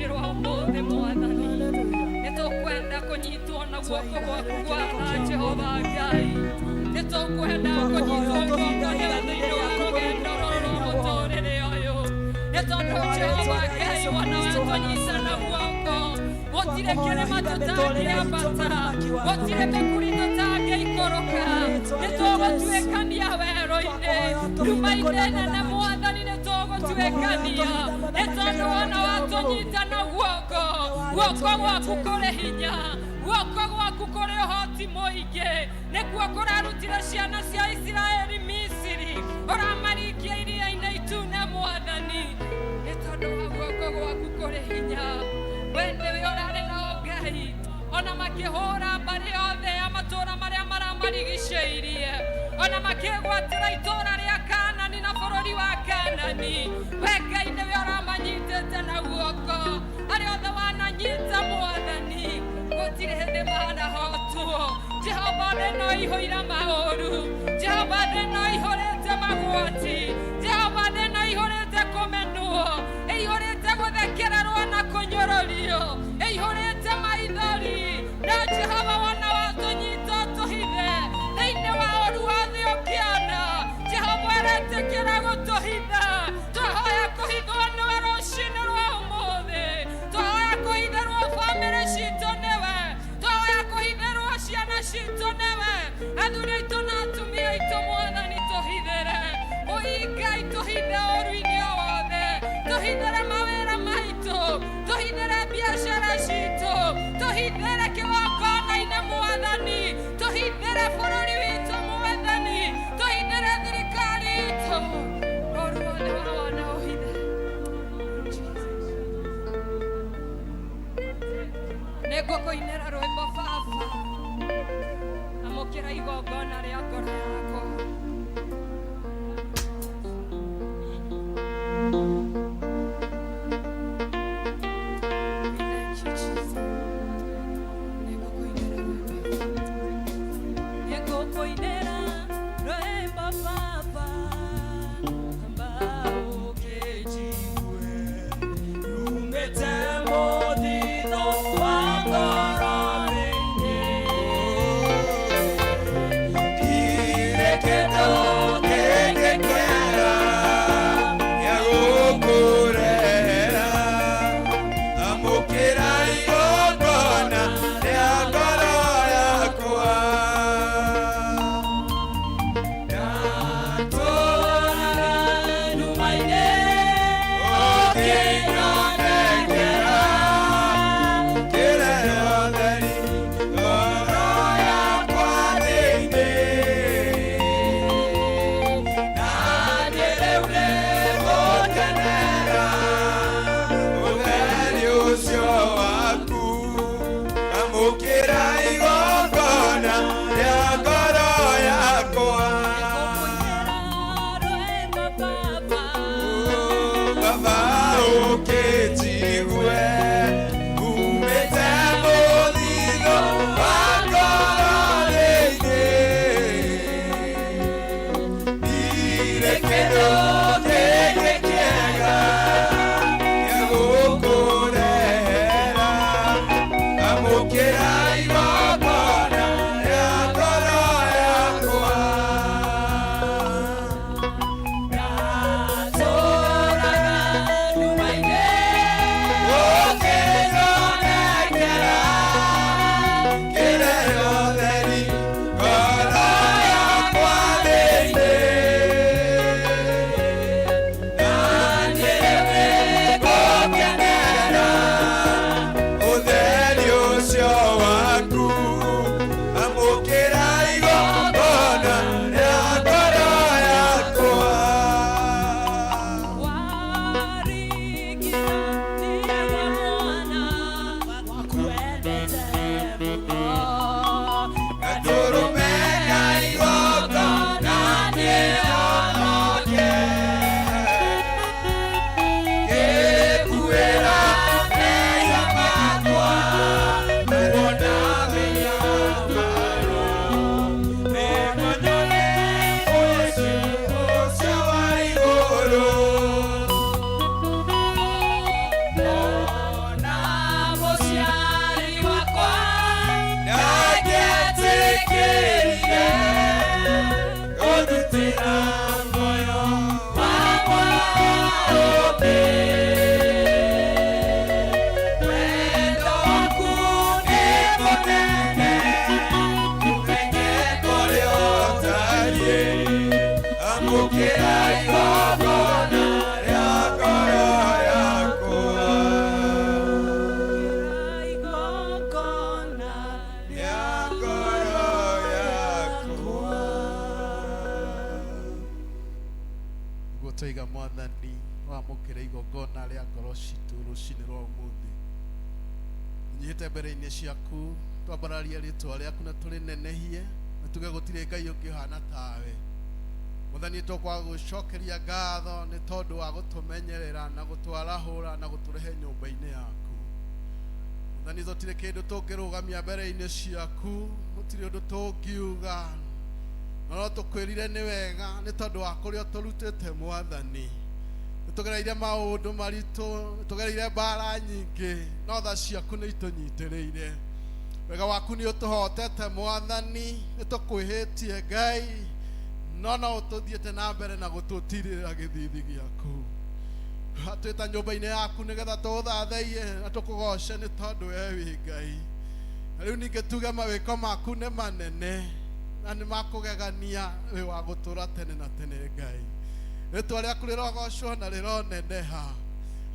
rwa umuthi Mwathani nitukwenda kunyitwo na guoko gwaku gwa Jehova Ngai nitukwenda kunyitwo guoko thĩinĩ wa rũgendo rũrũ mũtũrĩre ũyũ nĩ tondũ Jehova Ngai wana watũnyita na guoko gũtirĩ kĩrĩma tũtangĩambata gũtirĩ mĩkuri tũtangĩikũrũka nĩtũgũtuĩkania werũ-inĩ nduma-inĩ nene Mwathani nĩtũgũtuĩkania nĩ tondũ wana watũnyita na guoko gwaku kũrĩ hinya guoko gwaku kũrĩ ũhoti mũingĩ nĩkuo kũrarutire ciana cia Isiraeli Misiri ũramarikia iria-inĩ itune Mwathani nĩ tondũ wa guoko gwaku kũrĩ hinya we nĩwe ũrarĩ nao Ngai ona makĩhũra mbarĩ yothe ya matũũra marĩa maramarigicĩirie ona makĩgwatĩra itũũra rĩa Kaanani na bũrũri wa Kaanani we Ngai nĩwe ũramanyitĩte na guoko arĩa othe wananyita Mwathani gũtirĩ hĩndĩ manahotwo Jehova thĩ no ihũire maũru Jehova thĩ no ihũrĩte magwati Jehova thĩ no ihũrĩte kũmenwo ĩihũrĩte gũthekererwo na kũnyũrũrio ĩihũrĩte maithori na Jehova wana watũnyita tũhithe thĩinĩ wa ũru wa thĩ ũkĩona Jehova aretĩkĩra gũtũhitha tũhoya kũhithwo nĩwe rũciinĩ rwa ũmũthĩ tũhoya kũhitherwo bamĩrĩ citũ nĩwe tũhoya kũhitherwo ciana citũ nĩwe athuri aitũ na atumia aitũ Mwathani tũhithĩre Ngai tũhithe ũru-inĩ wothe tũhithĩre mawĩra maitũ tũhithĩre biacara citũ tũhithĩre kĩgongona-inĩ Mwathani tũhithĩre bũrũri witũ Mwathani tũhithĩre thirikari itũ ũru wothe wa wana ũhithe nĩngũkũinĩra rwĩmbo Baba amũkĩra igongona rĩa ngoro yakwa Get mwathani wa mukire igongona ria ngoro citu rucini rwa umuthi nyite mbere-ini ciaku twambararia ritwa riaku na turinenehie na tuge gutire ngai ungihana tawe muthani tukwa gucokeria ngatho ni tondu wa gutumenyerera na gutwarahura na guturehe nyumba-ini yaku muthani tutire kindu tungirugamia mbere-ini ciaku gutire undu tungiuga no tukwirire ni wega ni tondu wa kuria turutite mwathani tugereire maundu maritu tugereire mbara nyingi no tha ciaku ni itunyitiriire wega waku ni utuhotete mwathani ni tukwihitie ngai no ututhiete na mbere na gututirira githithi giaku atwita nyumba-ini yaku nigetha tuthathaiye na tukugoce ni tondu we wi ngai na riu ningi tuge mawiko maku ni manene na ni makugegania wi wa gutura tene na tene ngai ritwa riaku rirogocwo na rironeneha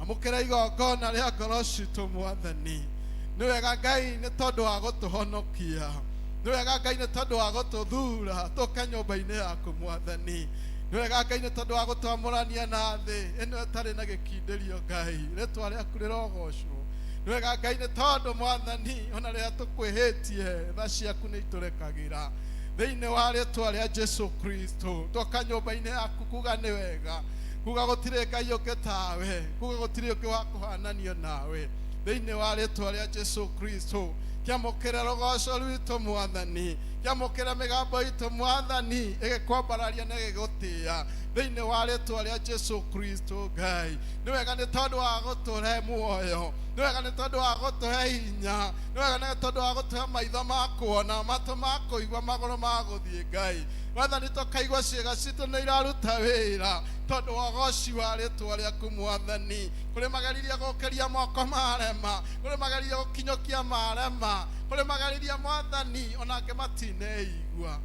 amukira igongona ria ngoro citu mwathani ni wega ngai ni tondu wa gutuhonokia ni wega ngai ni tondu wa gututhura tuka nyumba-ini yaku mwathani ni wega ngai ni tondu wa gutwamurania na thi ino tari na gikindirio ngai ritwa riaku rirogocwo ni wega ngai ni tondu mwathani ona ria tukwihitie tha ciaku ni iturekagira thiini wa ritwa ria Jesu Kristo tuka nyumba-ini yaku kuga ni wega kuga gutire ngai ungi tawe kuga gutire ungi wa kuhananio nawe thiini wa ritwa ria Jesu Kristo kiamukire rogoco rwitu mwathani kiamukire migambo itu mwathani igikwambararia na igigutia thiini wa ritwa ria Jesu Kristo ngai ni wega ni tondu wa guture muoyo ni wega ni tondu wa gutuhe hinya ni wega ni tondu wa gutuhe maitho ma kuona matu ma kuigua maguru ma guthie ngai mwathani tukaigua ciĩga citu ni iraruta wira tondu wa goci wa ritwa riaku mwathani kuri magariria gukiria moko marema kuri magariria gukinyokia marema kuri magariria mwathani onake matineigua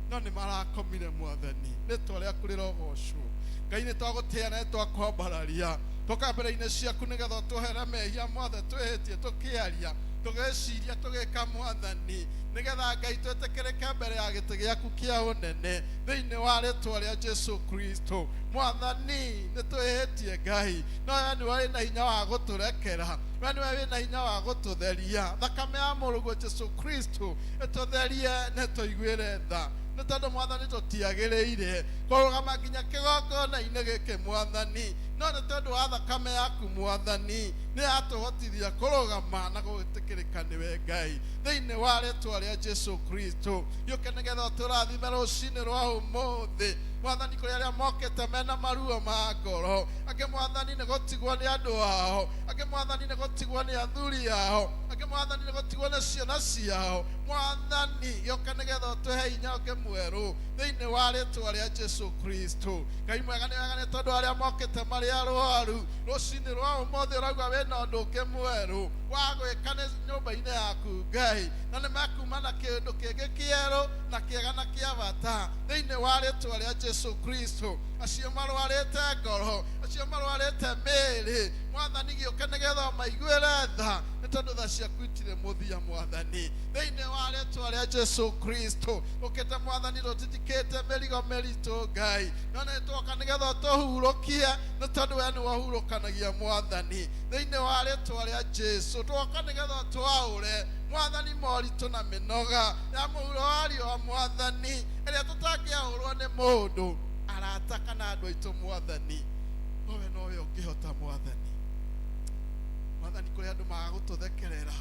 no ni marakomire mwathani ritwa riaku rirogocwo ngai ni twagutia na twakwambararia tuka mbere-ini ciaku nigetha tuhere mehia mothe twihitie tukiaria tugeciria tugika mwathani nigetha ngai twetikirike mbere ya giti giaku kia unene thiini wa ritwa ria Jesu Kristo mwathani ni twihitie ngai no we ni wari na hinya wa guturekera we ni we na hinya wa gututheria thakame ya murugo Jesu Kristo etutherie ne tuiguire tha ni tondu mwathani tutiagiriire kurugama nginya kigongona-ini giki mwathani no ni tondu wa thakame yaku mwathani ni atuhotithia kurugama na gutikirika niwe ngai thiini wa ritwa ria Jesu Kristo yuke nigetha turathime rucini rwa umuthi mwathani kuri aria mokite mena maruo ma ngoro angi mwathani ni gutigwo ni andu ao angi mwathani ni gutigwo ni athuri ao angi mwathani ni gutigwo ni ciana ciao mwathani yuke nigetha tuhe hinya ungi mweru thiini wa ritwa ria Jesu Kristo ngai mwega ni wega ni tondu aria mokite mari arwaru rucini rwa umuthi urauga wina undu ungi mweru wa gwika ni nyumba-ini yaku ngai na ni makuma na kindu kingi kieru na kiega na kia bata thiini wa ritwa ria Jesu Kristo acio marwarite ngoro acio marwarite miri mwathani giuke nigetha maiguire tha ni tondu tha ciaku itire muthia mwathani thiini wa ritwa ria Jesu Kristo ukite mwathani rutitikite mirigo miritu ngai no ni twoka nigetha tuhurukie ni tondu we ni wahurukanagia mwathani thiini wa ritwa ria Jesu twoka nigetha twaure mwathani moritu na minoga ya muhuro wa riũa mwathani iria tutangiahurwo ni mundu arata kana andu aitu mwathani nowe nowe ungihota mwathani mwathani kuri andu magagututhekerera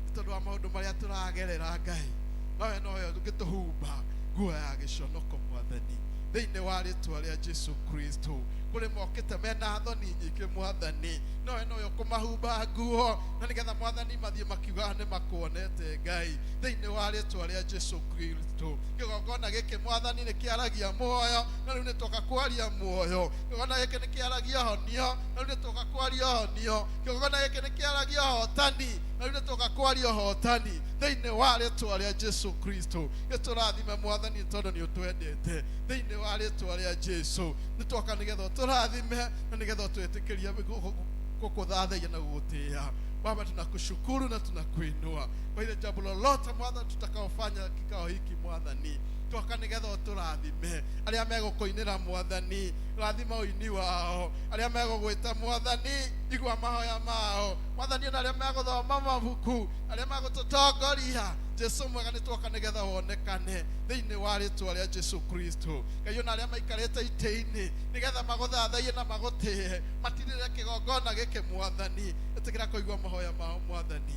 ni tondu wa maundu maria turagerera ngai nowe nowe ungituhumba nguo ya giconoko mwathani thiini wa ritwa ria Jesu Kristo kuri mokite mena thoni nyingi mwathani nowe nowe ukumahumba nguo na nigetha mwathani mathie makiuga ni makuonete ngai thiini wa ritwa ria Jesu Kristo kigongona giki mwathani ni kiaragia muoyo na riu ni twoka kwaria muoyo kigongona giki ni kiaragia honio na riu ni twoka kwaria honio kigongona giki ni kiaragia hotani na riu ni twoka kwaria hotani thiini wa ritwa ria Jesu Kristo giturathime mwathani tondu ni utwendete thiini wa ritwa ria Jesu ni twoka nigetha turathime na nigetha twitikiria gukuthathaia na gugutia Baba, tunakushukuru na tunakuinua kwa ile jambo lolote Mwathani tutakaofanya kikao hiki Mwathani, twoka nigetha uturathime aria megukuinira Mwathani, rathima uini wao, aria megugwita Mwathani, igua mahoya mao Mwathani, na aria meguthoma mabuku, aria megututongoria Jesu mwega, ni twoka nigetha wonekane thiini wa ritwa ria Jesu Kristo. Ngai ona aria maikarite ite-ini nigetha maguthathaie na magutie, matirire kigongona giki Mwathani, itikira kuigua mahoya mao Mwathani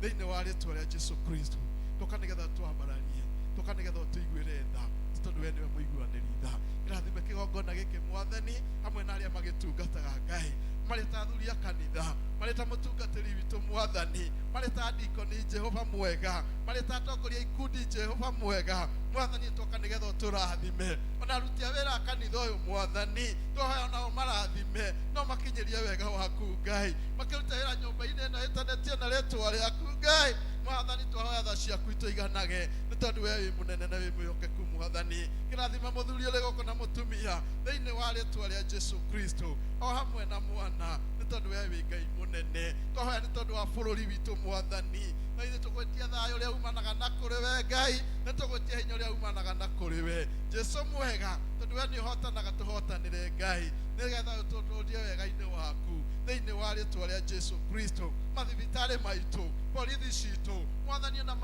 thiini wa ritwa ria Jesu Kristo. Twoka nigetha twambararie, twoka nigetha tuiguire tha tondu we niwe muiguaniri tha. Irathime kigongona giki Mwathani hamwe na aria magitungataga Ngai, marita athuri a kanitha, marita mutungatiri witu Mwathani, marita ndikoni Jehova mwega, marita atongoria ikundi Jehova mwega Mwathani, twoka nigetha turathime ona aruti a wira a kanitha uyu Mwathani, twohoya nao marathime no makinyirie wega waku Ngai, makiruta wira nyumba-ini ino itanetie na ritwa riaku Ngai Mwathani, twohoya tha ciaku ituiganage ni tondu we wi munene na wi mwihokeku Mwathani. Kirathima muthuri uri goko na mutumia thiini wa ritwa ria Jesu Kristo, o hamwe na mwana, ni tondu we wi Ngai munene. Twohoya ni tondu wa bururi witu Mwathani, na ithuĩ tũgwĩtia thayũ ũrĩa umanaga na kũrĩ we Ngai, nĩ tũgwĩtia hinya ũrĩa umanaga na kũrĩ we Jesu mwega, tondũ we nĩ ũhotanaga tũhotanĩre Ngai, nĩgetha ũtũtũrie wega-inĩ waku thĩinĩ wa rĩtwa rĩa Jesu Kristo. Mathibitarĩ maitũ, borithi citũ Mwathani, na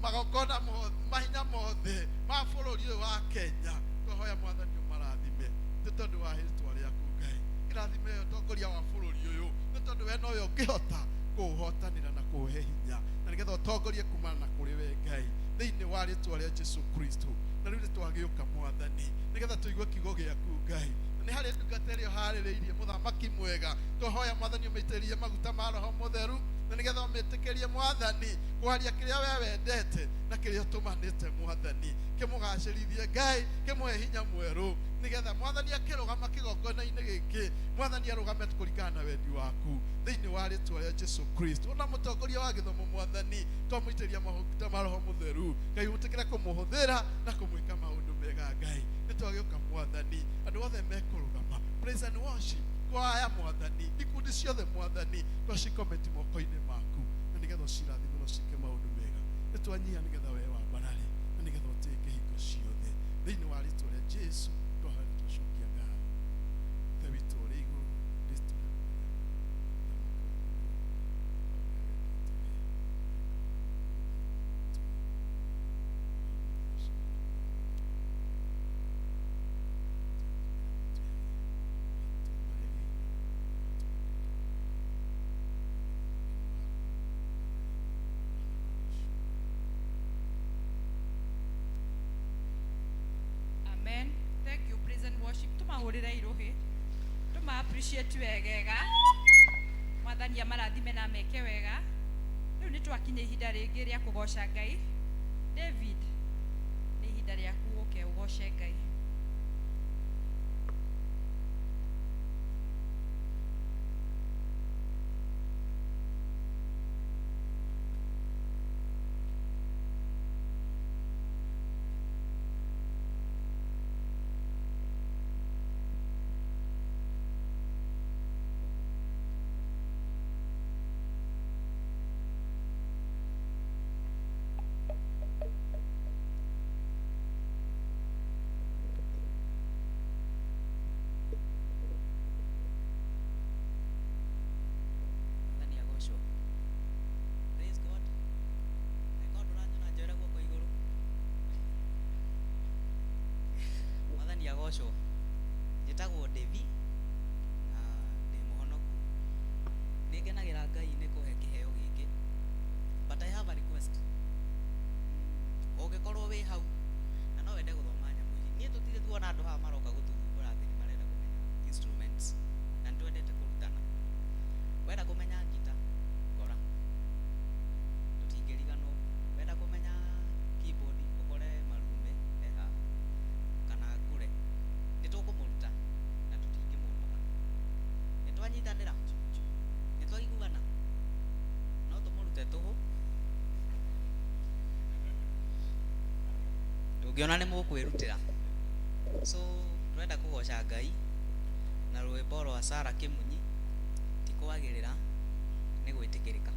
magongona mothe, mahinya mothe ma bũrũri ũyũ wa Kenya, tũhoya Mwathani ũmarathime nĩ tondũ wa rĩtwa rĩaku Ngai. Irathime ũtongoria wa bũrũri ũyũ nĩ tondũ we nowe ũngĩhota kuuhotanira na kuuhe hinya, na nigetha utongorie kumana na kuri we Ngai thiini wa ritwa ria Jesu Kristo. Na riu twagiuka Mwathani nigetha tuigue kiugo giaku Ngai, na ni hari ndungata iria haririirie muthamaki mwega, twahoya Mwathani umeitĩrĩrie maguta ma Roho Mutheru, na nigetha umetĩkĩrie Mwathani kwaria kiria we wendete na kiria utumanite Mwathani, kimugacĩrithie Ngai, kimuhe hinya mweru, nigetha Mwathani akirugama kigongona-inĩ gĩkĩ Mwathani arugame kũringana na wendi waku thiini wa ritwa ria Jesu Kristo. Ona mutongoria wa githomo Mwathani, twamuitĩria maguta ma Roho Mutheru, Ngai ũtĩkĩre kũmũhũthĩra na kũmwĩka maũndũ mega Ngai. Nĩ twagĩũka Mwathani, andũ othe mekũrũgama praise and worship, kwaya Mwathani, ikundi ciothe Mwathani, twacikometi moko-inĩ maku, na nigetha ũcirathime na ũciĩke maũndũ mega. Nĩ twanyia nigetha we wambarare, na nigetha ũtĩĩke hingo ciothe thiini wa ritwa ria Jesu. Twahoya twacokia ngatho the witũ ũrĩ igũrũ Kristo. Amen. Thank you, praise and worship. Tumahurire iruhi, tuma appreciate wegega Mwathani amarathime na meke wega. Riu ni twakinya ihinda ringi ria kugoca Ngai. David, ni ihinda riaku uke ugoce Ngai. Agocwo njĩtagwo Devi na ndĩ mũhonoku. Nĩ ngenagĩra Ngai nĩ kũhe kĩheo gĩkĩ, but I have a request. Ũngĩkorwo wĩ hau na no wende gũthoma nyamũ ici, niĩ tũtirĩ tuona andũ haha maroka gũtũthumbũra atĩ nĩ marenda kũmenya instruments, na nĩtwendete kũrutana. Wenda kũmenya ngita kora, tũtingĩriganwo. Wenda kũmenya keyboard ũkore Marume eha kana Ngure, nĩtũkũmũruta na tũtingĩmũnoga. Nĩtwanyitanĩra, nĩtwaiguana, no tũmũrute tũhũ. Tũngĩona nĩ mũkwĩrutĩra. So twenda kũgoca Ngai na rwĩmbo rwa Sarah Kĩmunyi, ti kwagirira ni gwitikirika.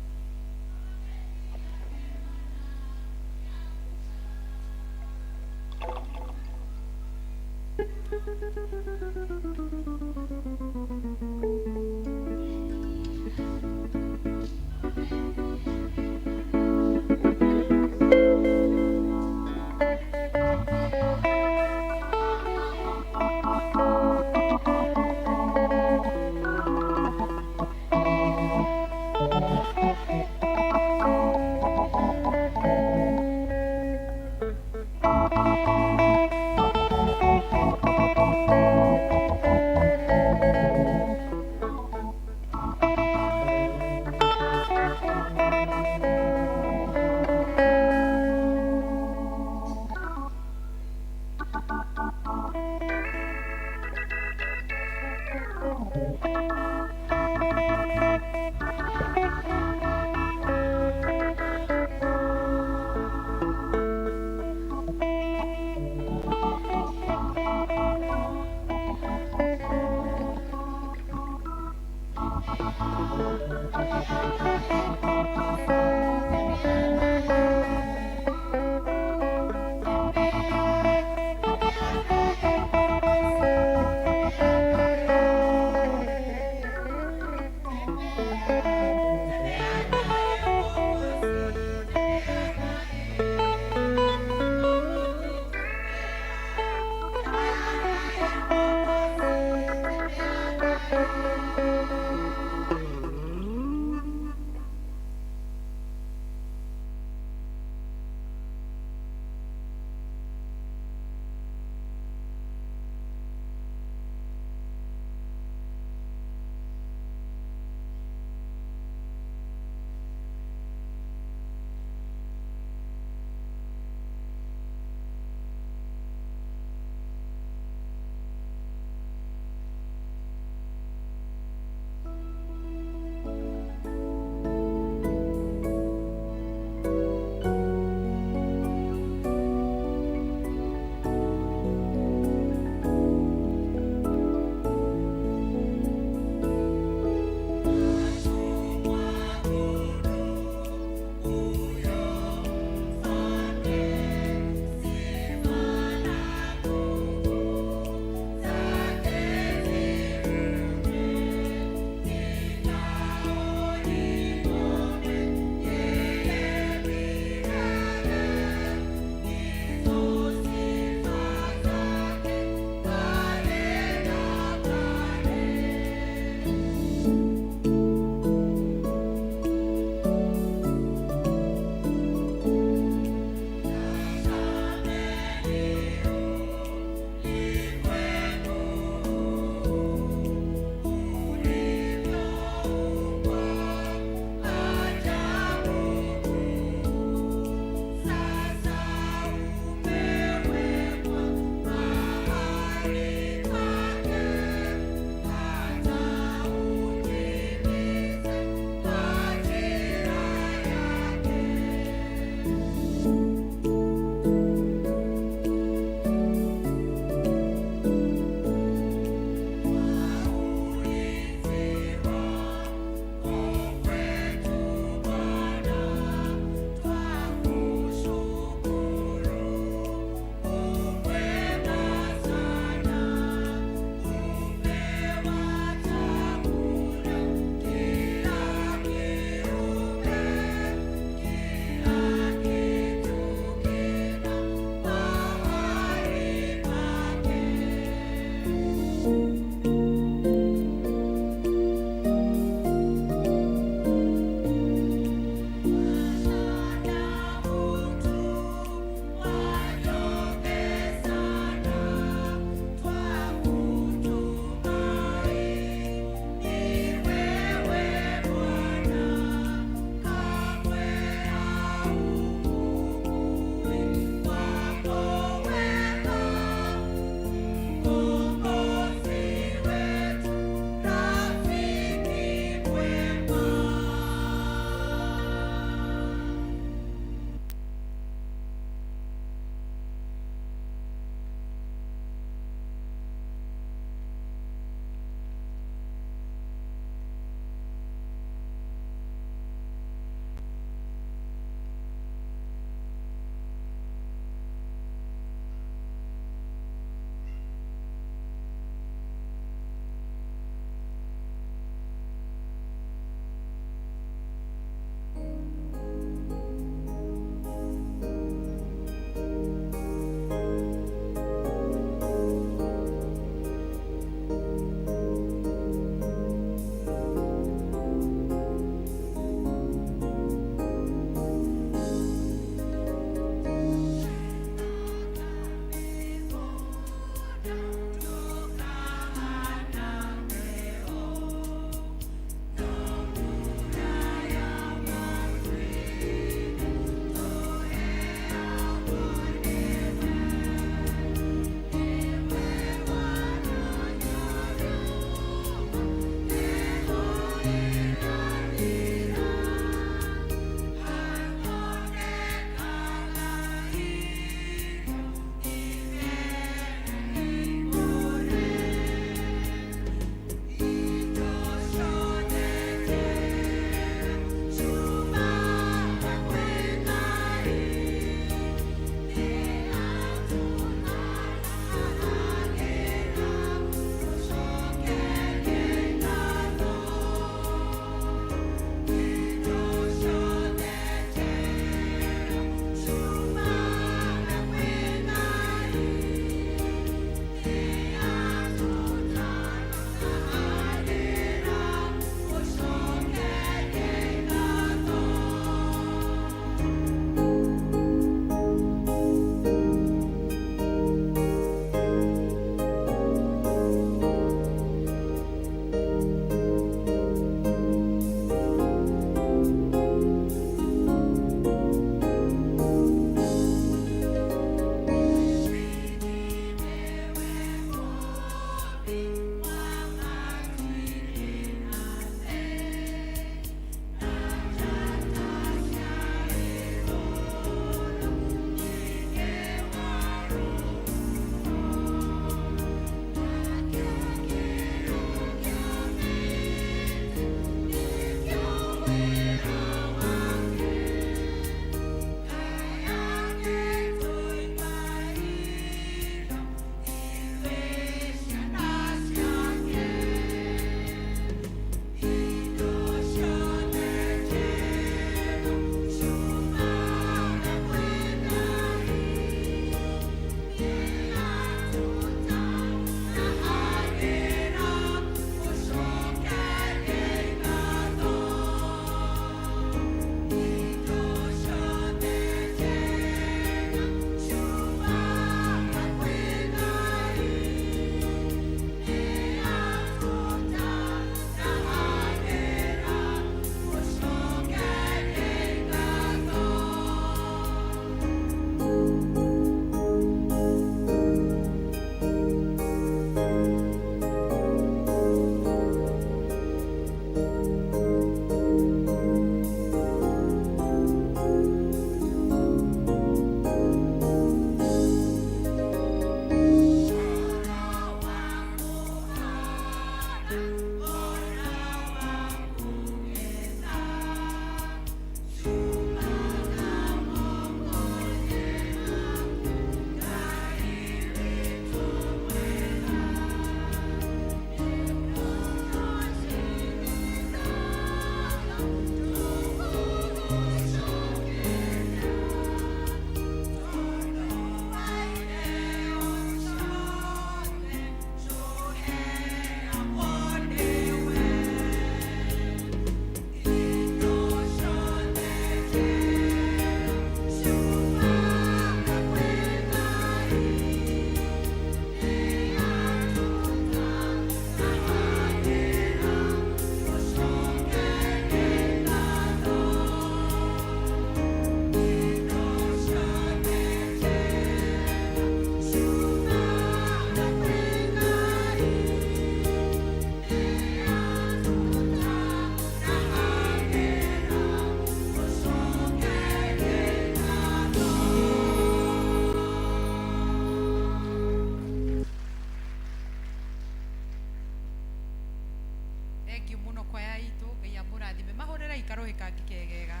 thank you muno kwa ya itu ya murathime mahorera ikarohe kangi kegega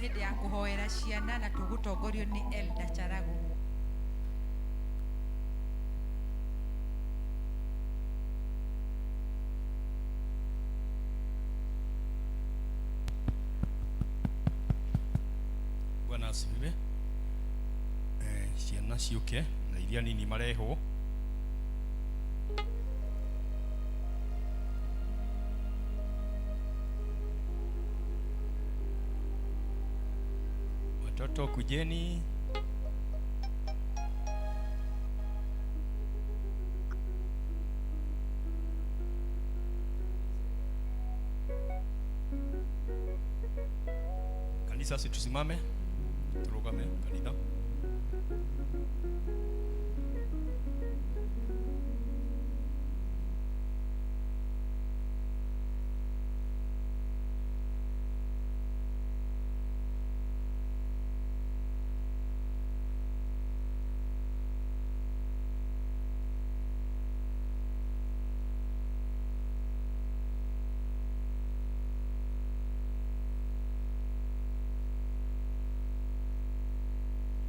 hindi ya kuhoera ciana na tugutongorio ni Elda Charagu. Bwana asifiwe. Ciana ciuke na iria nini mareho. Watoto kujeni. Kanisa, si tusimame turugame kanitha.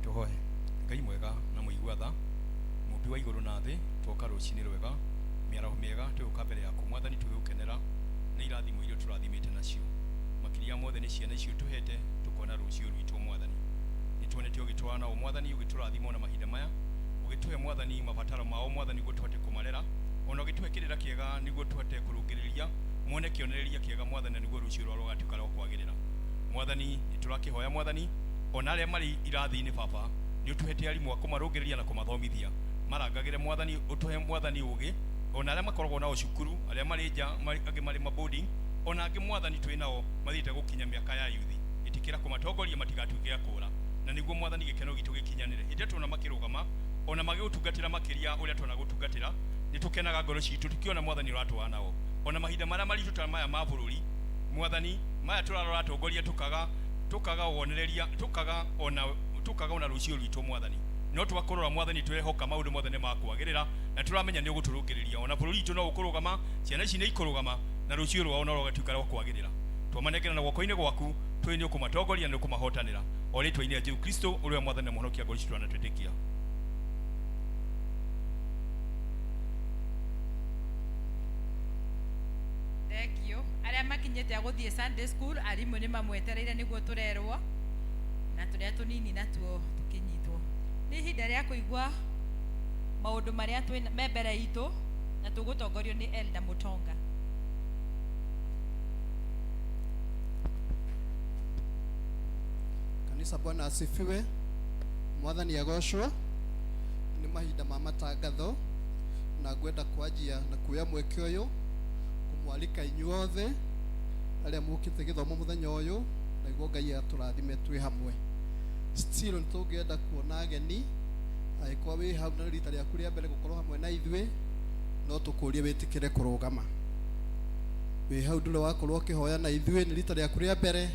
Tuhoe. Ngai mwega na muigua tha mumbi wa iguru na thi twoka rucini rwega miaraho miega tuguka mbere yaku mwathani tugukenera na irathimo irio turathimite nacio makiria mothe ni ciana icio tuhete tukona rucio rwitu mwathani nituonete ugitwana o mwathani ugiturathimo na mahinda maya ugituhe mwathani mabataro mao mwathani gutuhote kumarera ona ugituhekirira kiega niguo tuhote kurungiriria muone kionereria kiega mwathani niguo rucio rwao rugatuika rwa kwagirira mwathani niturakihoya mwathani ona aria mari irathi-ini baba ni utuhete arimu akumarungiriria na kumathomithia marangagire mwathani utuhe mwathani ugi ona aria makoragwo nao cukuru aria mari nja angi mari maboarding ona angi mwathani twinao mathiite gukinya miaka ya yuthi itikira kumatongoria matigatuike akura na niguo mwathani gikeno gitu gikinyanire ite tuna makirugama ona magigutungatira makiria uria tuna gutungatira nitukenaga ngoro citu tukiona mwathani uratwa nao ona mahinda maria marituta maya ma bururi mwathani maya turarora atongoria tukaga wonereria tukaga ona rucio rwitu mwathani no twakorora mwathani twehoka maundu mothe nĩmakwagĩrĩra na turamenya nĩ ũgũtũrũngĩrĩria ona bũrũri witũ no ũkũrũgama ciana ici nĩ ikũrũgama na rucio rwao no rũgatuĩka rwa kwagĩrĩra twamanengera na guoko-inĩ gwaku twĩ nĩ ũkũmatongoria na ũkũmahotanĩra o rĩtwa-inĩ rĩa Jesũ Kristo ũrĩa mwathani na mũhonokia ngoro citũ anatwĩtĩkia. Thank you. Aria makinyete aguthie Sunday school arimu ni mamwetereire niguo turerwo na turia tunini natuo tukinyitwo ni ihinda ria kuigua maundu maria twina membere itu na tugutongorio ni Elda Mutonga. Kanisa, Bwana asifiwe. Mwathani agocwo. Ni mahinda ma matangatho na ngwenda kwanjia na kuoya mweke uyu kumwalika inyuothe aria mukite githomo muthenya uyu na iguo Ngai aturathime twi hamwe. Still nitungenda kuona ageni aikuwa wi hau na rita riaku ria mbere gukorwo hamwe na ithuĩ no tukurie witikire kurugama. Wi hau ndure wakorwo ukihoya na ithuĩ ni rita riaku ria mbere,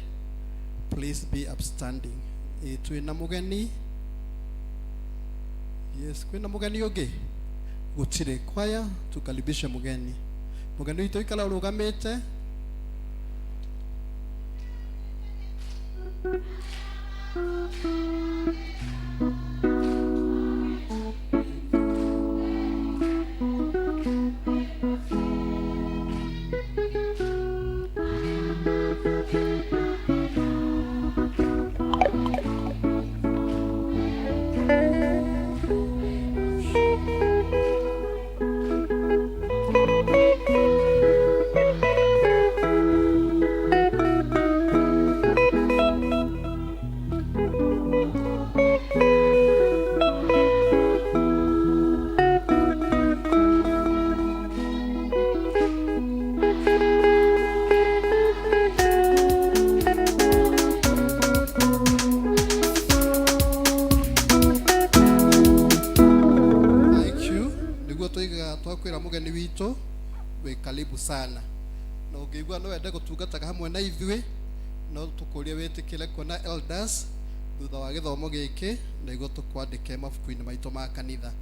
please be upstanding. Twina mugeni. Yes, kwina mugeni ungi gutire kwaya tukaribisha mugeni. Mugeni witu ikala urugamite. Sana na ungĩigua no wende gũtungataga hamwe na ithuĩ no tũkũrie wĩtĩkĩre kuona elders thutha wa gĩthomo gĩkĩ na iguo tũkwandĩke mabuku-inĩ maitũ ma kanitha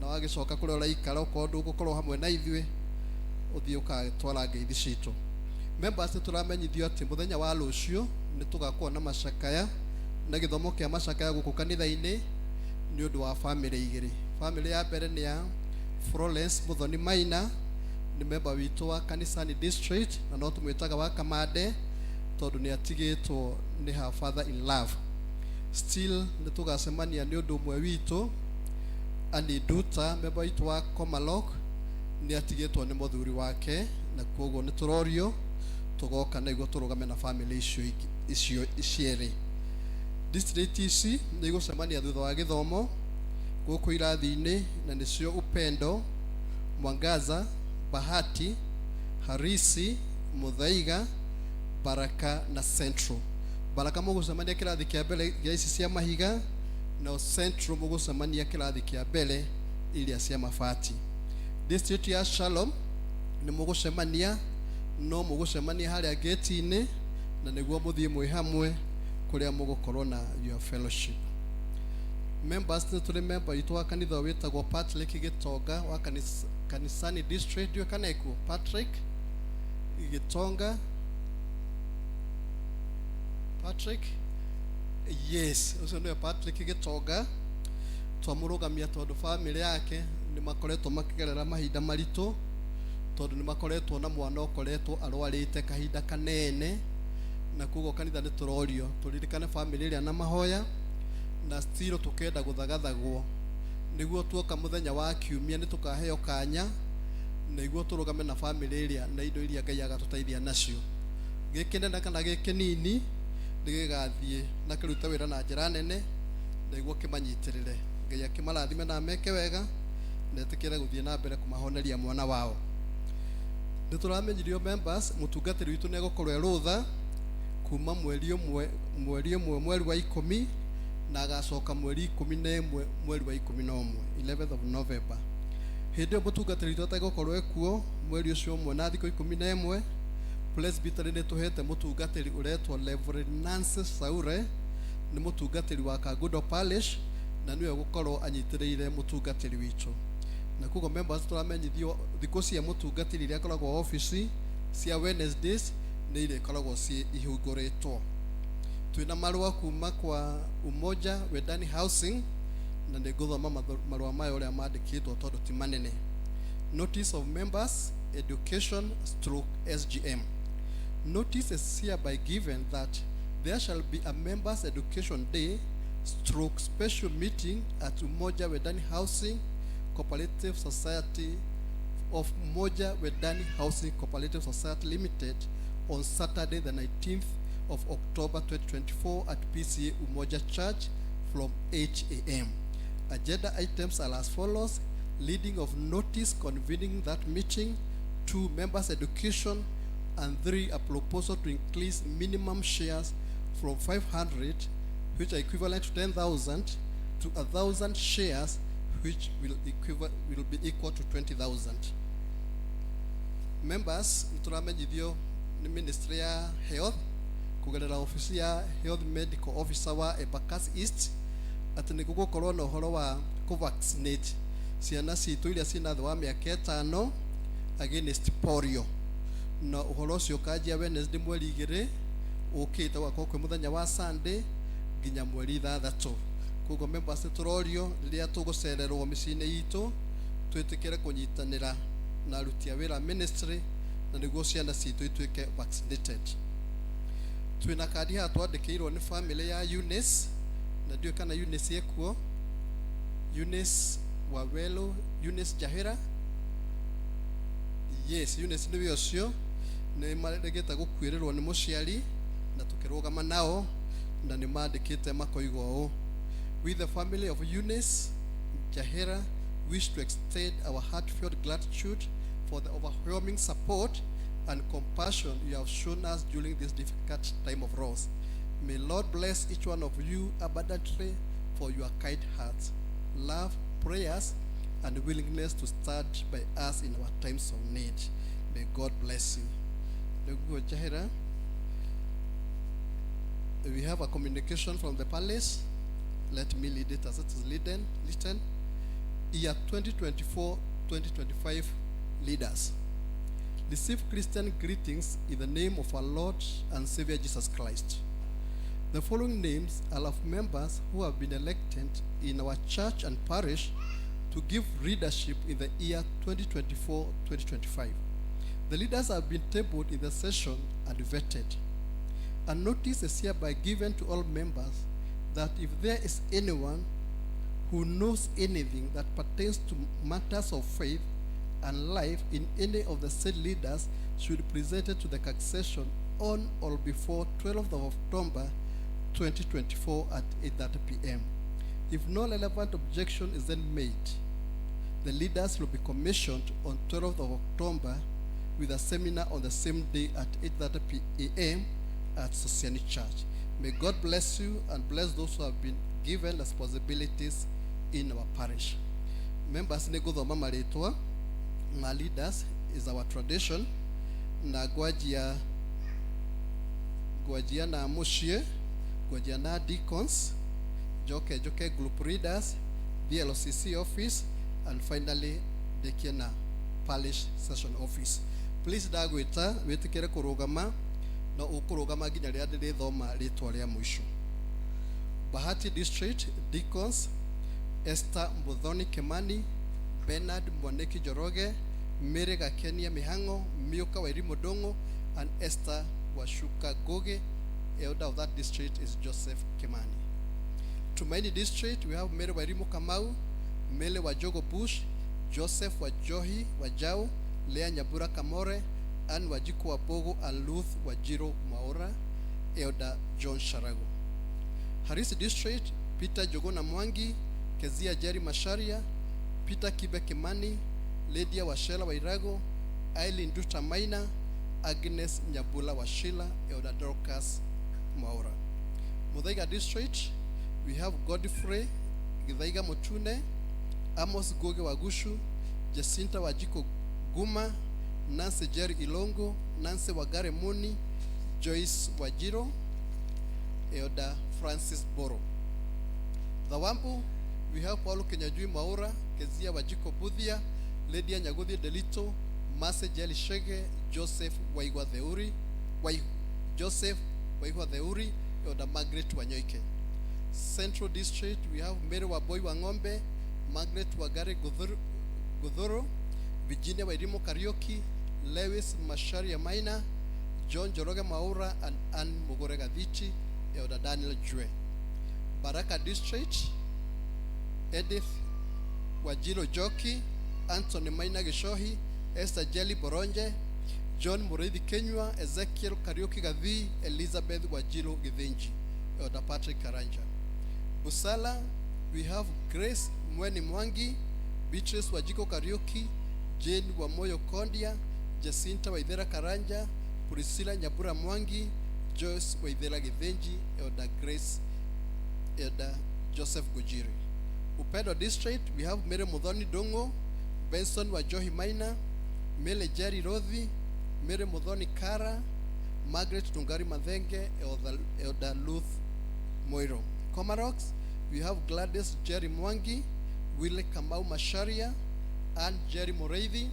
na wagĩcoka kũrĩa ũraikara ũkorwo ndũgũkorwo hamwe na ithuĩ uthii ukatwara ngeithi citu. Members nĩ tũramenyithio atĩ mũthenya wa rũciũ nĩ tũgakorwo na macakaya na gĩthomo kĩa macakaya gũkũ kanitha-inĩ nĩ ũndũ wa family igĩrĩ. Family ya mbere nĩ ya Florence Muthoni Maina, nĩ member witũ wa Kanisani District na no tũmwĩtaga wa Kamande tondũ nĩ atigĩtwo nĩ her father in love. Still nĩ tũgacemania nĩ ũndũ ũmwe witũ Annie Duta, member witũ wa Komalok, nĩ atigĩtwo nĩ mũthuri wake, na koguo nĩ tũrorio tugoka nĩguo tũrũgame na family icio icierĩ. District ici nĩ igũcemania thutha wa gĩthomo gũkũ irathi-inĩ, na nĩcio Upendo, Mwangaza, Bahati, Harisi, Muthaiga, Baraka na Central. Baraka mũgũcemania kĩrathi kĩa mbere gĩa ici cia Mahiga, na Central mũgũcemania kĩrathi kĩa mbere iria cia Mabati. District ya Shalom nĩ mũgũcemania, no mũgũcemania harĩa gate-inĩ na nĩguo mũthiĩ mwĩ hamwe kũrĩa mũgũkorwo na your fellowship. Members nĩ tũrĩ member witũ wa kanitha wĩtagwo Patrick Gitonga wa Kanisani District, ndio kana ikuo Patrick Gitonga. Patrick, yes, ucio nĩwe Patrick Gitonga. Twamũrũgamia tondũ family yake nĩ makoretwo makĩgerera mahinda maritũ, tondũ nĩ makoretwo na mwana ũkoretwo arwarĩte kahinda kanene, na koguo kanitha nĩ tũrorio tũririkane family ĩrĩa na mahoya, na still tũkenda gũthagathagwo nĩguo tuoka mũthenya wa kiumia nĩ tũkaheo kanya nĩguo tũrũgame na family ĩrĩa na indo iria Ngai agatũteithia nacio. Gĩkĩ nene kana gĩkĩ nini nĩ gĩgathiĩ na kĩrute wĩra na njĩra nene nĩguo kĩmanyitĩrĩre. Ngai akĩmarathime na meke wega na etĩkĩre gũthiĩ na mbere kũmahoneria mwana wao. Nĩ tũramenyirio members mũtungatĩri witũ nĩ egũkorwo rũtha kuma mweri ũmwe mweri wa 10 na agacoka mweri 11 mweri wa 11, 11th of November. Hĩndĩ ĩyo mũtungatĩri witũ ategũkorwo ekuo mweri ũcio ũmwe na thikũ 11, Presbytery nĩ tũhete mũtungatĩri ũretwo Reverend Nancy Saure, nĩ mũtungatĩri wa Kagudo Parish na niwe gũkorwo anyitĩrĩire mũtungatĩri witũ. Na koguo members tũramenyithio thikũ cia mũtungatĩri iria akoragwo ofici cia Wednesdays nĩ iria ikoragwo ci ihungũrĩtwo. Twĩna marũa kuma kwa Umoja Wedani Housing na nĩ ngũthoma marũa maya ũrĩa mandĩkĩtwo tondũ ti manene. Notice of members education / SGM. Notice is hereby given that there shall be a members education day / special meeting at Umoja Wedani Housing Cooperative Society of Umoja Wedani Housing Cooperative Society Limited on Saturday the 19th of October 2024 at PCA Umoja Church from 8 a.m. Agenda items are as follows: reading of notice convening that meeting, 2 members education, and 3 a proposal to increase minimum shares from 500, which are equivalent to 10,000, to 1,000 shares, which will be equal to 20,000. Members, nĩtũramenyithio nĩ Ministry ya Health kugerera ofisi ya Health Medical Officer wa Embakasi East atĩ nĩ gũgũkorwo na ũhoro wa kũvaccinate ciana citũ iria ciĩna thĩ wa mĩaka 5 against polio, na ũhoro ũcio ũkanjia Wednesday mweri 2 ũkĩte gwakorwo kwĩ mũthenya wa Sunday nginya mweri 6. Koguo members tũrorio rĩrĩa tũgũcererwo mĩciĩ-inĩ itũ twĩtĩkĩre kũnyitanĩra na aruti a wĩra ministry na nĩguo ciana citũ ituĩke vaccinated. Twĩna kadi haha twandĩkĩirwo nĩ family ya Eunice, na ndiũ kana Eunice ekuo, Eunice Wawelo, Eunice Jahera. Yes, Eunice nĩwe ũcio, nĩ maregete gũkuĩrĩrwo nĩ mũciari na tũkĩrũgama nao na nĩ mandĩkĩte makoigwo ũũ: with the family of Eunice Jahera wish to extend our heartfelt gratitude for the overwhelming support and compassion you have shown us during this difficult time of loss. May Lord bless each one of you abundantly for your kind hearts, love, prayers, and willingness to stand by us in our times of need. May God bless you. Ndugu Jahera, we have a communication from the palace. Let me lead it as it is written. Year 2024-2025 leaders. Receive Christian greetings in the name of our Lord and Savior Jesus Christ. The following names are of members who have been elected in our church and parish to give leadership in the year 2024-2025. The leaders have been tabled in the session and vetted. A notice is hereby given to all members that if there is anyone who knows anything that pertains to matters of faith and life in any of the said leaders should be presented to the CAC session on or before 12th of October 2024 at 8:30 p.m. If no relevant objection is then made, the leaders will be commissioned on 12th of October with a seminar on the same day at 8:30 p.m. at Sosiani Church. May God bless you and bless those who have been given responsibilities in our parish. Members negothoma maritwa ma leaders is our tradition na gwajia na mushie gwajia na deacons joke group leaders the LCC office and finally the Kena parish session office. Please dagwita wetikere kurugama na ukurugama ginya ria ndithoma ritwa ria mwisho. Bahati District Deacons Esther Mbudhoni Kimani, Bernard Mwaneki Joroge, Mary Gakenia Mihango, Miuka Wairimu Dongo, and Esther Washuka Goge. Elder of that district is Joseph Kimani. Tumaini District, we have Mary Wairimu Kamau, Mele Wajogo Bush, Joseph Wajohi Wajau, Lea Nyabura Kamore, Anne Wajiku Wabogo, and Ruth Wajiro Maora. Elder John Sharago. Harisi District, Peter Jogona Mwangi, Kezia Jerry Masharia, Peter Kibe Kimani, Lydia Washela Wairago, Eileen Duta Maina, Agnes Nyabula Washila, Elder Dorcas Maura. Muthaiga District, we have Godfrey Githaiga Motune, Amos Goge Wagushu, Jacinta Wajiko Guma, Nancy Jerry Ilongo, Nancy Wagare Muni, Joyce Wajiro, Elder Francis Boro. The Wambu, we have Paulo Kenyajui Maura, Kezia Wajiko Budhia, Lydia Nyagodhi Delito, Mase Jeli Shege, Joseph Waigwa Theuri, Elder Margaret Wanyoike. Central District, we have Mary Waboy Wangombe, Margaret Wagare Gudhuru, Virginia Wairimo Karioki, Lewis Masharia Maina, John Joroga Maura, and Anne Mogorega Vici, Elder Daniel Jue. Baraka District, Edith Wajiro Joki, Anthony Maina Gishohi, Esther Jelly Boronje, John Muridi Kenywa, Ezekiel Karioki Gavi, Elizabeth Wajiro Githinji, Elder Patrick Karanja. Busala, we have Grace Mweni Mwangi, Beatrice Wajiko Karioki, Jane Wamoyo Kondia, Jacinta Waithera Karanja, Priscilla Nyabura Mwangi, Joyce Waithera Githinji, Elder Grace, Elder Joseph Gujiri. Upendo District, we have Mary Mudhoni Dongo, Benson Wajohi Maina, Mele Jerry Rodhi, Mary Mudhoni Kara, Margaret Tungari Madhenge, Elder Luth Moiro. Comarox, we have Gladys Jerry Mwangi, Wile Kamau Masharia, Anne Jerry Moreithi,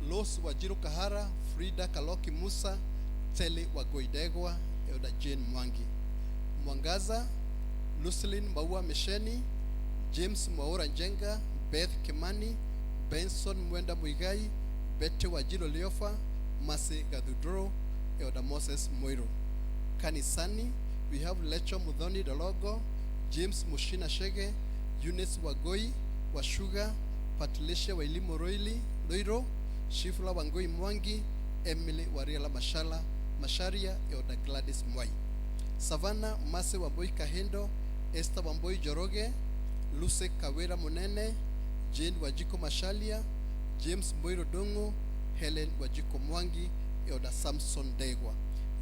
Los Wajiro Kahara, Frida Kaloki Musa, Tele Wagoidegwa, Elder Jane Mwangi. Mwangaza, Lucilin Maua Mesheni, James Maura Njenga, Beth Kimani, Benson Mwenda Muigai, Bete Wajiro Leofa, Masi Gadudro, Elder Moses Moiro. Kanisani, we have Lecho Mudhoni Dologo, James Mushina Shege, Eunice Wagoi, Washuga, Patricia Wailimo Loiro, Shifla Wangoi Mwangi, Emily Wariela Masharia, Elder Gladys Mwai. Savannah Mase Wamboi Kahendo, Esther Wamboi Joroge, Luce Kawera Munene, Jane Wajiko Mashalia, James Moiro Dongo, Helen Wajiko Mwangi, Elder Samson Degwa.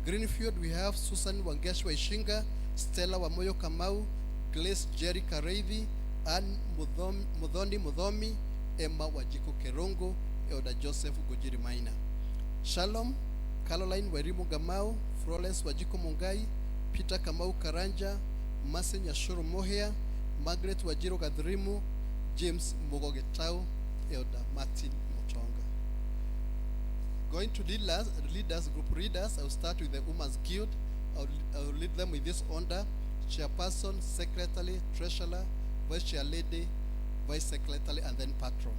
Greenfield, we have Susan Wangeshwa Ishinga, Stella Wamoyo Kamau, Grace Jerry Kareithi, Anne Mudhomi, Emma Wajiko Kerongo, Elder Joseph Gujiri Maina. Shalom, Caroline Werimu Gamau, Florence Wajiko Mungai, Peter Kamau Karanja, Mase Nyashuru Mohea, Margaret Wajiro Gadrimu, James Mogogetau, Elder Martin Mutonga. Going to leaders, group readers. I'll start with the Women's Guild. I'll lead them with this order: chairperson, secretary, treasurer, vice chair lady, vice secretary, and then patron.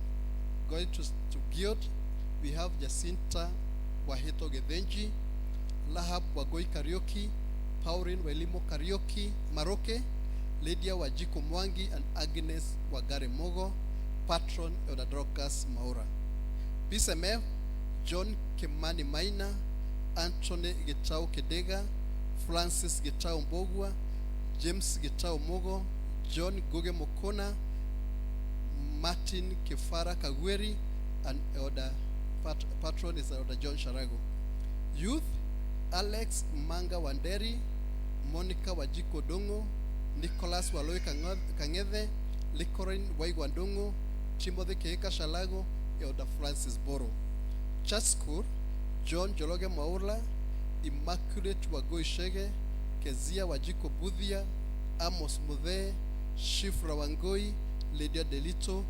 Going to guild, we have Jacinta Wahito Gethenji, Lahab Wagoi Karaoke, Pauline Welimo Karaoke Maroke, Lydia Wajiko Mwangi, and Agnes Wagare Mogo, patron Elder Dorcas Maura. PSMF, John Kimani Maina, Anthony Getao Kedega, Francis Getao Mbogwa, James Getao Mogo, John Goge Mokona, Martin Kefara Kagweri, and Elder patron is Elder John Sharago. Youth, Alex Manga Wanderi, Monica Wajiko Dongo, Nicholas Waloi Kangeve, Likorin Waigwandongo, Timothy Keeka Shalago, Elder Francis Boro. Church School, John Jologe Maula, Immaculate Wagoi Shege, Kezia Wajiko Budhia, Amos Mudhe, Shifra Wangoi, Lydia Delito,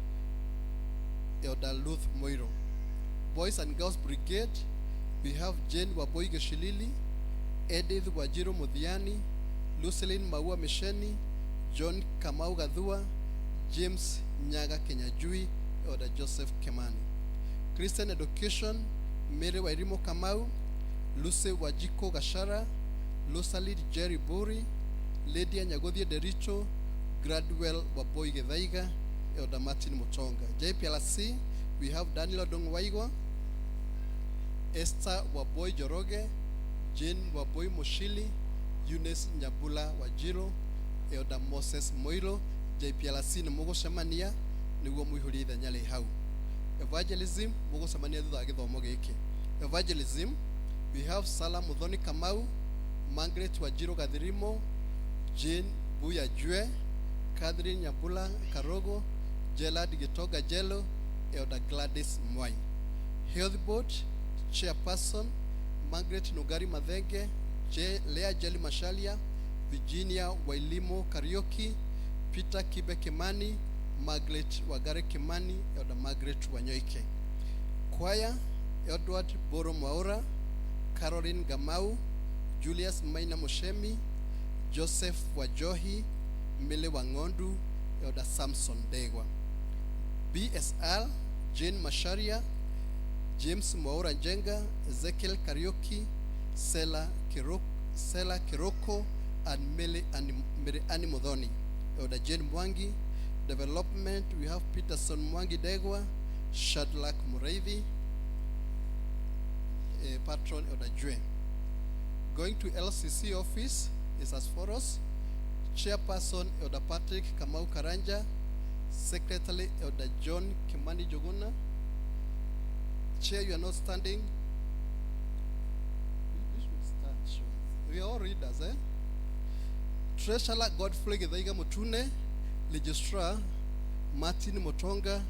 Elder Luth Moiro. Boys and Girls Brigade, we have Jane Waboi Geshilili, Edith Wajiro Mudhiani, Lucilin Maua Misheni, John Kamau Gadhua, James Nyaga Kenyajui, Elder Joseph Kemani. Christian Education, Mary Wairimo Kamau, Luce Wajiko Gashara, Lusalid Jerry Buri, Lydia Nyagodhia Dericho, Gradwell Waboi Gedhaiga, Elder Martin Mutonga. JPLC, we have Daniel Odong Waigwa, Esther Waboi Joroge, Jane Waboi Moshili, Eunice Nyabula Wajiro, Elder Moses Moiro. JPLC ni Mugo Shamania, ni uo muihuri the nyale hau. Evangelism, Mugo Shamania dhudha agithomo giki. Evangelism, we have Sala Mudhoni Kamau, Margaret Wajiro Gathirimo, Jane Buya Jue, Catherine Nyabula Karogo, Gerald Gitoga Jelo, Elder Gladys Mwai. Health Board, Chairperson, Margaret Nugari Madhege, Lea Jeli Mashalia, Virginia Wailimo Karaoke, Peter Kibe Kimani, Margaret Wagare Kimani, Elder Margaret Wanyoike. Choir, Edward Boro Mwaura, Caroline Gamau, Julius Maina Moshemi, Joseph Wajohi, Mele Wangondu, Elder Samson Degwa. BSR, Jane Masharia, James Mwaura Njenga, Ezekiel Karaoke, Sela Kiroko, and Mele Ani Modhoni. Elder Jane Mwangi. Development, we have Peterson Mwangi Degwa, Shadrach Mureithi, patron Elder Jue. Going to LCC office is as follows: Chairperson Elder Patrick Kamau Karanja, Secretary Elder John Kimani Joguna. Chair, you are not standing. We should stand, sure. We are all readers, eh? Treasurer Godfrey Githaiga Mutune, Registrar Martin Motonga,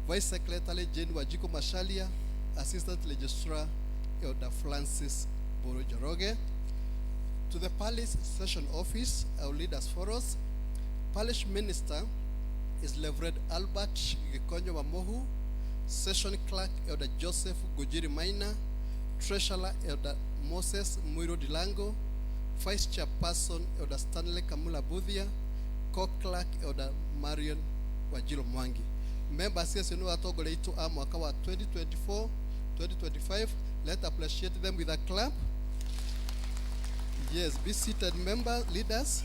Vice Secretary Jane Wajiko Mashalia, Assistant Registrar Elder Francis Boro Joroge. To the Parish Session Office, I will lead as follows. Parish Minister is Reverend Albert Gikonyo Wamohu, Session Clerk Elder Joseph Gujiri Maina, Treasurer Elder Moses Muiro Dilango, Vice Chairperson Elder Stanley Kamula Budhia, Co-Clerk Elder Marion Wajiro Mwangi. Members yes, you know atogole itu mwaka wa 2024-2025. Let's appreciate them with a clap. Yes, be seated, member leaders.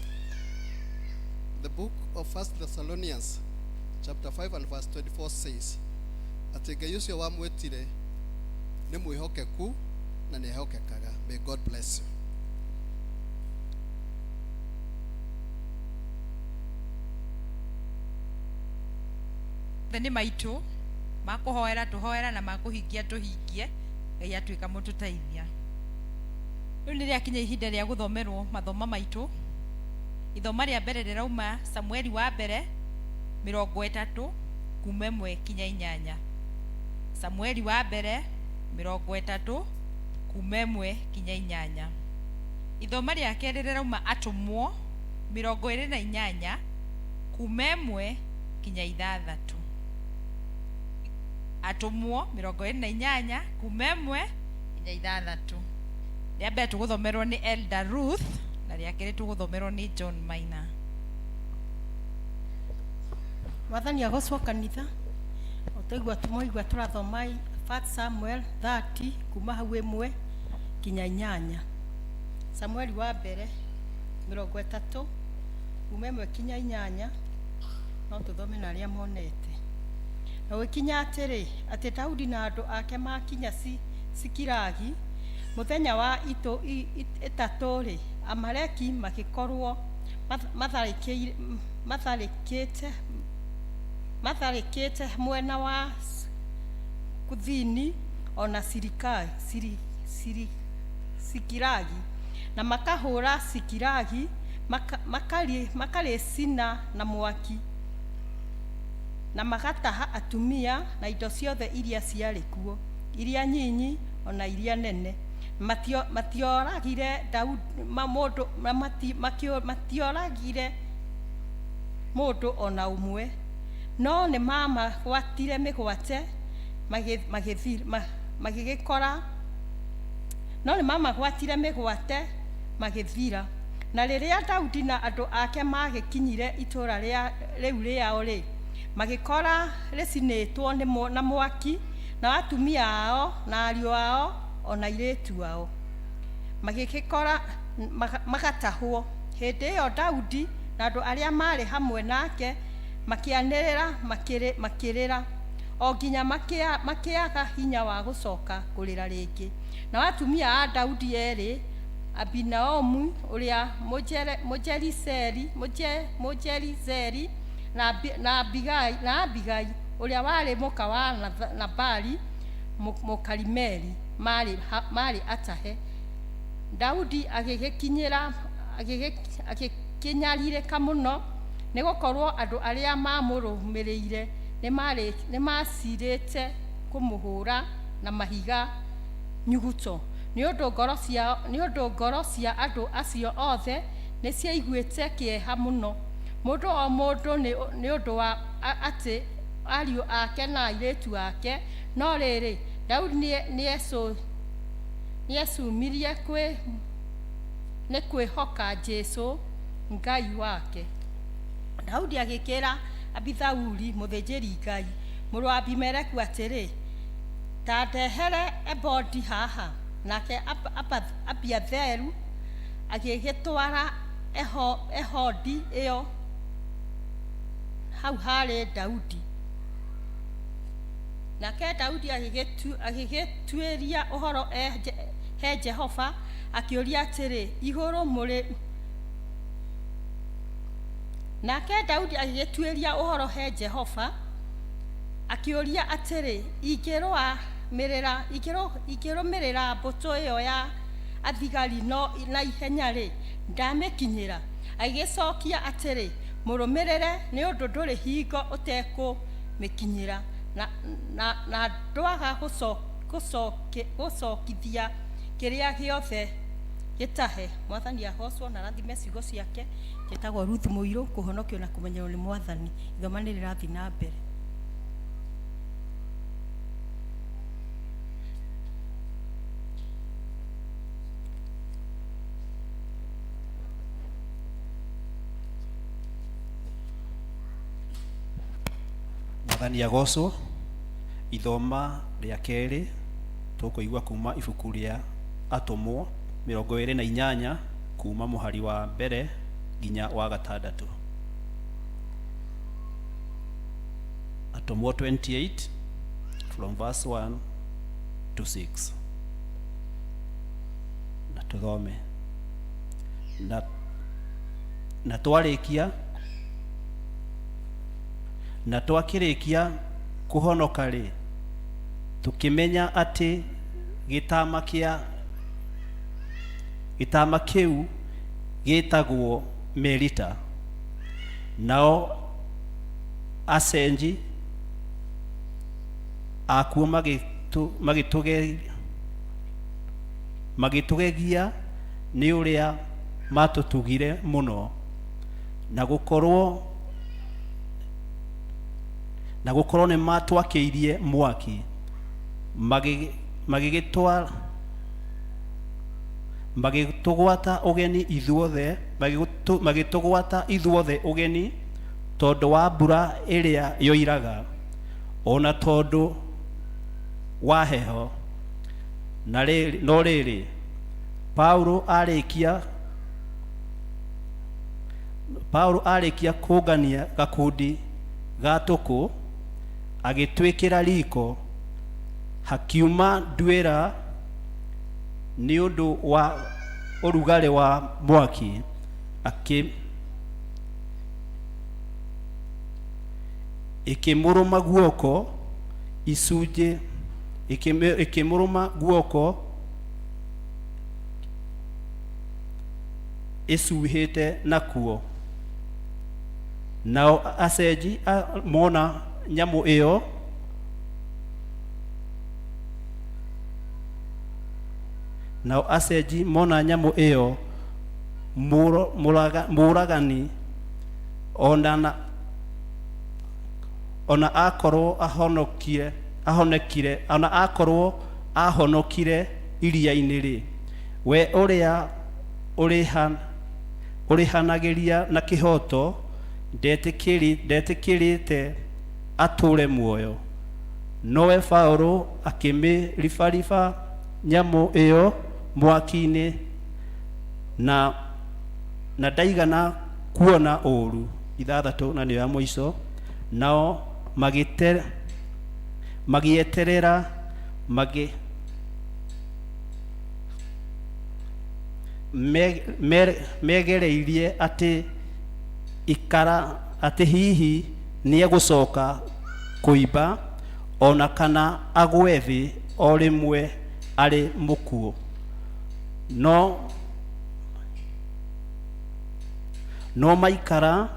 The book of 1 Thessalonians, chapter 5 and verse 24 says, Ategeyusio wa mwetire ne muihoke ku na nehoke kaga. May God bless you. Nĩ maitũ makuhoera tuhoera na makuhingia tuhingie Ngai atuĩka mũtũteithia. Rĩu nĩ rĩakinya ihinda rĩa gũthomerwo mathoma maitũ. Ithoma rĩa mbere rĩrauma Samueli wa mbere 30 kuuma 1 kinya 8. Samueli wa mbere 30 kuuma 1 kinya 8. Ithoma rĩa kerĩ rĩrauma Atũmwo 28 kuuma 1 kinya 6. Atũmwo 28 kuuma 1 nginya ithathatu. Rĩa mbere tũgũthomerwo nĩ Elder Ruth na rĩa kerĩ tũgũthomerwo nĩ John Maina. Mwathani agocwo kanitha otaigua tumoigua tũrathoma 1 Samuel 30 kuma hau 1 kinya 8. Samueli wa mbere 30 kuma 1 kinya 8 no tũthome na arĩa monete. Na gũkinya atĩrĩ atĩ Daudi na andũ ake makinya Sikilagi mũthenya wa ĩtatũ-rĩ, Amaleki magĩkorwo matharĩkĩte mwena wa Kuthini ona Sikilagi na makahũra Sikilagi makarĩcina na mwaki na magataha atumia na indo ciothe iria ciarĩ kuo, iria nyinyi ona iria nene. Matioragire Daudi mũndũ, matioragire mũndũ ona ũmwe, no nĩ mamagwatire mĩgwate magĩgĩkora, no nĩ mamagwatire mĩgwate magĩthira. Na rĩrĩa Daudi na andũ ake magĩkinyire itũũra rĩu rĩao-rĩ, magĩkora rĩcinĩtwo na mwaki na atumia ao na ariũ ao ona airĩtu ao magĩgĩkora magatahwo. Hĩndĩ ĩyo Daudi na andũ arĩa marĩ hamwe nake makĩanĩrĩra makĩrĩra o nginya makĩaga hinya wa gũcoka kũrĩra rĩngĩ. Na atumia a Daudi erĩ, Abinoamu ũrĩa Mũjerizeri na Abigai ũrĩa warĩ mũka wa Nabali Mũkarimeli marĩ atahe. Daudi agĩkĩnyarirĩka mũno nĩ gũkorwo andũ arĩa mamũrũmĩrĩire nĩ macirĩte kũmũhũra na mahiga nyuguto. Nĩ ũndũ ngoro cia andũ acio othe nĩ ciaiguĩte kĩeha mũno, mũndũ o mũndũ nĩ ũndũ wa atĩ ariũ ake na airĩtu ake. No rĩrĩ Daudi nĩecumirie nĩ kwĩhoka Jesũ Ngai wake. Daudi agĩkĩra Abithauli mũthĩnjĩri Ngai mũrũ wa Abimeleku atĩrĩ, ta ndehere ebodi haha. Nake Abiatheru agĩgĩtwara ehodi ĩyo hau harĩ Daudi. Nake Daudi agĩgĩtuĩria ũhoro he Jehova akĩũria atĩrĩ, igũrũ mũrĩ. Nake Daudi agĩgĩtuĩria ũhoro he Jehova akĩũria atĩrĩ, ingĩrũmĩrĩra mbũtũ ĩyo ya athigari na ihenya-rĩ, ndamĩkinyĩra? Agĩgĩcokia atĩrĩ, mũrũmĩrĩre nĩ ũndũ ndũrĩ hingo ũtekũmĩkinyĩra na ndwaga gũcokithia kĩrĩa gĩothe gĩtahe. Mwathani agocwo na rathime ciugo ciake. Njĩtagwo Ruth Mũirũ, kũhonokio na kũmenyerwo nĩ Mwathani. Ithoma nĩ rĩrathiĩ na mbere. Mwathani agocwo. Ithoma rĩa kerĩ tũkũigua kuma ibuku rĩa Atũmwo 28 kuma mũhari wa mbere nginya wa gatandatũ. Atũmwo 28 from verse 1 to 6. Na tũthome. Na twakĩrĩkia kũhonoka-rĩ, tukimenya atĩ gĩtama kĩu gĩtagwo Merita, nao acenji akuo magĩtũgegia nĩ ũrĩa matũtugire mũno, na gũkorwo nĩ matwakĩirie mwaki magĩgĩtwara magĩtũgwata ũgeni ithuothe magĩtũgwata ithuothe ũgeni tondũ wa mbura ĩrĩa yoiraga, ona tondũ wa heho. No rĩrĩ, Paulo arĩkia kũngania gakundi ga tũkũ, agĩtwĩkĩra riko, hakiuma nduĩra nĩ ũndũ wa ũrugarĩ wa mwaki, ikĩmũrũma guoko icunjĩ, ikĩmũrũma guoko ĩcuhĩte nakuo. Nao acenji mona nyamũ ĩyo, mũragani ona akorwo ahonokire iria-inĩ rĩ, we ũrĩa ũrĩhanagĩria na kĩhoto ndetĩkĩrĩte atũre muoyo. Nowe Paulo akĩmĩribariba nyamũ ĩyo mwaki-inĩ, na ndaigana kuona ũru. 6 na nĩ ya mũico. Nao magĩeterera megereirie atĩ hihi nĩ egũcoka kũimba, ona kana agwe thĩ o rĩmwe arĩ mũkuũ. No maikara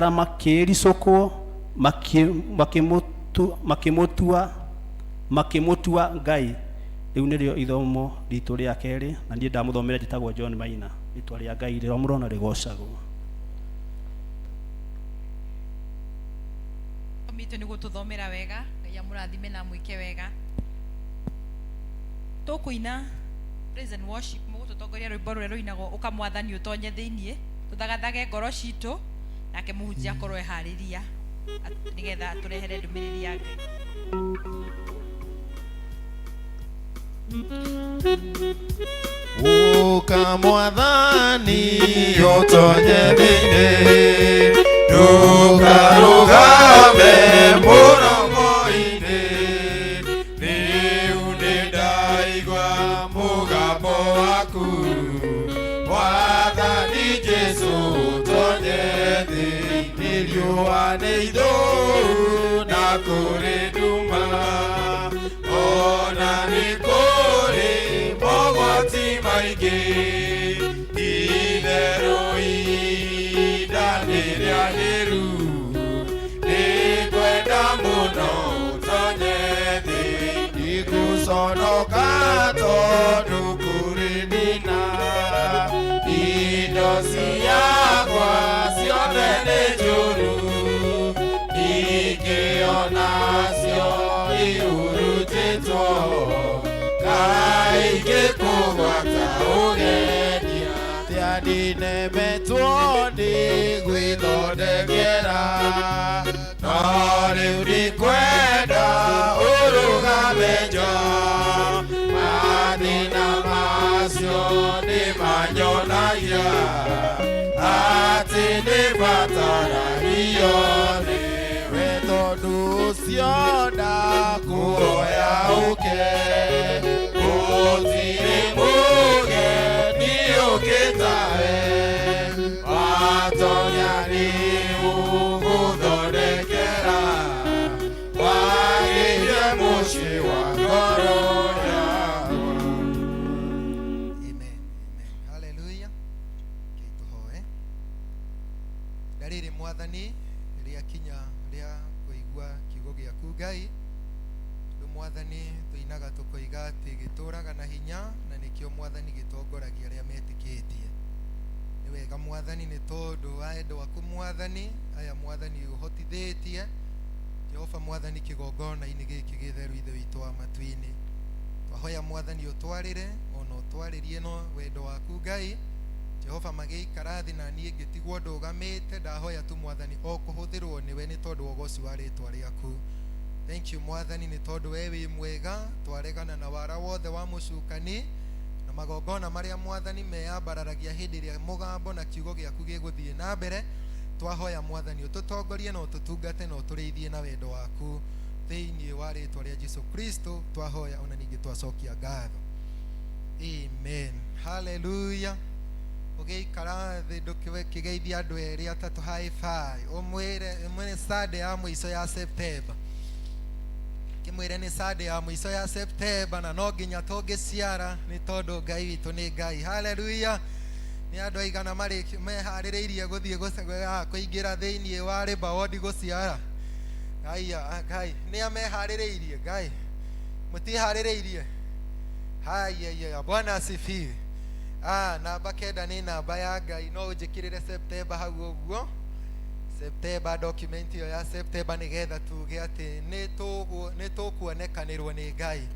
makĩricũkwo, makĩmũtua Ngai. Rĩu nĩrĩo ithomo ritũ rĩa kerĩ, na niĩ ndamũthomera njĩtagwo John Maina. Rĩtwa rĩa Ngai rĩrĩa mũrona rĩgocagwo. Mitũ nĩ gũtũthomera wega, Ngai amũrathime na mwĩke wega. Tũkũina praise and worship, mũgũtũtongoria rwĩmbo rũrĩa rũinagwo ũkamwathani ũtonye thĩiniĩ, tũthagathage ngoro citũ, nake mũhunjia akorwo eharĩria nĩgetha tũrehere ndũmĩrĩri ya Ngai. Ukamwathani ũtonye thĩiniĩ, ndũkarũgame mũromo-inĩ. Rĩu nĩndaigua mũgambo waku, Mwathani Jesũ ũtonye thĩiniĩ. Riũa nĩ ithũũ na kũrĩ nduma, ona nĩ kũrĩ mogwati maingĩ. Itherũ ihinda nĩ rĩagĩrĩru, nĩngwenda mũno ũtonye thĩiniĩ. Ngũconoka tondũ kũrĩ nina, indo ciakwa ciothe nĩ njũru, ningĩ onacio ihurutĩtwo, kaingĩ kũgwata ũgenia. Ndianemetwo nĩ gwĩthondekera, no rĩu ndikwenda ũrũgame nja. Mathĩna macio nĩmanyonagia atĩ nĩbataragio nĩwe, tondũ ũcio ndakuoya ũke. Gũtirĩ mũgeni ũngĩtawe, watonya nĩ ũgũthondekera, wagĩire mũciĩ wa ngoro yakwa. Amen. Hallelujah. Kĩtũhoe. Ndarĩrĩ Mwathani rĩakinya rĩa kũigua kiugo gĩaku Ngai, tondũ Mwathani tũinaga tũkoiga atĩ gĩtũũraga na hinya, na nĩkĩo Mwathani gĩtongoragia arĩa metĩkĩtie. Nĩ wega Mwathani, nĩ tondũ wa wendo waku Mwathani, aya Mwathani ũhotithĩtie Jehova mwathani kigongona-inĩ gĩkĩ gĩtheru ithe witũ wa matu-inĩ, twahoya mwathani ũtwarĩre ona ũtwarĩrie no wendo waku Ngai. Jehova magĩikara thĩ na niĩ ngĩtigwo ndũgamĩte, ndahoya tu mwathani o kũhũthĩrwo nĩwe nĩ tondũ wa ũgoci wa rĩĩtwa rĩaku. Thank you mwathani nĩ tondũ we wĩ mwega, twaregana na wara wothe wa mũcukani na magongona marĩa mwathani meyambararagia hĩndĩ ĩrĩa mũgambo na kiugo gĩaku gĩgũthiĩ na mbere. Twahoya mwathani ũtũtongorie na ũtũtungate na ũtũrĩithie na wendo waku thĩinĩ wa rĩĩtwa rĩa Jesũ Kristo twahoya ona ningĩ twacokia ngatho. Amen. Hallelujah. Ũgĩikara thĩ ndũkĩgeithia andũ erĩ atatũ high five. Ũmwĩre nĩ Sunday ya mũico ya September. Kĩmwĩre nĩ Sunday ya mũico ya September na no nginya tũngĩciara nĩ tondũ Ngai witũ nĩ Ngai. Hallelujah. Nĩ andũ aigana meharĩrĩirie gũthiĩ kũingĩra thĩinĩ wa Labour Ward gũciara? Ngai nĩa meharĩrĩirie? Ngai mũtiharĩrĩirie? Haya, Bwana asifiwe. Namba 9 nĩ namba ya Ngai. No ũnjĩkĩrĩre September hau ũguo. September, document ĩyo ya September nĩgetha tuge atĩ nĩ tũkuonekanĩrwo nĩ Ngai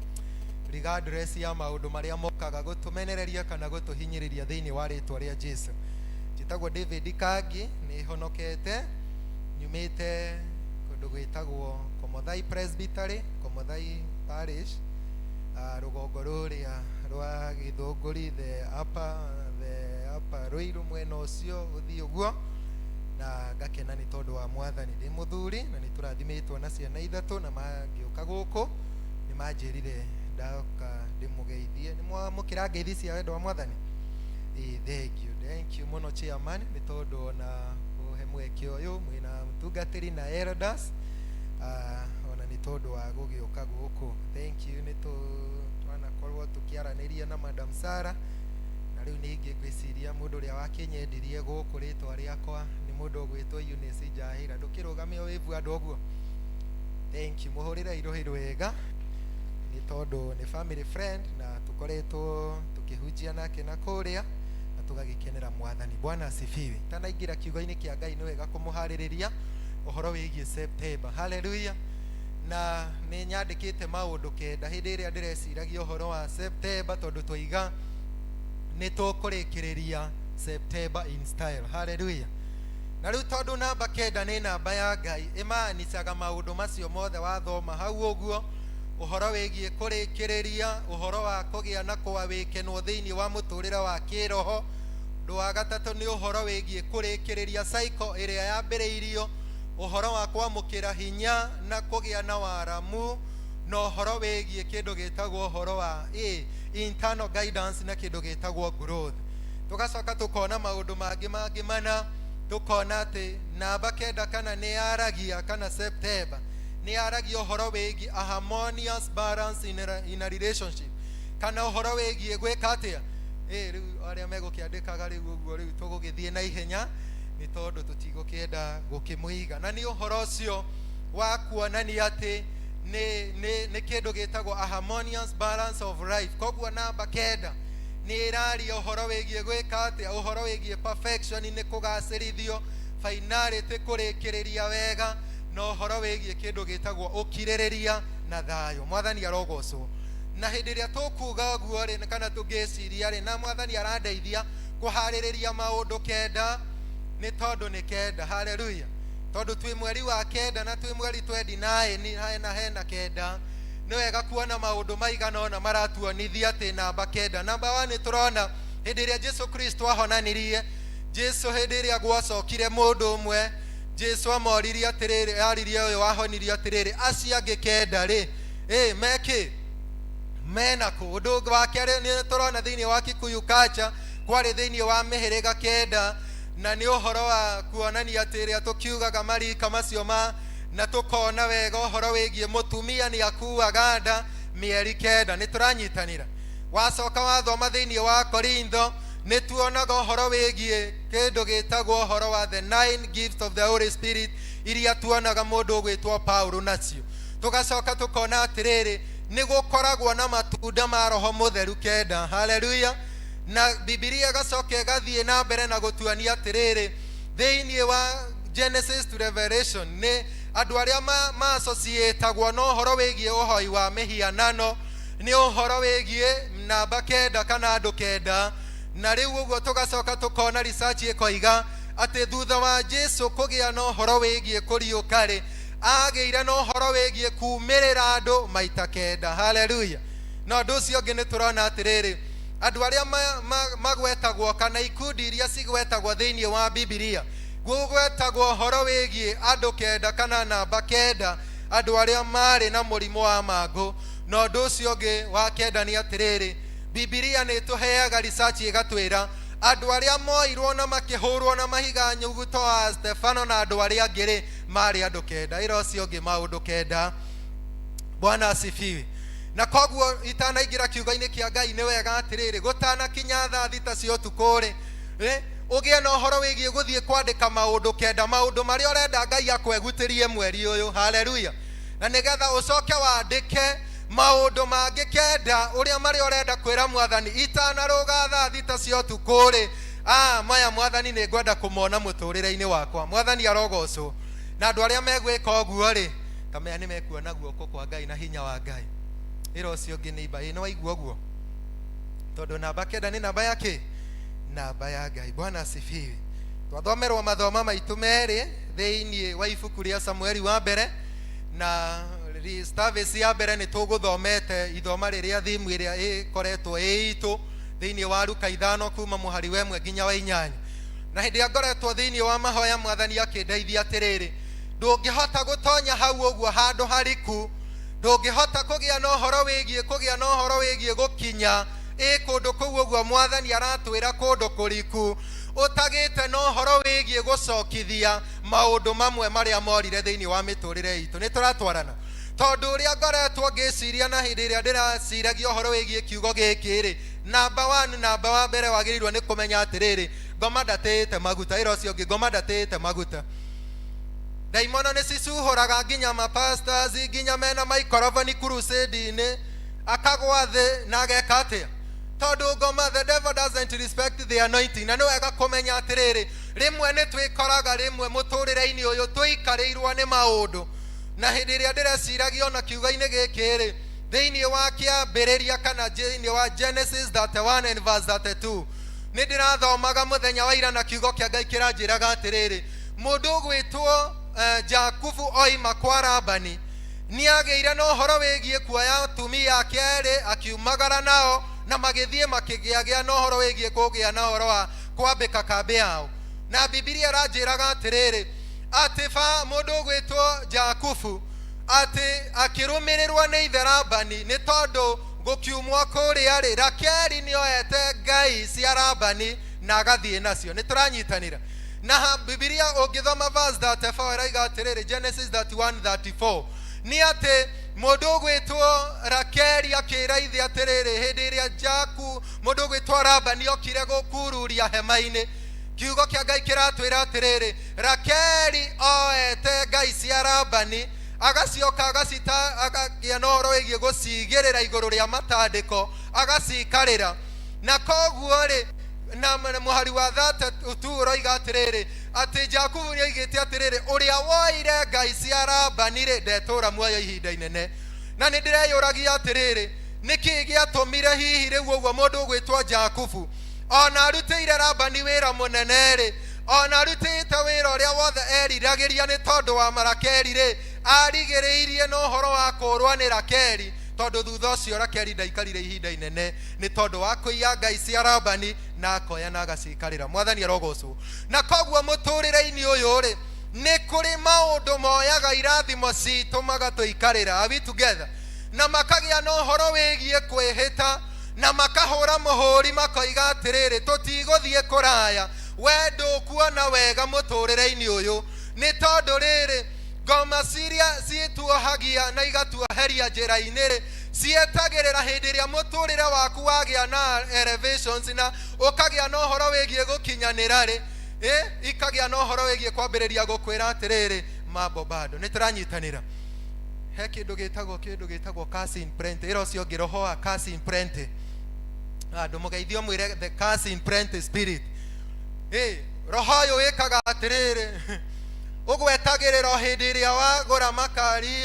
regardless ya maũndũ marĩa mokaga gũtũmenereria kana gũtũhinyĩrĩria thĩinĩ wa rĩĩtwa rĩa Jesũ. Njĩtagwo David Kangi, nĩ honokete, nyumĩte kũndũ gwĩtagwo Komothai Presbytery, Komothai Parish, rũgongo rũrĩa rwa Gĩthũngũri, the upper Ruiru mwena ũcio ũthiĩ ũguo, na ngakena nĩ tondũ wa mwathani. Ndĩ mũthuri na nĩ tũrathimĩtwo na ciana ithatũ, na mangĩũka gũkũ nĩ manjĩrire ndoka ndĩmũgeithie. Nĩ mwamũkĩra ngeithi cia wendo wa mwathani? Thank you mũno chairman nĩ tondũ ona kũhe mweke ũyũ mwĩna mũtungatĩri na elders, ona nĩ tondũ wa gũgĩũka gũkũ. Thank you. Nĩ twanakorwo tũkĩaranĩria na Madam Sarah, na rĩu ningĩ ngwĩciria mũndũ ũrĩa wakĩnyendirie gũkũ rĩĩtwa rĩakwa nĩ mũndũ ũgwĩtwo Eunice Njahĩra. Ndũkĩrũgame wĩbu andũ ũguo. Thank you. Mũhũrĩre irũhĩ rwega nĩ tondũ nĩ family friend na tũkoretwo tũkĩhunjia nake na kũrĩa na tũgagĩkenera mwathani. Bwana asifiwe. Tanaingĩra kiugo-inĩ kĩa Ngai nĩ wega kũmũharĩrĩria ũhoro wĩgiĩ September. Hallelujah. Na nĩ nyandĩkĩte maũndũ 9 hĩndĩ ĩrĩa ndĩreciragia ũhoro wa September, tondũ tũiga nĩ tũkũrĩkĩrĩria September in style. Hallelujah. Na rĩu tondũ namba 9 nĩ namba ya Ngai, ĩmaanishaga maũndũ macio mothe wathoma hau ũguo, ũhoro wĩgiĩ kũrĩkĩrĩria, ũhoro wa kũgĩa na kwawĩkenwo thĩinĩ wa mũtũrĩre wa kĩroho. Ũndũ wa gatatũ nĩ ũhoro wĩgiĩ kũrĩkĩrĩria cycle ĩrĩa yambĩrĩirio, ũhoro wa kwamũkĩra hinya na kũgĩa na waramu, na ũhoro wĩgiĩ kĩndũ gĩtagwo ũhoro wa internal guidance na kĩndũ gĩtagwo growth. Tũgacoka tũkona maũndũ mangĩ mana, tũkona atĩ namba 9 kana nĩ yaragia kana September nĩ yaragia ũhoro wĩgiĩ a harmonious balance in a relationship, kana ũhoro wĩgiĩ gwĩka atĩa. Rĩu arĩa megũkĩandĩkaga rĩu ũguo rĩu tũgũgĩthiĩ na ihenya nĩ tondũ tũtigũkĩenda gũkĩmũiga. Na nĩ ũhoro ũcio wa kuonania atĩ nĩ kĩndũ gĩtagwo a harmonious balance of life. Koguo namba 9 nĩ ĩraria ũhoro wĩgiĩ gwĩka atĩa, ũhoro wĩgiĩ perfection, nĩ kũgacĩrithio, finality, kũrĩkĩrĩria wega, na ũhoro wĩgiĩ kĩndũ gĩtagwo ũkirĩrĩria na thayũ. Mwathani arogocwo. Na hĩndĩ ĩrĩa tũkuga ũguo rĩ kana tũngĩciria rĩ, na mwathani arandeithia kũharĩrĩria maũndũ 9 nĩ tondũ nĩ 9. Hallelujah. Tondũ twĩ mweri wa 9 na twĩ mweri 29 na hena 9, nĩ wega kuona maũndũ maigana ona maratuonithia atĩ namba 9. Namba 1 nĩ tũrona hĩndĩ ĩrĩa Jesũ Kristo ahonanirie, Jesũ hĩndĩ ĩrĩa gwacokire mũndũ ũmwe, Jesũ amoririe atĩrĩrĩ, aririe ũyũ wahonirie atĩrĩrĩ, acio angĩ 9 rĩ, meki mena kũ? Ũndũ wa kerĩ nĩ tũrona thĩinĩ wa Kikuyu culture kwarĩ thĩinĩ wa mĩhĩrĩga 9, na nĩ ũhoro wa kuonania atĩ rĩrĩa tũkiugaga marika macio na tũkona wega ũhoro wĩgiĩ mũtumia nĩ akuaga nda mĩeri 9. Nĩ tũranyitanĩra. Wacoka wathoma thĩinĩ wa Korintho nĩ tuonaga ũhoro wĩgiĩ kĩndũ gĩtagwo ũhoro wa the 9 gifts of the Holy Spirit iria tuonaga mũndũ ũgwĩtwo Paulo nacio. Tũgacoka tũkona atĩrĩrĩ, nĩ gũkoragwo na matunda ma Roho Mũtheru 9. Hallelujah. Na Biblia ĩgacoka ĩgathiĩ na mbere na gũtuania atĩrĩrĩ, thĩinĩ wa Genesis to Revelation nĩ andũ arĩa ma associate-agwo na ũhoro wĩgiĩ ũhoi wa mĩhianano nĩ ũhoro wĩgiĩ namba 9 kana andũ 9, na rĩu ũguo tũgacoka tũkona research ĩkoiga atĩ thutha wa Jesũ kũgĩa na ũhoro wĩgiĩ kũriũka-rĩ, agĩire na ũhoro wĩgiĩ kumĩrĩra andũ maita 9. Haleluya. Na ũndũ ũcio ũngĩ nĩ tũrona atĩrĩrĩ, andũ arĩa magwetagwo kana ikundi iria cigwetagwo thĩinĩ wa Bibilia, gũgwetagwo ũhoro wĩgiĩ andũ 9 kana namba 9, andũ arĩa marĩ na mũrimũ wa mangũ. Na ũndũ ũcio ũngĩ wa 9 nĩ atĩrĩrĩ, Bibilia nĩ tũheaga research ĩgatwĩra andũ arĩa moirwo na makĩhũrwo na mahiga nyuguto wa Stefano na andũ arĩa angĩ marĩ andũ 9. Ĩra ũcio ũngĩ maũndũ 9. Bwana asifiwe. Na koguo itanaingĩra kiugo-inĩ kĩa Ngai nĩ wega atĩrĩrĩ, gũtanakinya thaa 6 cia ũtukũ-rĩ, ũgĩe na ũhoro wĩgiĩ gũthiĩ kwandĩka maũndũ 9, maũndũ marĩa ũrenda Ngai akwegutĩrie mweri ũyũ. Haleluya. Na nĩgetha ũcoke wandĩke maũndũ mangĩ 9 ũrĩa marĩa ũrenda kwĩra Mwathani itanarũga thaa 6 cia ũtukũ-rĩ. Maya Mwathani nĩ ngwenda kũmona mũtũrĩre-inĩ wakwa. Mwathani arogocwo. Na andũ arĩa megwĩka ũguo-rĩ, kamenya nĩ mekuona guoko kwa Ngai na hinya wa Ngai. Ĩra ũcio ũngĩ nĩiba, nĩ waigua ũguo? Tondũ namba 9 nĩ namba yake, namba ya Ngai. Bwana asifiwe. Twathomerwo mathoma maitũ merĩ thĩinĩ wa ibuku rĩa Samueli wa mbere, na service ya mbere nĩ tũgũthomete ithoma rĩrĩa thimu ĩrĩa ĩkoretwo ĩitũ thĩinĩ wa Luka 5 kuma mũhari wa 1 nginya wa 8. Na hĩndĩ ĩrĩa ngoretwo thĩinĩ wa mahoya Mwathani akĩndeithia atĩrĩrĩ, ndũngĩhota gũtonya hau ũguo handũ hariku, ndũngĩhota kũgĩa na ũhoro wĩgiĩ gũkinya kũndũ kũu ũguo Mwathani aratwĩra kũndũ kũriku, ũtagĩte na ũhoro wĩgiĩ gũcokithia maũndũ mamwe marĩa morire thĩinĩ wa mĩtũrĩre itũ. Nĩ tũratwarana? Tondũ ũrĩa ngoretwo ngĩciria na hĩndĩ ĩrĩa ndĩraciragia ũhoro wĩgiĩ kiugo gĩkĩ-rĩ, namba 1, namba wa mbere wagĩrĩirwo nĩ kũmenya atĩrĩrĩ, ngoma ndatĩĩte maguta. Ĩra ũcio ũngĩ, ngoma ndatĩĩte maguta. Ndaimono nĩ cicuhũraga nginya mapastors, nginya mena maikoroboni crusade-inĩ, akagwa thĩ na ageka atĩa? Tondũ ngoma, the devil doesn't respect the anointing. Na nĩ wega kũmenya atĩrĩrĩ, rĩmwe nĩ twĩkoraga rĩmwe mũtũrĩre-inĩ ũyũ twĩikarĩirwo nĩ maũndũ. Na hĩndĩ ĩrĩa ndĩreciragia ona kiugo-inĩ gĩkĩ-rĩ, thĩinĩ wa kĩambĩrĩria kana thĩinĩ wa Genesis 31 and verse 32, nĩ ndĩrathomaga mũthenya wa ira na kiugo kĩa Ngai kĩranjĩraga atĩrĩrĩ, mũndũ ũgwĩtwo Jakubu oima kwa Labani nĩ agĩire na ũhoro wĩgiĩ kuoya atumia ake erĩ akiumagara nao, na magĩthiĩ makĩgĩagĩa na ũhoro wĩgiĩ kũgĩa na ũhoro wa kwambĩka kambĩ yao. Na Bibilia ranjĩraga atĩrĩrĩ, atĩ mũndũ ũgwĩtwo Jakubu atĩ akĩrũmĩrĩrwo nĩ ithe Labani nĩ tondũ gũkiumwo kũrĩa-rĩ, Rakeli nĩoete ngai cia Labani na agathiĩ nacio. Nĩ tũranyitanĩra? Na Bibilia ũngĩthoma verse 34 ĩrauga atĩrĩrĩ, Genesis 31:34, nĩ atĩ mũndũ ũgwĩtwo Rakeli akĩra ithe atĩrĩrĩ, hĩndĩ ĩrĩa mũndũ ũgwĩtwo Labani okire gũkururia hema-inĩ, kiugo kĩa Ngai kĩratwĩra atĩrĩrĩ, Rakeli oete ngai cia Labani agacioka agagĩa na ũhoro wĩgiĩ gũcigĩrĩra igũrũ rĩa matandĩko agacikarĩra. Na koguo-rĩ, na mũhari wa 32 ũroiga atĩrĩrĩ, atĩ Jakubu nĩoigĩte atĩrĩrĩ, ũrĩa woire ngai cia Labani-rĩ ndetũra muoyo ihinda inene. Na nĩ ndĩreyũragia atĩrĩrĩ, nĩkĩ gĩatũmire hihi rĩu ũguo mũndũ ũgwĩtwo Jakubu ona arutĩire Labani wĩra mũnene-rĩ, ona arutĩte wĩra ũrĩa wothe eriragĩria nĩ tondũ wa Rakeli-rĩ, arigĩrĩirie na ũhoro wa kũrũa nĩ Rakeli, tondũ thutha ũcio Rakeli ndaikarire ihinda inene nĩ tondũ wa kũiya ngai cia Labani na akoya na agacikarĩra. Mwathani arogocwo. Na koguo mũtũrĩre-inĩ ũyũ-rĩ, nĩ kũrĩ maũndũ moyaga irathimo citũ magatũikarĩra. Are we together? Na makagĩa na ũhoro wĩgiĩ kwĩhĩta, na makahũra mũhũri makoiga atĩrĩrĩ, tũtigũthiĩ kũraya, we ndũkuona wega mũtũrĩre-inĩ ũyũ, nĩ tondũ rĩrĩ, ngoma ciria cituohagia na igatuoheria njĩra-inĩ-rĩ, cietagĩrĩra hĩndĩ ĩrĩa mũtũrĩre waku wagĩa na elevations na ũkagĩa na ũhoro wĩgiĩ gũkinyanĩra-rĩ, ikagĩa na ũhoro wĩgiĩ kwambĩrĩria gũkwĩra atĩrĩrĩ, mambo bado. Nĩ tũranyitanĩra? He kĩndũ gĩtagwo curse in print. Ĩra ũcio ũngĩ, roho wa curse in print. Andũ mũgeithio mwĩre the curse in print spirit. Roho ũyũ wĩkaga atĩrĩrĩ, ugwetagirira hindi iria wagura makari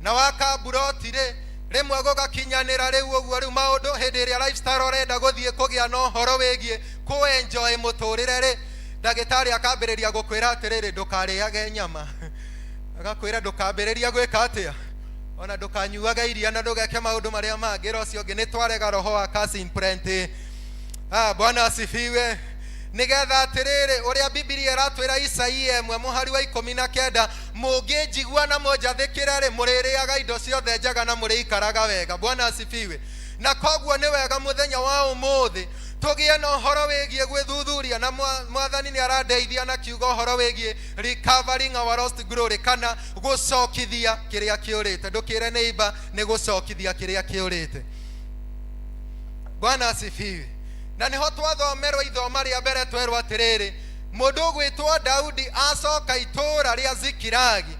na wakamburotire rimwe gugakinyanira riu uguo riu maundu hindi iria lifestyle urenda guthie kugia no horo wigie ku enjoy muturire ri ndagitari akambiriria gukwira atiriri ndukariage nyama agakwira ndukambiriria gwika atia ona ndukanyuaga iria na ndugeke maundu maria mangi rocio ngi nitwarega roho wa cousin prent. Bwana asifiwe. Nigetha atiriri uria Biblia iratwira Isaia 1:19 mungijigua na monjathikira ri muririaga indo ciothe njaga na muriikaraga wega. Bwana asifiwe. Na koguo ni wega muthenya wa umuthi tugie no horo wigie gwithuthuria na mwathani ni arandeithia na kiugo horo wigie recovering our lost glory kana gucokithia kiria kiurite. Ndukire neighbor ni gucokithia kiria kiurite. Bwana asifiwe. Na niho twathomerwa ithoma ria mbere twerwo atiriri mundu gwitwo Daudi acoka itura ria Zikilagi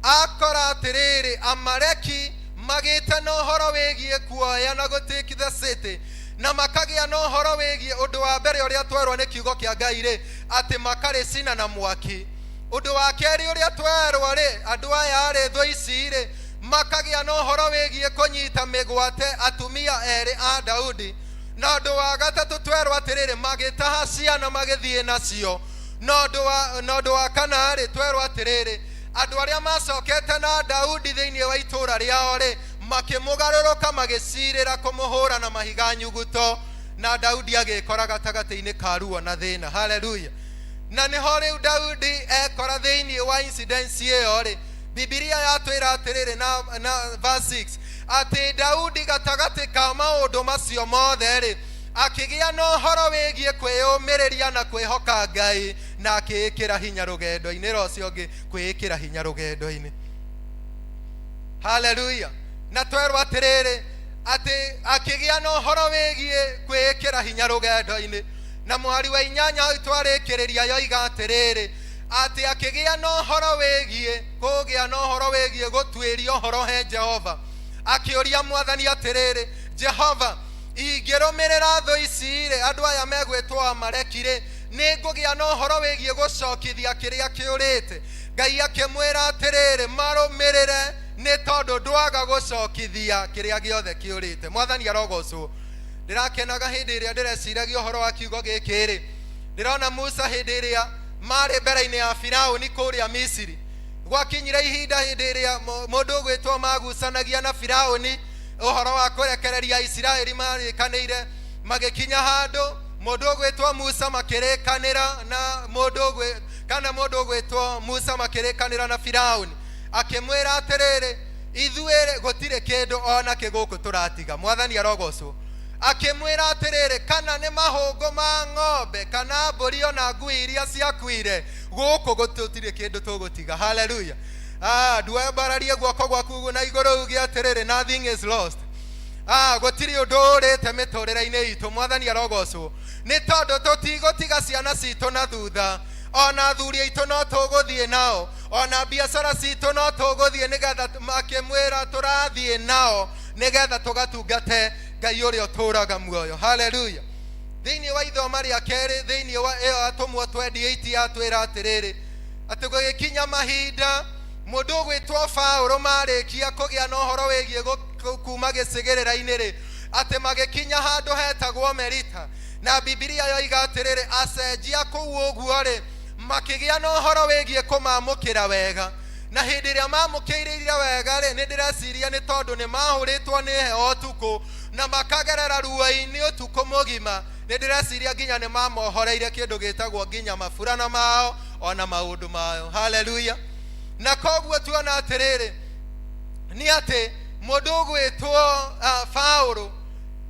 akora atiriri Amaleki magite no horo wigie kuoya na gutake the city na makagia no horo wigie undu wa mbere uria twerwo ni kiugo kia Ngai ri ati makari cina na mwaki. Undu wa keri uria twerwo ri andu aya ri thũ ici ri makagia no horo wigie kunyita migwate atumia eri a Daudi. Na ndu wa gatatu twerwo atiriri magitaha ciana magithie nacio. Na ndu wa kana ri twerwo atiriri andu aria macokete na Daudi thiini wa itura riao ri makimugaruruka magicirira kumuhura na mahiga nyuguto na Daudi agikora gatagati-ini ka ruo na thina. Haleluya. Na niho riu Daudi ekora thiini wa incident iyo ri Biblia yatwira atiriri na verse 6 ati Daudi gatagati ka maundu macio mothe ri akigia no horo wigie kwiyumiriria na kwihoka Ngai na akikira hinya rugendo-ini rocio ngi kwikira hinya rugendo-ini. Haleluya. Na twerwo atiriri ati akigia no horo wigie kwikira hinya rugendo-ini na mwari wa 8 itwarikiriria yoiga atiriri ati akigia no horo wigie kugia no horo wigie gutwirio horo he Jehova akiuria mwathani atiriri Jehova ingirumirira thũ ici ri andu aya megwitwo Amaleki ri ningugia no horo wigie gucokithia kiria kiurite. Ngai akimwira atiriri marumirire ni tondu ndwaga gucokithia kiria giothe kiurite. Mwathani arogocwo. Ndirakenaga hindi iria ndireciragia uhoro wa kiugo giki ri ndirona Musa hindi iria mari mbere-ini ya Firauni kuria Misiri gwakinyire ihinda hindi iria mundu gwitwo magucanagia na Firauni uhoro wa kurekereria Isiraeli marikanire magikinya handu mundu gwitwo Musa makirikanira na mundu gwitwo Musa makirikanira na Firauni akimwira atiriri ithuire gutire kindu ona kiguku turatiga. Mwathani arogocwo. Akimwira atiriri kana ni mahungu ma ng'ombe kana mburi ona ngui iria ciakuire guku gututire kindu tugutiga. Haleluya. Duebararie guoko gwaku na iguru ugi atiriri nothing is lost. Gutiri undu urite miturire-ini itu. Mwathani arogocwo. Ni tondu tutigutiga ciana citu na thutha ona thuri itu no tuguthie nao ona biashara citu no tuguthie nigetha makimwira turathie nao nigetha tugatungate Ngai uria uturaga muoyo. Haleluya. Thiini wa ithoma ria keri thiini wa iyo atumwo 28 atwira atiriri ati gugikinya mahinda mundu gwitwo Paulo marikia kugia no horo wigie kuma gicigirira-ini ri ati magikinya handu hetagwo Merita na Biblia yoiga atiriri acenjia kuu uguo ri makigia no horo wigie kumamukira wega na hindi iria mamukiriire wega ri nindireciria ni tondu ni mahuritwo ni heo tuku na makagerera ruo-ini utuku mugima nindireciria nginya ni mamohoreire kindu gitagwo nginya mafurana mao ona maundu mao. Haleluya. Na koguo tuona atiriri ni ati mundu gwitwo Paulo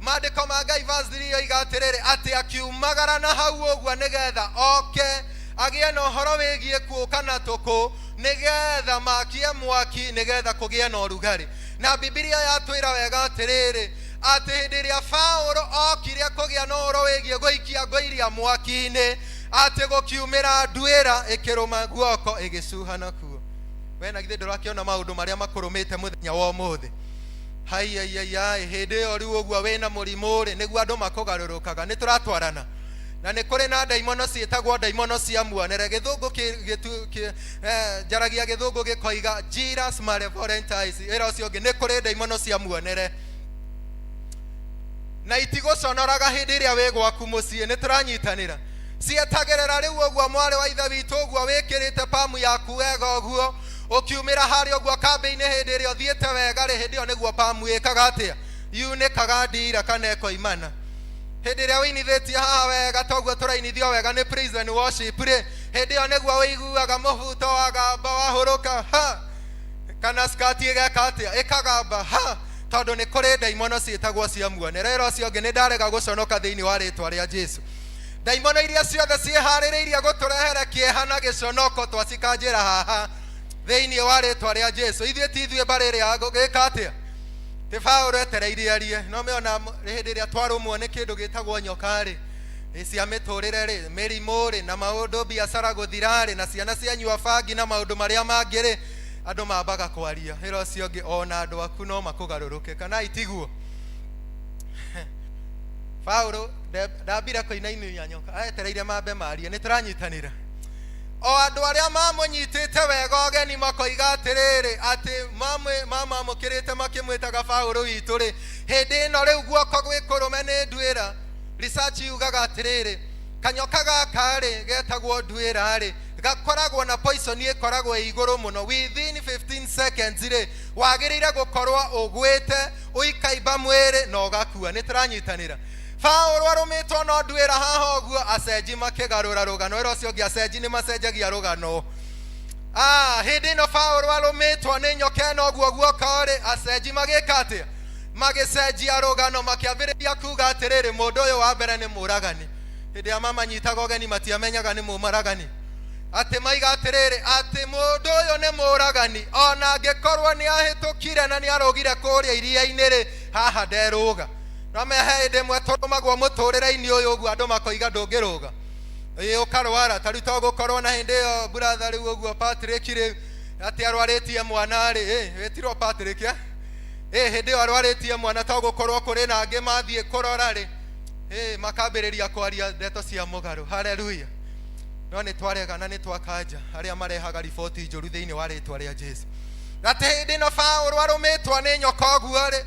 mandiko ma Ngai verse 3 yoiga atiriri ati akiumagara na hau uguo nigetha oke agie no horo wigie kuuka na tuku nigetha makie mwaki nigetha kugie no rugari. Na Biblia yatwira wega atiriri ati hindi iria Paulo okire kugia no horo wigie guikia ngoiria mwaki-ini ati gukiumira ndwira ikiruma guoko igicuha nakuo. We na githe ndurakiona maundu maria makurumite muthenya wa umuthi. Hai hindi iyo riu uguo wina murimu ri niguo andu makugarurukaga. Ni turatwarana na nĩ kũrĩ na ndaimono ciĩtagwo ndaimono cia muonere. Gĩthũngũ njaragia Gĩthũngũ gĩkoiga Jairus malevolentiae. Ĩra ũcio ũngĩ nĩ kũrĩ ndaimono cia muonere, na itigũconoraga hĩndĩ ĩrĩa wĩ gwaku mũciĩ. Nĩ tũranyitanĩra? Cietagĩrĩra rĩu ũguo mwarĩ wa ithe witũ ũguo wĩkĩrĩte pamu yaku wega ũguo, ũkiumĩra harĩa ũguo kambĩ-inĩ hĩndĩ ĩrĩa ũthiĩte wega rĩ, hĩndĩ ĩyo nĩguo pamu ĩkaga atĩa? Yunĩkaga ndira kana ĩkoimana. Hĩndĩ ĩrĩa wĩinithĩtie haha wega toguo tũrainithio wega nĩ praise and worship rĩ, hĩndĩ ĩyo nĩguo wĩiguaga mũbuto wagamba wahũrũka ha, kana skati ĩgeka atĩa? Ĩkagamba ha, tondũ nĩ kũrĩ ndaimono ciĩtagwo cia muonere. Ĩra ũcio ũngĩ nĩ ndarega gũconoka thĩinĩ wa rĩtwa rĩa Jesũ. Ndaimono iria ciothe ciĩharĩrĩirie gũtũrehere kĩeha na gĩconoko twacikanjĩra haha thĩinĩ wa rĩtwa rĩa Jesũ. Ithuĩ ti ithuĩ mbarĩ ĩrĩa gũgĩka atĩa? Ti Paũlũ etereirie no mĩona hĩndĩ ĩrĩa twarũmwo nĩ kĩndũ gĩtagwo nyoka rĩ, cia mĩtũrĩre rĩ, mĩrimũ rĩ, na maũndũ biacara gũthira rĩ, na ciana cianyua bangi na maũndũ marĩa mangĩ rĩ, andũ mambaga kwaria. Ĩra ũcio ũngĩ ona andũ aku no makũgarũrũke, kana itiguo. Paũlũ ndambire kũinainia nyoka, etereire mambe marie. Nĩ tũranyitanĩra? O andũ arĩa mamũnyitĩte wega ũgeni makoiga atĩrĩrĩ atĩ mamũkĩrĩte makĩmwĩtaga Paũlũ witũ rĩ, hĩndĩ ĩno rĩu guoko gwĩ kũrũme nĩ nduĩra. Research yugaga atĩrĩrĩ, kanyoka gaka rĩ getagwo nduĩra rĩ, gakoragwo na poison ĩkoragwo ĩ igũrũ mũno. Within 15 seconds rĩ, wagĩrĩire gũkorwo ũgwĩte ũikaimba mwĩrĩ na ũgakua. Nĩ tũranyitanĩra? Paũlũ arũmĩtwo no nduĩra haha ũguo, acenji makĩgarũra rũgano. Ĩra ũcio ũngĩ acenji nĩ macenjagia rũgano. Hĩndĩ ĩno Paũlũ arũmĩtwo nĩ nyoka ĩno ũguo guoko rĩ, acenji magĩka atĩa? Magĩcenjia rũgano, makĩambĩrĩria kuuga atĩrĩrĩ mũndũ ũyũ wa mbere nĩ mũũragani. Hĩndĩ ĩrĩa mamanyitaga ũgeni matiamenyaga nĩ mũmaragani. Atĩ maiga atĩrĩrĩ atĩ mũndũ ũyũ nĩ mũũragani, ona angĩkorwo nĩ ahĩtũkire na nĩ arũgire kũrĩa iria-inĩ rĩ, haha nderũga. No mehe hĩndĩ ĩmwe tũrũmagwo mũtũrĩre-inĩ ũyũ ũguo andũ makoiga ndũngĩrũga, ũkarwara. Ta rĩu togũkorwo na hĩndĩ ĩyo brother rĩu ũguo Patrick rĩ atĩ arwarĩtie mwana rĩ, wĩtirwo Patrick hĩndĩ ĩyo arwarĩtie mwana, togũkorwo kũrĩ na angĩ mathiĩ kũrora rĩ, makambĩrĩria kwaria ndeto cia mũgarũ. Haleluya! No nĩ twarega na nĩ twakanja arĩa marehaga riboti njũru thĩinĩ wa rĩtwa rĩa Jesũ. Atĩ hĩndĩ ĩno Paũlũ arũmĩtwo nĩ nyoka ũguo rĩ,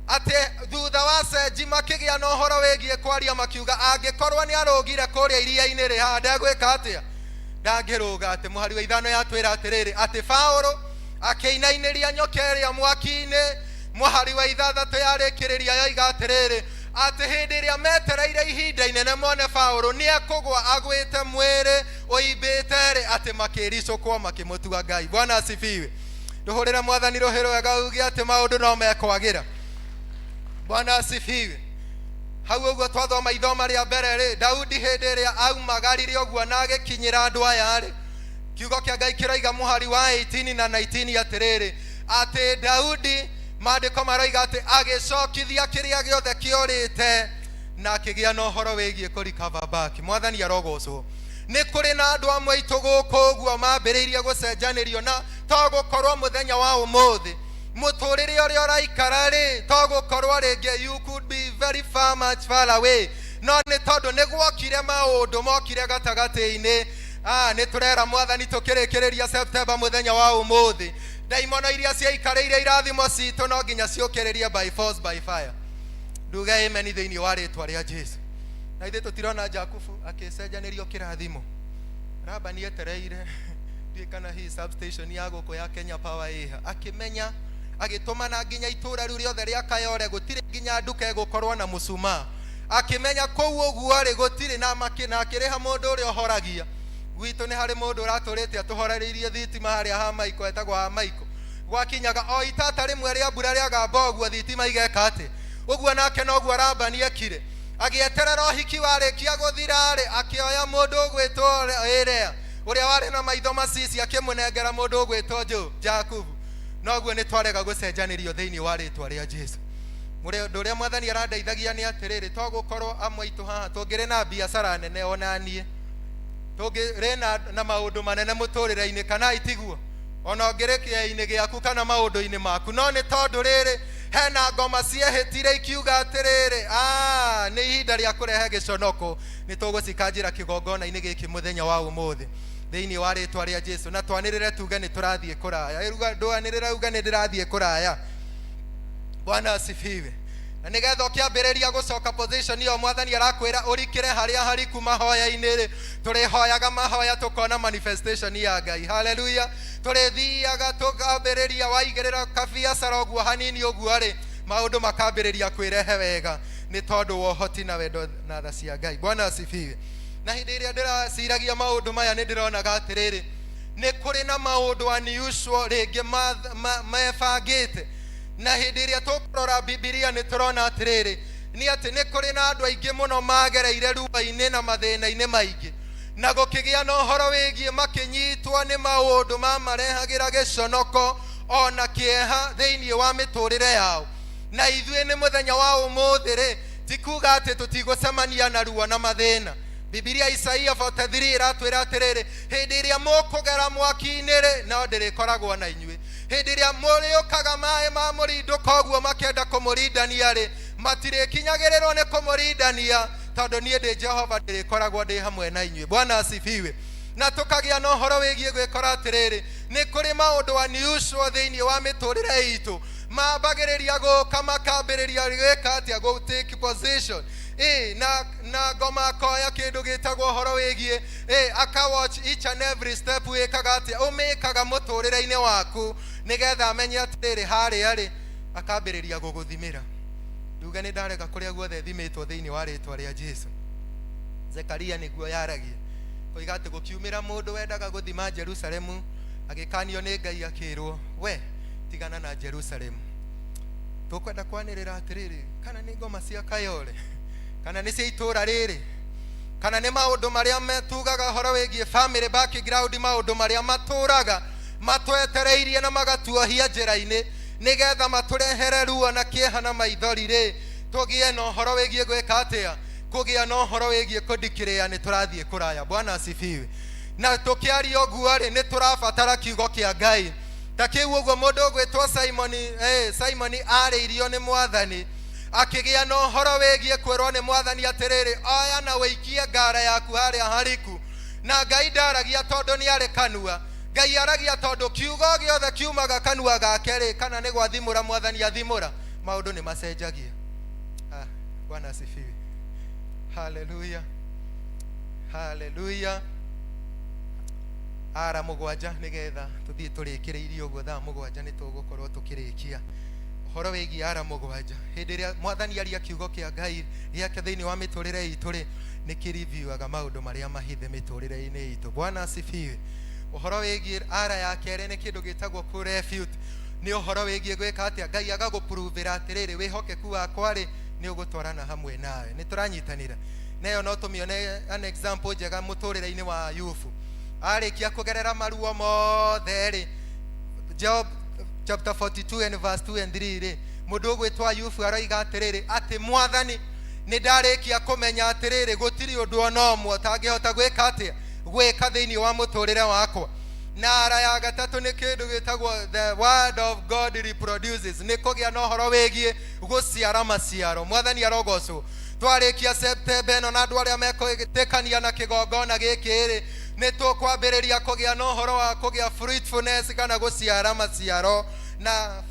atĩ thutha wa cenji makĩgĩa na ũhoro wĩgiĩ kwaria makiuga angĩkorwo nĩ arũgire kũrĩa iria-inĩ rĩ, haha ndegwĩka atĩa? Ndangĩrũga. Atĩ mũhari wa ithano yatwĩra atĩrĩrĩ atĩ Paũlũ akĩinainĩria nyoka ĩrĩa mwaki-inĩ. Mũhari wa ithathatũ yarĩkĩrĩria yoiga atĩrĩrĩ atĩ hĩndĩ ĩrĩa metereire ihinda inene mone Paũlũ nĩ ekũgwa agwĩte mwĩrĩ ũimbĩte rĩ, atĩ makĩricũkwo makĩmũtua Ngai. Bwana asifiwe. Ndũhũrĩre Mwathani rũhĩ rwega uge atĩ maũndũ no mekwagĩra. Bwana asifiwe. Hau ũguo twathoma ithoma rĩa mbere rĩ, Daudi hĩndĩ ĩrĩa aumagarire ũguo na agĩkinyĩra andũ aya rĩ, kiugo kĩa Ngai kĩroiga mũhari wa 18 na 19 atĩrĩrĩ atĩ Daudi maandĩko maroiga atĩ agĩcokithia kĩrĩa gĩothe kĩorĩte na akĩgĩa na ũhoro wĩgiĩ kũrecover back. Mwathani arogocwo. Nĩ kũrĩ na andũ amwe aitũ gũkũ ũguo mambĩrĩirie gũcenjanĩrio, na togũkorwo mũthenya wa ũmũthĩ mũtũrĩre ũrĩa ũraikara rĩ, togũkorwo rĩngĩ you could be very far away, no nĩ tondũ nĩ gwokire maũndũ mokire gatagatĩ-inĩ. Nĩ tũrera Mwathani tũkĩrĩkĩrĩria September mũthenya wa ũmũthĩ, ndaimono iria ciaikarĩire irathimo citũ no nginya ciũkĩrĩrie by force by fire. Nduga amen thĩinĩ wa rĩtwa rĩa Jesũ. Na ithuĩ tũtirona Jakubu akĩcenjanĩrio kĩrathimo. Labani etereire kana hii substation ya gũkũ ya Kenya Power ĩha, akĩmenya agĩtũmana nginya itũra rĩu rĩothe rĩa Kayore, gũtirĩ nginya nduka ĩgũkorwo na mũcuma. Akĩmenya kũu ũguo rĩ gũtirĩ na makina, akĩrĩha mũndũ ũrĩa ũhoragia. Gwitũ nĩ harĩ mũndũ ũratũrĩte atũhorereirie thitima harĩa ha Maiko, etagwo ha Maiko. Gwakinyaga o itata rĩmwe rĩa mbura rĩagamba ũguo thitima igeka atĩ ũguo, nake noguo Labani ekire. Agĩeterera ũhiki warĩkia gũthira rĩ, akĩoya mũndũ ũgwĩtwo Lea ũrĩa warĩ na maitho macici, akĩmũnengera mũndũ ũgwĩtwo Jakubu. Noguo nĩ twarega gũcenjanĩrio thĩinĩ wa rĩtwa rĩa Jesũ. Ũndũ ũrĩa Mwathani arandeithagia nĩ atĩrĩrĩ, togũkorwo amwe aitũ haha tũngĩrĩ na biacara nene ona niĩ, tũngĩrĩ na maũndũ manene mũtũrĩre-inĩ kana itiguo, ona ũngĩrĩ kĩea-inĩ gĩaku kana maũndũ-inĩ maku, no nĩ tondũ rĩrĩ hena ngoma ciehĩtire ikiuga atĩrĩrĩ nĩ ihinda rĩa kũrehe gĩconoko, nĩ tũgũcikanjĩra kĩgongona-inĩ gĩkĩ mũthenya wa ũmũthĩ thĩinĩ wa rĩtwa rĩa Jesũ, na twanĩrĩre tuge nĩ tũrathiĩ kũraya. Ndwanĩrĩra uga nĩ ndĩrathiĩ kũraya. Bwana asifiwe. Na nĩgetha ũkĩambĩrĩria gũcoka position iyo Mwathani arakwĩra ũrikĩre harĩa hariku mahoya-inĩ rĩ, tũrĩhoyaga mahoya tũkona manifestation ya Ngai. Haleluya. Tũrĩthiaga tũkambĩrĩria waigĩrĩra kabiacara ũguo hanini ũguo rĩ, maũndũ makambĩrĩria kwĩrehe wega nĩ tondũ wa ũhoti na wendo na tha cia Ngai. Bwana asifiwe. Na hĩndĩ ĩrĩa ndĩraciragia maũndũ maya nĩ ndĩronaga atĩrĩrĩ, nĩ kũrĩ na maũndũ unusual rĩngĩ mebangĩte, na hĩndĩ ĩrĩa tũkũrora Biblia nĩ tũrona atĩrĩrĩ nĩ atĩ nĩ kũrĩ na andũ aingĩ mũno magereire ruba-inĩ na mathĩna-inĩ maingĩ, na gũkĩgĩa na ũhoro wĩgiĩ makĩnyitwo nĩ maũndũ marehagĩra gĩconoko ona kĩeha thĩinĩ wa mĩtũrĩre yao. Na ithuĩ nĩ mũthenya wa ũmũthĩ rĩ, ti kuga atĩ tũtigũcemania na ruo na mathĩna. Biblia Isaia 43 iratwĩra atĩrĩrĩ, hĩndĩ ĩrĩa mũkũgera mwaki-inĩ rĩ, no ndĩrĩkoragwo na inyuĩ. Hĩndĩ ĩrĩa mũrĩũkaga maĩ ma mũrindũka ũguo makĩenda kũmũrindania rĩ, matirĩkinyagĩrĩrwo nĩ kũmũrindania, tondũ niĩ ndĩ Jehova ndĩrĩkoragwo ndĩ hamwe na inyuĩ. Bwana asifiwe. Na tũkagĩa na ũhoro wĩgiĩ gwĩkora atĩrĩrĩ, nĩ kũrĩ maũndũ unusual thĩinĩ wa mĩtũrĩre itũ mambagĩrĩria gũka makambĩrĩria gwĩka atĩa, go take position na ngoma akoya kĩndũ gĩtagwo ũhoro wĩgiĩ aka watch each and every step wĩkaga atĩa, ũmĩkaga mũtũrĩre-inĩ waku nĩgetha amenye atĩrĩrĩ harĩa rĩ, akambĩrĩria gũgũthimĩra. Nduga nĩ ndarega kũrĩa guothe thimĩtwo thĩinĩ wa rĩtwa rĩa Jesũ. Zekaria nĩguo yaragia koiga atĩ gũkiumĩra mũndũ wendaga gũthima Jerusalemu, agĩkanio nĩ Ngai akĩrwo, we tigana na Jerusalemu. Tũkwenda kwanĩrĩra atĩrĩrĩ, kana nĩ ngoma cia Kayole, kana nĩ cia itũra rĩrĩ, kana nĩ maũndũ marĩa metugaga ũhoro wĩgiĩ family background, maũndũ marĩa matũraga matwetereirie na magatuohia njĩra-inĩ nĩgetha matũrehere ruo na kĩeha na maithori rĩ, tũgĩe na ũhoro wĩgiĩ gwĩka atĩa, kũgĩa na ũhoro wĩgiĩ kũndikĩrĩra nĩ tũrathiĩ kũraya. Bwana asifiwe. Na tũkĩaria ũguo rĩ, nĩ tũrabatara kiugo kĩa Ngai. Ta kĩu ũguo mũndũ ũgwĩtwo Simon arĩirio nĩ Mwathani, akĩgĩa na ũhoro wĩgiĩ kwĩrwo nĩ Mwathani atĩrĩrĩ, oya na wĩikie ngara yaku harĩa hariku. Na Ngai ndaragia tondũ nĩ arĩ kanua, Ngai aragia tondũ kiugo gĩothe kiumaga kanua gake rĩ, kana nĩ gwathimũra Mwathani athimũra, maũndũ nĩ macenjagia. Bwana asifiwe. Haleluya. Haleluya. Ara mũgwanja nĩgetha tũthiĩ tũrĩkĩrĩirie ũguo thaa mũgwanja nĩ tũgũkorwo tũkĩrĩkia ũhoro wĩgiĩ ara mũgwanja. Hĩndĩ ĩrĩa Mwathani aria kiugo kĩa Ngai gĩake thĩinĩ wa mĩtũrĩre itũ rĩ, nĩ kĩriviuaga maũndũ marĩa mahithe mĩtũrĩre-inĩ itũ. Bwana asifiwe. Ũhoro wĩgiĩ ara ya kerĩ nĩ kĩndũ gĩtagwo kũrefute, nĩ ũhoro wĩgiĩ gwĩka atĩa, Ngai agagũpuruvĩra atĩrĩrĩ, wĩhokeku wakwa rĩ, nĩ ũgũtwarana hamwe nawe. Nĩ tũranyitanĩra. Nayo no tũmĩone an example njega mũtũrĩre-inĩ wa Ayubu. Arĩkia kũgerera maruo mothe rĩ, Job chapter 42 and verse 2 and 3 rĩ, mũndũ ũgwĩtwo Ayubu aroiga atĩrĩrĩ, atĩ Mwathani nĩ ndarĩkia kũmenya atĩrĩrĩ, gũtirĩ ũndũ ona ũmwe ũtangĩhota gwĩka atĩa, gwĩka thĩinĩ wa mũtũrĩre wakwa. Na ara ya gatatũ nĩ kĩndũ gĩtagwo the word of God reproduces, nĩ kũgĩa na ũhoro wĩgiĩ gũciara maciaro. Mwathani arogocwo. Twarĩkia September ĩno na andũ arĩa mekwĩtĩkania na kĩgongona gĩkĩ rĩ, nĩ tũkwambĩrĩria kũgĩa na ũhoro wa kũgĩa fruitfulness kana gũciara maciaro. Na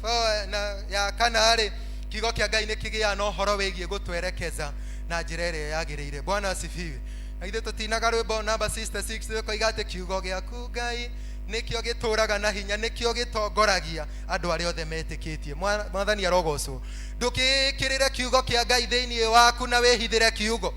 ya kana rĩ, kiugo kĩa Ngai nĩ kĩgĩa na ũhoro wĩgiĩ gũtwerekeza na njĩra ĩrĩa yagĩrĩire. Bwana asifiwe. Na ithuĩ tũtinaga rwĩmbo number 66 tũkoiga atĩ kiugo gĩaku Ngai nĩkĩo gĩtũraga na hinya, nĩkĩo gĩtongoragia andũ arĩa othe metĩkĩtie. Mwathani arogocwo. Ndũkĩkĩrĩre kiugo kĩa Ngai thĩinĩ waku na wĩhithĩre kiugo,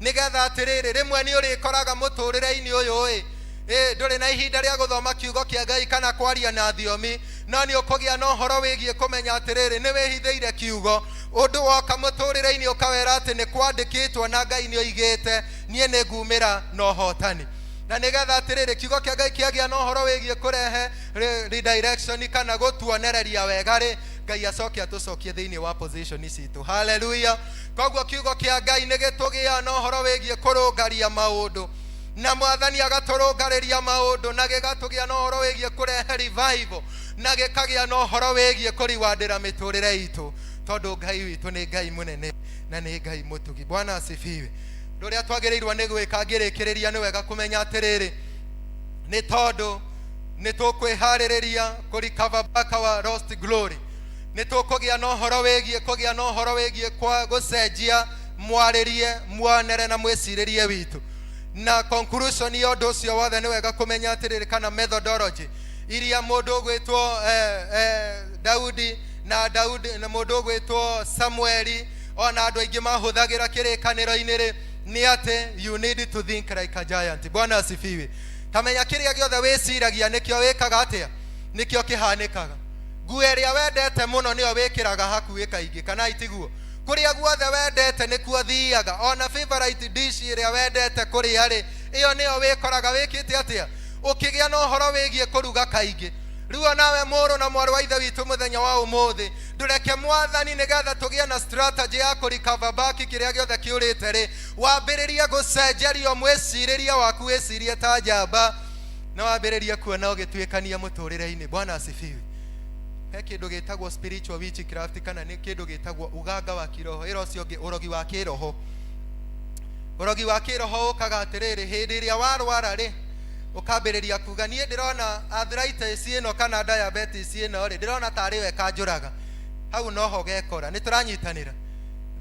nĩgetha atĩrĩrĩ, rĩmwe nĩ ũrĩkoraga mũtũrĩre-inĩ ũyũ ndũrĩ na ihinda rĩa gũthoma kiugo kĩa Ngai kana kwaria na thiomi, no nĩ ũkũgĩa na ũhoro wĩgiĩ kũmenya atĩrĩrĩ, nĩ wĩhithĩire kiugo. Ũndũ woka mũtũrĩre-inĩ ũkawera atĩ nĩ kwandĩkĩtwo na Ngai nĩ oigĩte, niĩ nĩ ngumĩra na ũhotani. Na nĩgetha atĩrĩrĩ, kiugo kĩa Ngai kĩagĩa na ũhoro wĩgiĩ kũrehe redirection kana gũtuonereria wega rĩ, Ngai acoke atũcokie thĩinĩ wa position citũ. Haleluya. Koguo kiugo kĩa Ngai nĩ gĩtũgĩa na ũhoro wĩgiĩ kũrũngaria maũndũ, na Mwathani agatũrũngarĩria maũndũ, na gĩgatũgĩa na ũhoro wĩgiĩ kũrehe revival, na gĩkagĩa na ũhoro wĩgiĩ kũriwandĩra mĩtũrĩre itũ. tondu Ngai witũ nĩ Ngai mũnene na nĩ Ngai mũtugi. Bwana asifiwe. Rũrĩa twagĩrĩirwo nĩ gwĩka ngĩrĩkĩrĩria nĩ wega kũmenya atĩrĩrĩ, nĩ tondũ nĩ tũkwĩharĩrĩria kũrecover back our lost glory. Nĩ tũkũgĩa na ũhoro wĩgiĩ kwa gũcenjia mwarĩrie mwanere na mwĩcirĩrie witũ. Na conclusion ya ũndũ ũcio wothe nĩ wega kũmenya atĩrĩrĩ, kana methodology iria mũndũ ũgwĩtwo Daudi na mũndũ ũgwĩtwo Samueli ona andũ aingĩ mahũthagĩra kĩrĩkanĩro-inĩ rĩ, nĩ atĩ you need to think like a giant. Bwana asifiwe. Kamenya kĩrĩa gĩothe wĩciragia nĩkĩo wĩkaga atĩa, nĩkĩo kĩhanĩkaga. Nguo ĩrĩa wendete mũno nĩyo wĩkĩraga hakuhĩ kaingĩ, kana itiguo. Kũrĩa guothe wendete nĩkuo thiaga. Ona favorite dish ĩrĩa wendete kũrĩa rĩ, ĩyo nĩyo wĩkoraga wĩkĩte atĩa, ũkĩgĩa na ũhoro wĩgiĩ kũruga kaingĩ. Rĩu nawe mũrũ na mwarĩ wa ithe witũ mũthenya wa ũmũthĩ, ndũreke Mwathani nĩgetha tũgĩe na strategy ya kũrecover back kĩrĩa gĩothe kĩũrĩte rĩ, wambĩrĩrie gũcenjerio mwĩcirĩrie waku wĩcirie ta njamba, na wambĩrĩrie kuona ũgĩtuĩkania mũtũrĩre-inĩ. Bwana asifiwe. He kĩndũ gĩtagwo spiritual witchcraft, kana nĩ kĩndũ gĩtagwo uganga wa kiroho. Ĩro ũcio ũngĩ ũrogi wa kĩroho. Ũrogi wa kĩroho ũkaga atĩrĩrĩ, hĩndĩ ĩrĩa warwara rĩ, ukambĩrĩria kuga niĩ ndĩrona arthritis ĩno kana diabetes ĩno rĩ, ndĩrona tarĩ we kanjũraga. Hau noho gekora. Nĩ tũranyitanĩra.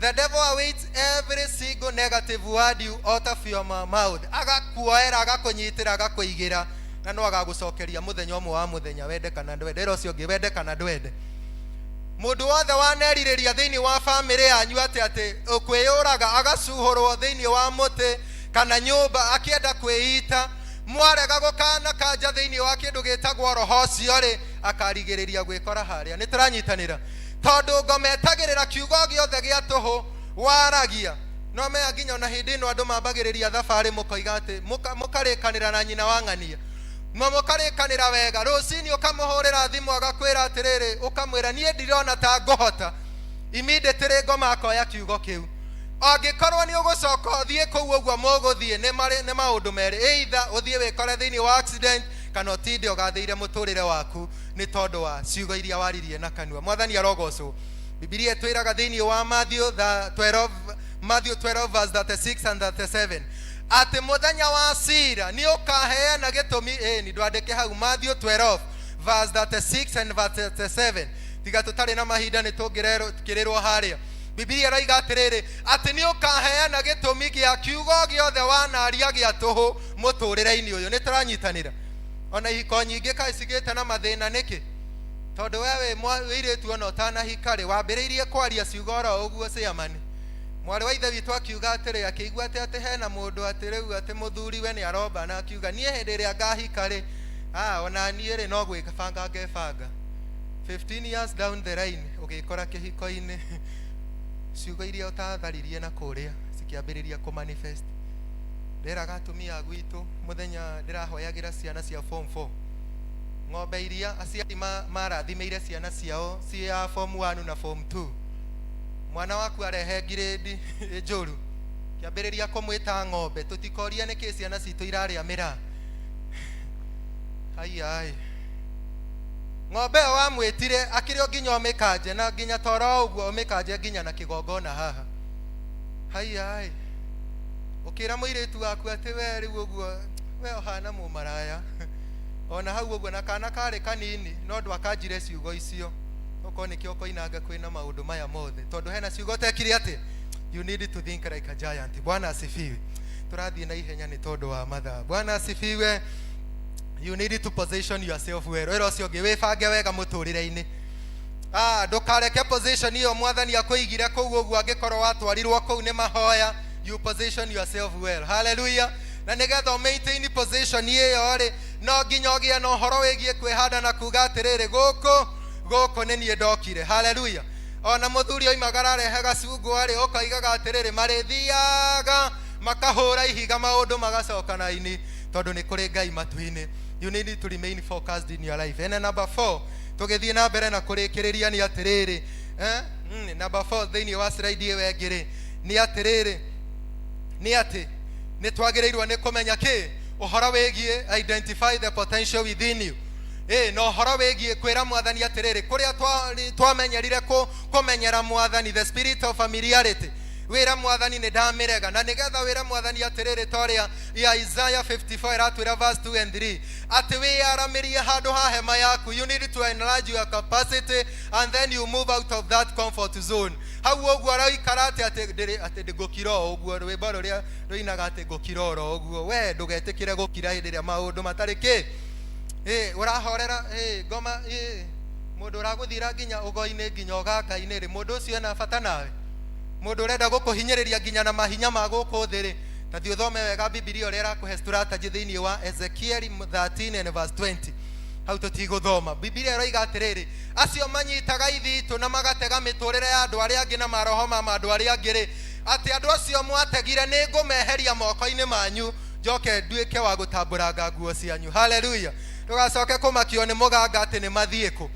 The devil awaits every single negative word you utter from your mouth. Agakuoera, agakũnyitĩra, agakũigĩra, na no agagũcokeria mũthenya ũmwe wa mũthenya, wende kana ndwende. Ĩro ũcio ũngĩ, wende kana ndwende. Mũndũ wothe wanerirĩria thĩinĩ wa bamĩrĩ yanyu atĩ ũkwĩyũraga, agacuhũrwo thĩinĩ wa mũtĩ kana nyũmba akĩenda kwĩita, mwarega gũkana kanja thĩinĩ wa kĩndũ gĩtagwo roho ũcio rĩ, akarigĩrĩria gwĩkora harĩa. Nĩ tũranyitanĩra. Tondũ ngometagĩrĩra kiugo gĩothe gĩa tũhũ waragia. No mea nginya ona hĩndĩ ĩno andũ mambagĩrĩria thabarĩ mũkoiga atĩ mũkarĩkanĩra na nyina wa ng'ania, mũkarĩkanĩra wega. Rũcinĩ ũkamũhũrĩra thimũ agakwĩra atĩrĩrĩ, ũkamwĩra niĩ ndirona ta ngũhota. Immediately ngoma akoya kiugo kĩu. Angĩkorwo nĩ ũgũcoka ũthiĩ kũu ũguo mũgũthiĩ, nĩ maũndũ merĩ. Either ũthiĩ wĩkore thĩinĩ wa accident, kana ũtinde ũgathĩire mũtũrĩre waku nĩ tondũ wa ciugo iria waririe na kanua. Mwathani arogocwo. Bibilia twĩraga thĩinĩ wa Matthew 12 verse 36 and 37 atĩ mũthenya wa cira nĩ ũkaheana gĩtũmi. Nĩ ndwandĩke hau Matthew 12 verse 36 and verse 37. Tiga tũtarĩ na mahinda nĩ tũngĩrĩrwo harĩa. Bibilia ĩroiga atĩrĩrĩ, atĩ nĩ ũkaheana gĩtũmi gĩa kiugo gĩothe wanaria gĩa tũhũ mũtũrĩre-inĩ ũyũ. Nĩ tũranyitanĩra. Ona ihiko nyingĩ kaĩ cigĩte na mathĩna nĩkĩ? Tondũ wewe wĩirĩtu ona ũtanahika rĩ, wambĩrĩirie kwaria ciugo oro ũguo ciamani. Mwarĩ wa ithe witũ akiuga atĩrĩ, akĩigua atĩ hena mũndũ atĩ rĩu atĩ mũthuriwe nĩ aromba, na akiuga niĩ hĩndĩ ĩrĩa ngahika rĩ, ona niĩ rĩ no gwĩbanga ngebanga. 15 years down the line ũgĩkora kĩhiko-inĩ ciugo iria ũtatharirie na kũrĩa cikĩambĩrĩria kũmanifest. Nderaga atumia gwitũ mũthenya ndĩrahoyagĩra ciana cia form 4, ng'ombe iria aciari marathimeire ciana ciao cia form 1 na form 2. Mwana waku arehe grade njũru, kĩambĩrĩria kũmwĩta ng'ombe. Tũtikoria nĩkĩ ciana citũ irarĩa mĩraa. Ai ng'ombe ĩyo wamwĩtire akĩrĩ o nginya ũmĩkanje, na nginya toro ũguo ũmĩkanje nginya na kĩgongona haha. Ũkĩra mũirĩtu waku atĩ we rĩu ũguo we ũhana mũmaraya. Ona hau ũguo na kana karĩ kanini no ndwakanjire ciugo icio. Okorwo nĩkĩo ũkoinanga kwĩna maũndũ maya mothe, tondũ hena ciugo tekire atĩ you need to think like a giant. Bwana asifiwe. Tũrathiĩ na ihenya nĩ tondũ wa mathaa. Bwana asifiwe. You need to position yourself well. Ĩro ũcio ũngĩ, wĩbange wega mũtũrĩre-inĩ. Ndũkareke position iyo Mwathani akũigire kũu ũguo angĩkorwo watwarirwo kũu nĩ mahoya. You position yourself well. Hallelujah. Na nĩgetha maintain position iyo rĩ, no nginya ũgĩe na ũhoro wĩgiĩ kwĩhanda na kuga atĩrĩrĩ, gũkũ nĩ niĩ ndokire. Hallelujah. Ona mũthuri oimagara arehe gacungwa rĩ, ũkoigaga atĩrĩrĩ, marĩthiaga makahũra ihiga maũndũ magacoka na-inĩ, tondũ nĩ kũrĩ Ngai matu-inĩ. You need to remain focused in your life. And number 4, tũgĩthiĩ na mbere na kũrĩkĩrĩria nĩ atĩrĩrĩ, number 4 thĩinĩ wa slide ĩyo ĩngĩ nĩ atĩrĩrĩ, nĩ atĩ nĩ twagĩrĩirwo nĩ kũmenya ũhoro wĩgiĩ identify the potential within you. no horo wegie kwira mwathani atiriri kuria twamenyerire kumenyera mwathani, the spirit of familiarity. Wira mwathani ni ndamirega, na nigetha wira mwathani atiriri toria ya Isaiah 54 iratwira verse 2 and 3 ati wiyaramirie handu ha hema yaku. You need to enlarge your capacity and then you move out of that comfort zone. Hau oguo araikara ati ndigukiro oguo rwimbo ruria ruinaga ati ngukiroro oguo. We ndugetikire gukira hindi ria maundu matariki urahorera ngoma mundu uraguthira nginya ugoine nginya ugangaine ri mundu ucio ena bata nawe. Mundu urenda gukuhinyiriria nginya na mahinya ma guku thiri. Ta thi uthome wega Biblia uria irakuhe strategy thiini wa Ezekiel 13 and verse 20. Hau tutiguthoma. Biblia iroiga atiriri acio manyitaga ithitu na magatega miturire ya andu aria angi na maroho ma andu aria angi ri ati andu acio mwategire ni ngumeheria moko-ini manyu njoke nduike wa gutamburanga nguo cianyu. Hallelujah. Tugacoke kumakio ni muganga ati ni mathiiku.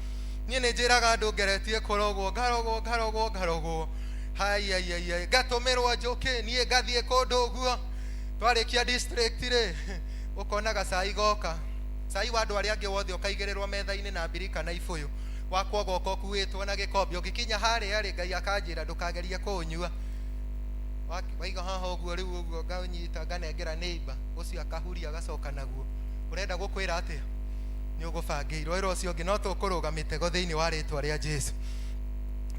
Nie ni njiraga andu ngeretie kurogwo ngarogwo hai gatumirwo njuki nie ngathie kundu guo twarikia district ri ukonaga cai goka cai wa andu aria angi wothe ukaigirirwo metha-ini na mbirika na ibuyu wakwa goka ukuitwo na gikombe ugikinya haria ri Ngai akanjira ndukagerie kunyua waiga haha uguo riu uguo ngaunyita nganengera neighbor ucio akahuria agacoka naguo. Urenda gukwira atia ni ugubangirwo ira ucio ngi no tukuruga mitego thiini wa ritwa ria Jesu.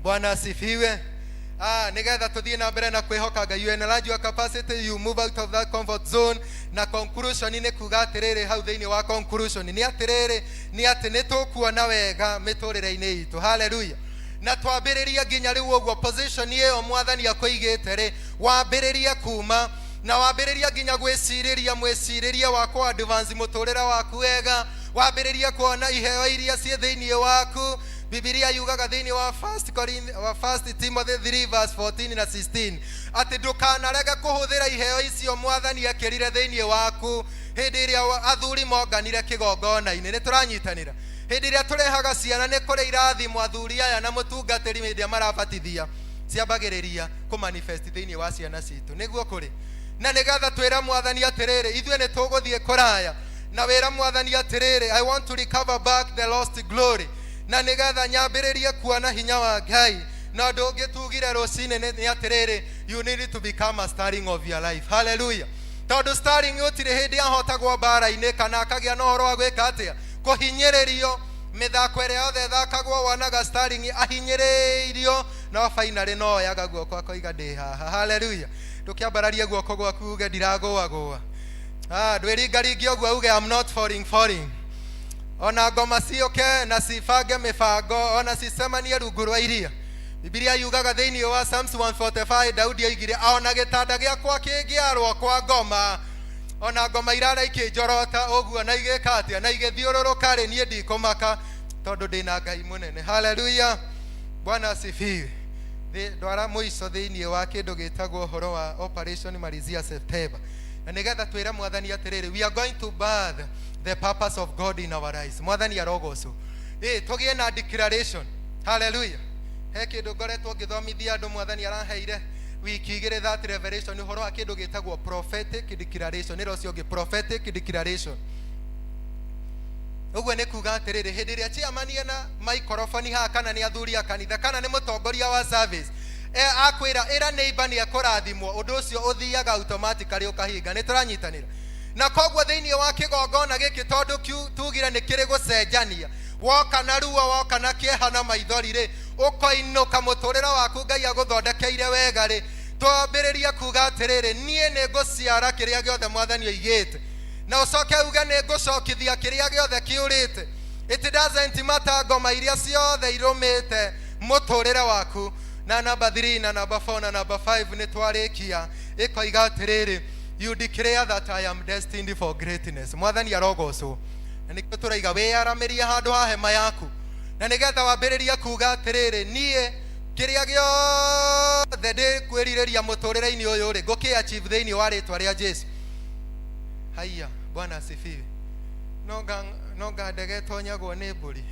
Bwana asifiwe. Nigetha tuthie na mbere na kwihoka Ngai, you enlarge your capacity, you move out of that comfort zone. Na conclusion ni kuga atiriri hau thiini wa conclusion ni atiriri ni ati ni tukuona wega miturire-ini itu. Hallelujah. Na twambiriria nginya riu uguo position iyo mwathani akoigite ri wambiriria kuma na wambiriria nginya gwiciriria mwiciriria wa ku advance muturira waku wega, wambiriria kuona iheo iria cie thiini waku. Biblia yugaga thiini wa 1 Timothy 3 verse 14 na 16 ati ndukanarega kuhuthira iheo icio mwathani akirire thiini waku hindi iria athuri monganire kigongona-ini. Ni turanyitanira hindi iria turehaga ciana ni kuri irathimo athuri aya na mutungatiri hindi ya marabatithia ciambagiriria ku manifest thiini wa ciana citu niguo kuri. Na nigetha twira mwathani atiriri ithue ni tuguthie kuraya na wira mwathani atiriri I want to recover back the lost glory. Na nigetha nyambiririe kuona hinya wa Ngai na ndungitugire rucini ni atiriri you need to become a starring of your life. Hallelujah. Tondu starring utire hindi ahotagwo bara-ini kana akagia na horo wa gwika atia kuhinyiririo mithako iria yothe thakagwo wonaga starring ahinyiririo no finally no yaga guoko akoiga ndi haha. Hallelujah. Tukiambararia guoko gwaku uge ndiragũagũa ndwĩringaringia ũguo uge I'm not falling. Ona ngoma ciũke na cibange mibango ona cicemanie rungu rwa iria. Biblia yugaga thiini wa Psalms 145 Daudi aigire ona gitanda giakwa kingiarwo kwa ngoma ona ngoma irara ikinjorota uguo na igika atia na igithiũrũrũka ri nie ndikumaka tondu ndina Ngai munene. Hallelujah. Bwana asifiwe. Ndwara muico thiini wa kindu gitagwo uhoro wa Operation Malizia September. Na nigetha twira mwathani atiriri we are going to birth the purpose of God in our lives. Mwathani arogoco tugie na declaration. Hallelujah. He kindu ngoretwo ngithomithia andu mwathani araheire wiki igire that revelation uhoro wa kindu gitagwo prophetic declaration. Niro cio ngi prophetic declaration. Uguo ni kuga atiriri hindi iria ciamanie na microphone ha kana ni athuri a kanitha kana ni mutongoria wa service akwira ira neighbor ni akurathimwo undu ucio uthiaga automatically ukahinga. Ni turanyitanira na koguo thiini wa kigongona giki tondu tugire ni kiri gucenjania woka na ruo woka na kieha na maithori ri ukoinuka muturira waku Ngai aguthondekeire wega ri twambiriria kuga atiriri nie ni nguciara kiria giothe mwathani oigite na ucoke uga ni ngucokithia kiria giothe kiurite. It doesn't matter ngoma iria ciothe irumite muturira waku. Na number 3 na number 4 na number 5 ni twarikia ikoiga atiriri you declare that I am destined for greatness. Mwathani arogoco na nikio turaiga wiyaramiria handu ha hema yaku na nigetha wambiriria kuga atiriri nie kiria giothe ndikwiririria muturire-ini uyu ri nguki achieve thiini wa ritwa ria Jesu. Haya, Bwana asifiwe. Nonga ndege tonyagwo ni mburi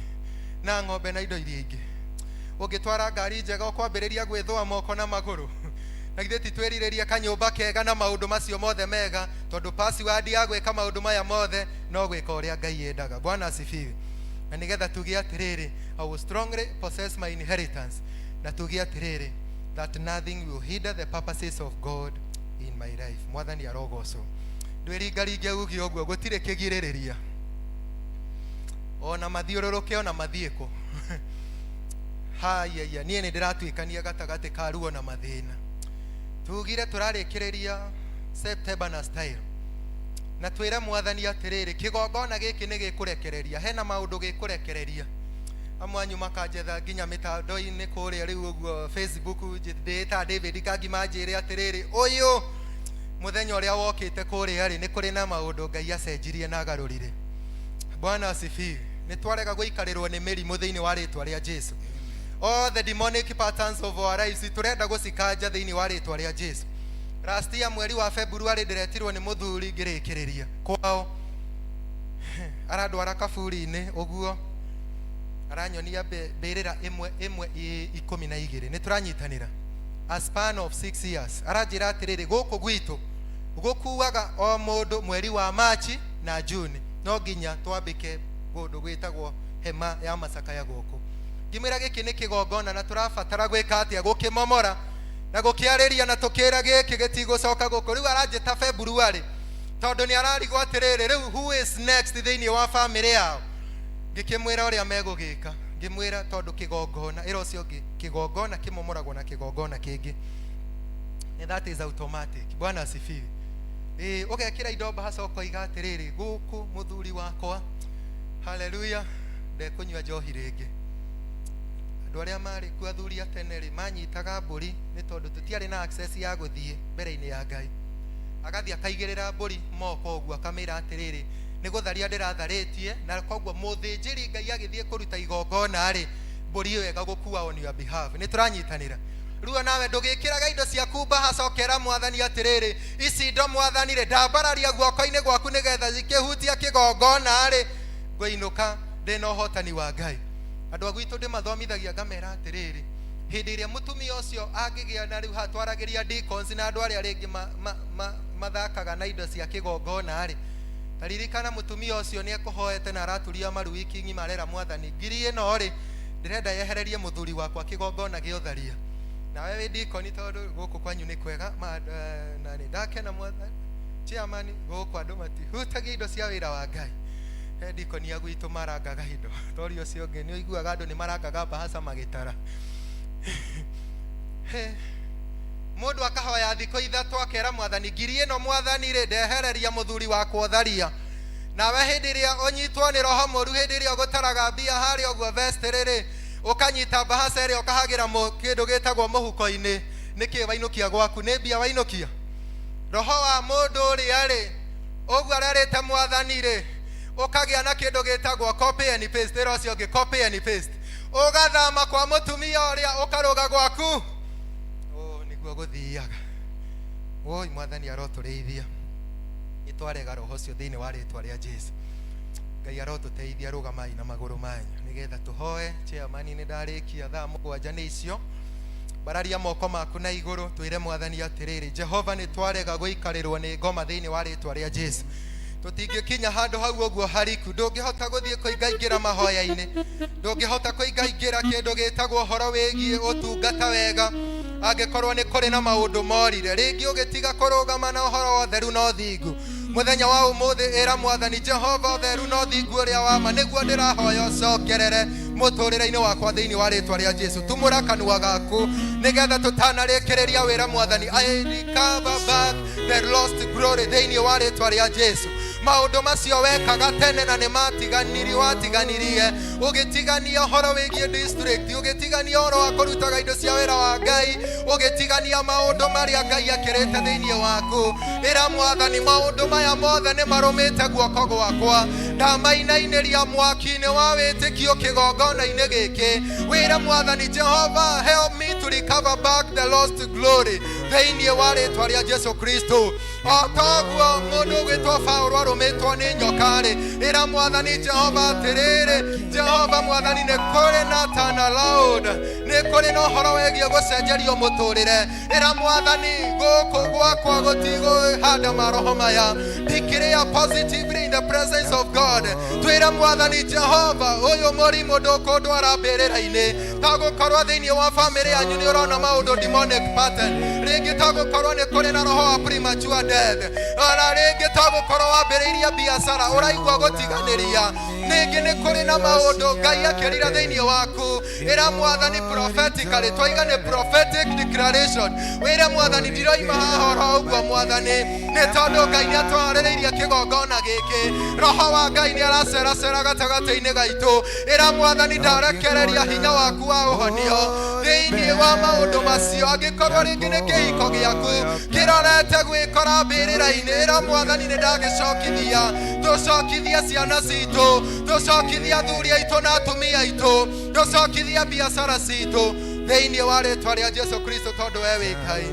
na ng'ombe na indo iria ingi ugitwara ngari njega ukwambiriria gwithwa moko na maguru na githeti twiririria kanyumba kega na maundu macio mothe mega tondu password ya gwika maundu maya mothe no gwika uria Ngai endaga. Bwana asifiwe. na nigetha tugie atiriri, I will strongly possess my inheritance, na tugie atiriri, that nothing will hinder the purposes of God in my life. Mwathani arogoco. Ndwiringaringe ugi oguo gutire kigiririria ona mathiururuke ona mathieko haya nie ni ndiratuikania gatagati ka ruo na mathina. Tugire turarikiriria September na style, na twira Mwathani atiriri, kigongona giki ni gikurekereria, hena maundu gikurekereria. Amwanyu makajetha nginya mitando-ini kuria riu uguo Facebook, ndita David Kangima njire atiriri, uyu muthenya uria wokite kuria ri ni kuri na maundu Ngai acenjirie na agarurire. Bwana asifiwe. Ni twarega guikarirwo ni mirimu thiini wa ritwa ria Jesu. All the demonic patterns of our lives turenda gucikanja thiini wa ritwa ria Jesu. Last year mweri wa February ndiretirwo ni muthuri ngirikiriria kwao, aradwara kaburi-ini uguo, aranyonia mbirira imwe 12 ni turanyitanira a span of 6 years. Aranjira atiriri, guku gwitu gukuaga o mundu mweri wa Machi na June no nginya twambike gundu gwitagwo hema ya macakaya guku. Ngimira giki ni kigongona na turabatara gwika atia gukimomora na gukiariria na tukira giki gitigucoka guku. Riu aranjita February tondu ni ararigwo atiriri, riu who is next thiini wa family yao. Ngikimwira uria megugika, ngimwira tondu kigongona ira ucio ngi kigongona kimomoragwo na kigongona kingi, and that is automatic. Bwana asifiwe. Ugekira indo bahaca ukoiga atiriri, guku muthuri wakwa, haleluya, ndekunywa njohi ringi. Andu aria mari ku athuri ateneri manyitaga mburi ni tondu tutiari na access ya guthie mbere-ini ya Ngai. Agathia akaigirira mburi moko uguo akamira atiriri, ni gutharia ndiratharĩtie, na koguo muthinjiri Ngai agithie kuruta igongona ri mburi iyo ega gukua on your behalf. Ni turanyitanira. Ruo nawe ndugikiraga indo ciaku bahaca ukera Mwathani atiriri, ici ndo Mwathani ri ndambararia guoko-ini gwaku nigetha zikihutia kigongona ri ngũinuka ndina ũhotani wa Ngai. Andu agwitu ndimathomithagia ngamera atiriri, hindi iria mutumia ucio angigia na riu hatwaragiria deacons na andu aria ringi mathakaga na indo cia kigongona ri, taririkana mutumia ucio ni ekuhoete na araturia maru wiki ng'ima arera Mwathani, ngiri ino ri ndirenda yehererie muthuri wakwa kigongona giotharia. Na wewe deacon tondu guku kwanyu ni kwega na ni ndakena Mwathani chairman guku andu matihutagia indo cia wira wa Ngai. Deacon agwitu marangaga indo tori ucio ngi ni uiguaga andu ni marangaga bahaca magitara. Mundu akahoya thiko ithatu akera Mwathani, ngiri ino Mwathani ri ndehereria muthuri wakwa tharia. Nawe hindi iria unyitwo ni roho moru, hindi iria gutaraga mbia hari oguo vest riri ukanyita bahaca ri ukahagira kindu gitagwo muhuko-ini, niki wainukia gwaku ni mbia wainukia? Roho wa mundu ri ari oguo arerete Mwathani ri ukagia na kindu gitagwo copy and paste. Ira ucio ngi copy and paste, ugathama kwa mutumia uria ukaruga gwaku. Niguo guthiaga. Oi Mwathani arotureithia, itwarega roho ucio thiini wa ritwa ria Jesu. Ngai arotuteithia, rugamai na maguru manyu nigetha tuhoe. Chairman ni ndarikia thaa 7 ni icio, bararia moko maku na iguru twire Mwathani atiriri, Jehova ni twarega guikarirwo ni ngoma thiini wa ritwa ria Jesu. Tutingikinya handu hau uguo hariku, ndungihota guthie kuingaingira mahoya-ini, ndungihota kuingaingira kindu gitagwo horo wigie utungata wega angikorwo ni kuri na maundu morire, ringi ugitiga kurugama na horo wa theru no thingu. Muthenya wa umuthi era Mwathani, Jehova theru no thingu uria wama niguo ndirahoya ucokerere muturire-ini wakwa thiini wa ritwa ria Jesu. Tumura kanua gaku nigetha tutanarikiriria wira Mwathani. I recover back the lost glory thiini wa ritwa ria Jesu. Maundu macio wekaga tene na ni matiganiri watiganirie, ugitigania horo wigie district, ugitigania horo wa kurutaga indo cia wira wa Ngai, ugitigania maundu maria Ngai akirete thiini waku. Ira Mwathani, maundu maya mothe ni marumite guoko gwakwa, ndamainainiria mwaki-ini wa witikio kigongona-ini giki. Wira Mwathani, Jehova help me to recover back the lost glory thiini wa ritwa ria Jesu Kristo. Otoguo mundu gwitwo Paulo arumitwo ni nyokari, ira Mwathani Jehova atiriri, Jehova Mwathani ni kuri na turn around, nĩ kũrĩ na ũhoro wĩgiĩ gũcenjerio mũtũrĩre. Ĩra Mwathani gũkũ gwakwa gũtigũhanda maroho maya. Ndikĩrĩa positively in the presence of God. Twĩra Mwathani Jehova, ũyũ mũrimũ ndũkũndwara mbĩrĩra-inĩ. Tagũkorwo thĩinĩ wa family yanyu nĩ ũrona maũndũ demonic pattern. Rĩngĩ tagũkorwo nĩ kũrĩ na roho wa premature death. Ona rĩngĩ tagũkorwo wambĩrĩirie biacara ũraigua gũtiganĩria. Rĩngĩ nĩ kũrĩ na maũndũ Ngai akĩrira thĩinĩ waku. Ĩra Mwathani prophetically, twaiga nĩ prophetic declaration. Wĩra Mwathani ndiroima haha oro ũguo Mwathani, nĩ tondũ Ngai nĩ atwarĩrĩirie kĩgongona gĩkĩ. Roho wa Ngai nĩ araceracera gatagatĩ-inĩ gaitũ. Ĩra Mwathani ndarekereria hinya waku wa ũhonio thĩinĩ wa maũndũ macio. Angĩkorwo rĩngĩ nĩ kĩhiko gĩaku kĩrorete gwĩkora mbĩrĩra-inĩ, ĩra Mwathani nĩ ndagĩcokithia. Tũcokithia ciana citũ, tũcokithia athuri aitũ na atumia aitũ, tũcokithia biacara citũ thĩinĩ wa rĩĩtwa rĩa Jesu Kristo, tondũ we wĩ Ngai.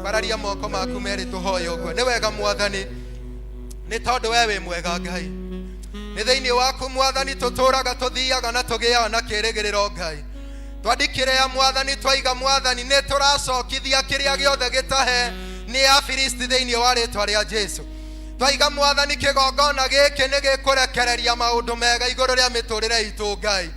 Bararia moko maku merĩ tũhoye ũguo. Nĩ wega Mwathani, nĩ tondũ we wĩ mwega Ngai. Nĩ thĩinĩ waku Mwathani tũtũũraga, tũthiaga na tũgĩaga na kĩĩrĩgĩrĩro Ngai. Twandĩkĩre ya Mwathani, twaiga Mwathani nĩ tũracokithia kĩrĩa gĩothe gĩtahe nĩ Afilisti thĩinĩ wa rĩĩtwa rĩa Jesu. Twaiga Mwathani kĩgongona gĩkĩ nĩ gĩkũrekereria maũndũ mega igũrũ rĩa mĩtũrĩre itũ Ngai.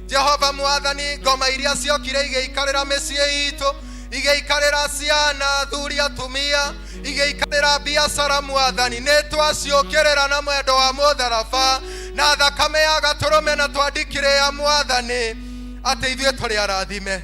Jehova Mwathani, ngoma iria ciokire igĩikarĩra mĩciĩ itũ, igĩikarĩra ciana, athuri, atumia, igĩikarĩra biacara Mwathani, nĩ twaciũkĩrĩra na mwendo wa mũtharaba na thakame ya gatũrũme, na twandĩkĩre ya Mwathani atĩ ithuĩ tũrĩ arathime.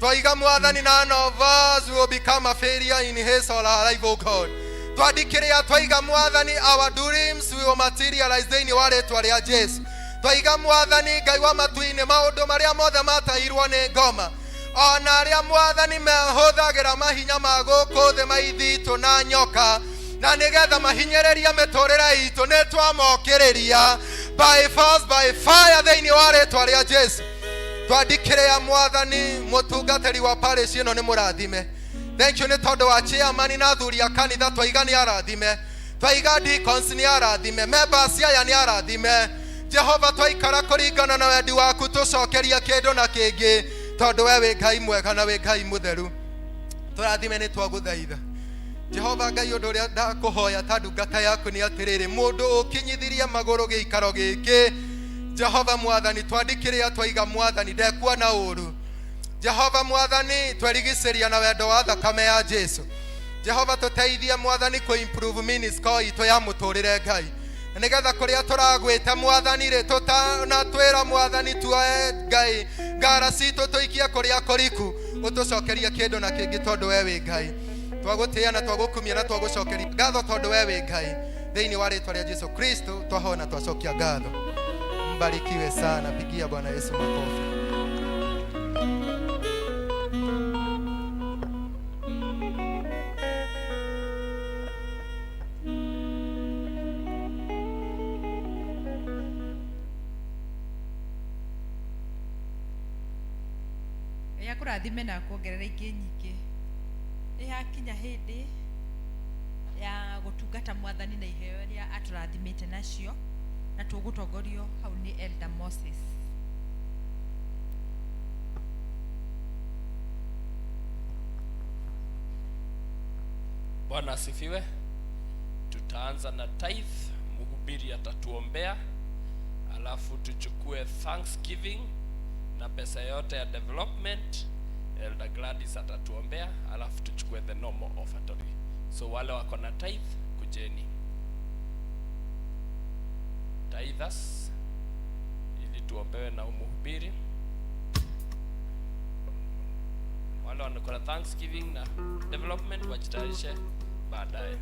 Twaiga Mwathani none of us will become a failure in his or her life, O God. Twandĩkĩre twaiga Mwathani our dreams will materialize thĩinĩ wa rĩĩtwa rĩa Jesu. Twaiga Mwathani Ngai wa matu-inĩ maũndũ marĩa mothe matahirwo nĩ ngoma, ona arĩa Mwathani mehũthagĩra mahinya ma gũkũ thĩ maithitũ na nyoka, na nĩgetha mahinyĩrĩrie mĩtũrĩre itũ, nĩ twamokĩrĩria by force by fire thĩinĩ wa rĩĩtwa rĩa Jesu. Twandĩkĩre ya Mwathani mũtungatĩri wa parish ĩno nĩ mũrathime. Thank you nĩ tondũ wa chairman na athuri a kanitha, twaiga nĩ arathime. Twaiga deacons nĩ arathime, members aya nĩ arathime. Jehova twaikara kũringana na wendi waku, tũcokeria kĩndũ na kĩngĩ, tondũ we wĩ Ngai mwega na wĩ Ngai mũtheru. Tũrathime nĩ twagũthaitha Jehova Ngai, ũndũ ũrĩa ndakũhoya ta ndungata yaku nĩ atĩrĩrĩ, mũndũ ũkinyithirie magũrũ gĩikaro gĩkĩ Jehova Mwathani, twandĩkĩre twaiga Mwathani ndekuona ũũru. Jehova Mwathani, twerigicĩria na wendo wa thakame ya Jesu. Jehova tũteithie Mwathani kũ improve ministry itũ ya mũtũrĩre Ngai, na nĩgetha kũrĩa tũragwĩte Mwathani rĩ tũtanatwĩra Mwathani tuoe Ngai ngara citũ tũikie kũrĩa kũriku, ũtũcokerie kĩndũ na kĩngĩ, tondũ we wĩ Ngai. Twagũtĩĩa na twagũkumia na twagũcokeria ngatho, tondũ we wĩ Ngai. Thĩinĩ wa rĩĩtwa rĩa Jesu Kristo twahoya na twacokia ngatho. Mbarikiwe sana, pigia Bwana Yesu makofi. Kũrathime na kuongerera ingĩ nyingĩ. Nĩ hakinya hĩndĩ ya gũtungata Mwathani na iheo iria atũrathimĩte nacio, na tũgũtongorio hau nĩ Elder Moses. Bwana asifiwe. Tutaanza na tithe, mhubiri atatuombea, alafu tuchukue thanksgiving na pesa yote ya development, Elder Gladys atatuombea, alafu tuchukue the normal offertory. So wale wako na tithe kujeni. Tithers ili tuombewe na mhubiri. Wale wako na thanksgiving na development wajitayarishe baadaye.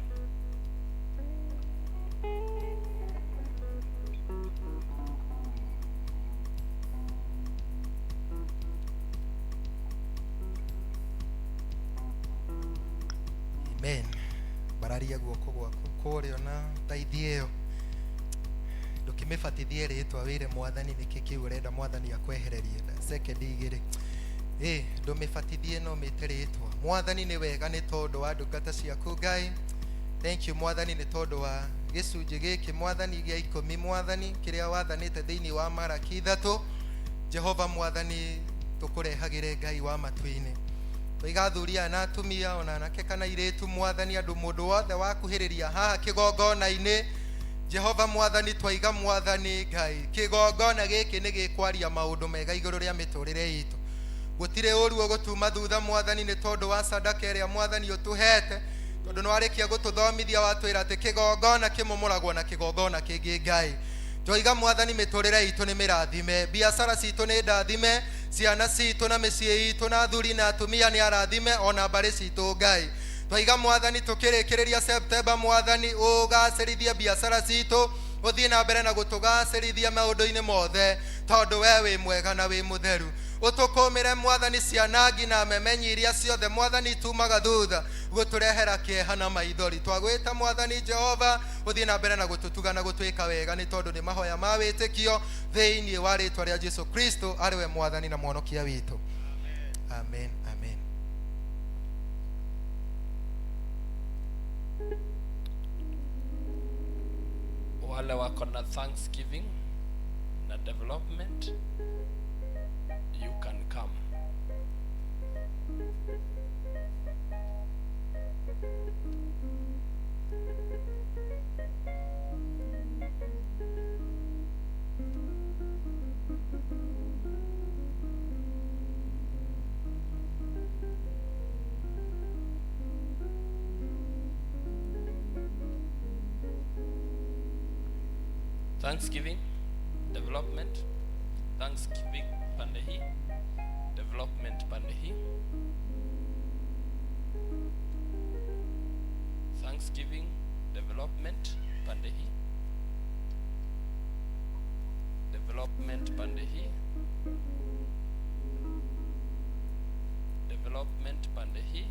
Amen. Bararia guoko gwaku kũrĩa na taithi ĩyo, ndũkĩmĩbatithie rĩĩtwa wĩre Mwathani nĩkĩ kĩu ũrenda Mwathani akwehererie. Second igĩrĩ ndũmĩbatithie no mĩte rĩĩtwa. Mwathani nĩ wega nĩ tondũ wa ndungata ciaku Ngai. Thank you Mwathani nĩ tondũ wa gĩcunjĩ gĩkĩ Mwathani gĩa 10 Mwathani kĩrĩa wathanĩte thĩinĩ wa Malaki 3. Jehova Mwathani tukurehagire Ngai wa matu-ini. Twigathuria na atumia ona anake kana iretu Mwathani, andu mundu wothe wakuhiriria haha kigongona-ini Jehova Mwathani, twaiga Mwathani Ngai kigongona giki ni gikwaria maundu mega iguru ria miturire itu. Gutire uru ugutuma thutha Mwathani, ni tondu wa sadaka iria Mwathani utuhete, tondu no arikia gututhomithia watwira ati kigongona kimomoragwo na kigongona kingi Ngai. Twaiga Mwathani miturire itu ni mirathime, biashara citu ni ndathime, ciana citu na micii itu na athuri na atumia ni arathime, ona mbari citu Ngai. Twaiga Mwathani tukirikiriria September Mwathani ugacirithia biashara citu, uthie na mbere na gutugacirithia maundu-ini mothe, tondu we wi mwega na wi mutheru. Utukumire Mwathani ciana ngina memenyi iria ciothe Mwathani tumaga thutha guturehera kieha na maithori. Twagwita Mwathani Jehova uthie na mbere na gututuga na gutwika wega, ni tondu ni mahoya ma witikio thiini wa ritwa ria Jesu Kristo ariwe Mwathani na mwonokia witu. Amen. Amen. Wale wako na thanksgiving na development, you can come. Thanksgiving, development, thanksgiving pande hii, development pande hii, thanksgiving, development pande hii, development pande hii, development pande hii,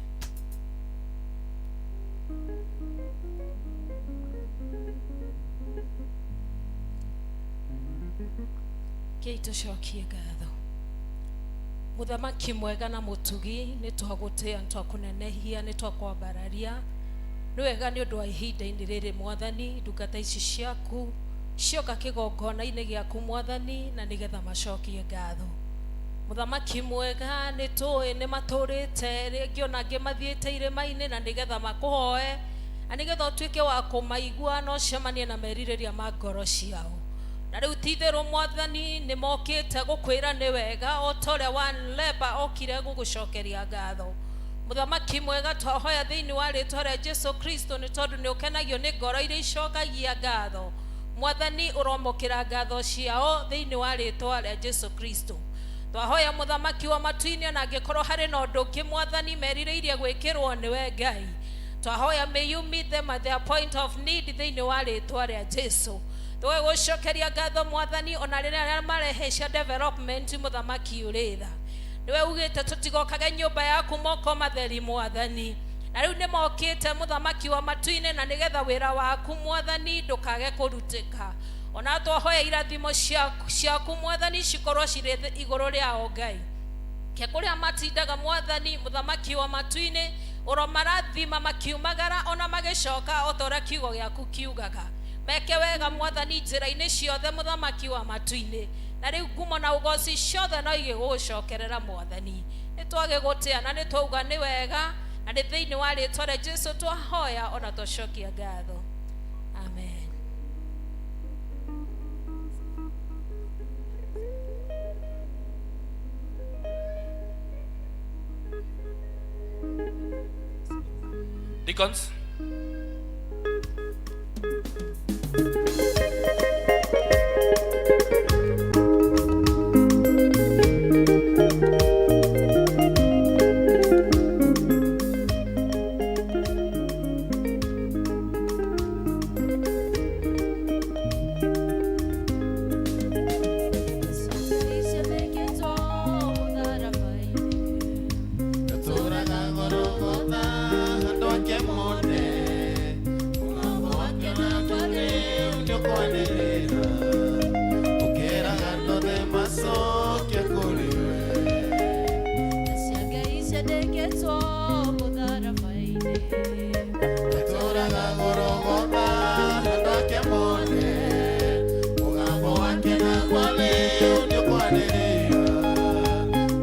Tucokie ngatho Muthamaki mwega na mutugi, ni twagutia twakunenehia ni twakwambararia ni wega ni undu wa ihinda-ini riri Mwathani, ndungata ici ciaku cioka kigongona-ini giaku Mwathani, na nigetha macokie ngatho. Muthamaki mwega, ni tui ni maturite ringi ona angi mathiite irima-ini na nigetha makuhoe, na nigetha utuike wa kumaigua no cemanie na meririria ma ngoro ciao. Na riu tithiru Mwathani ni mokite gukwira ni wega o toria one leba okire gugucokeria ngatho. Muthamaki mwega, twahoya thiini wa ritwa ria Jesu Kristo ni tondu ni ukenagio ni ngoro iria icokagia ngatho. Mwathani uromokira ngatho ciao thiini wa ritwa ria Jesu Kristo. Twahoya Muthamaki wa matu-ini ona angikorwo hari na undu ungi Mwathani meririirie gwikirwo ni we Ngai, twahoya may you meet them at their point of need thiini wa ritwa ria Jesu. Twe gucokeria ngatho Mwathani ona riria marehecia development Muthamaki uritha. Niwe ugite tutigokage nyumba yaku moko matheri Mwathani, na riu ni mokite Muthamaki wa matu-ini na nigetha wira waku Mwathani ndukage kurutika. Ona twahoya irathimo ciaku Mwathani cikorwo ciri iguru riao Ngai. Ke kuria matindaga Mwathani Muthamaki wa matu-ini uromarathima makiumagara ona magicoka otora kiugo giaku kiugaga. Meke wega Mwathani njira-ini ciothe Muthamaki wa matu-ini, na riu ngumo na ugoci ciothe no igigucokerera Mwathani. Ni twagigutia na ni twauga ni wega, na ni thiini wa ritwa ria Jesu twahoya ona twacokia ngatho. Amen. Deacons.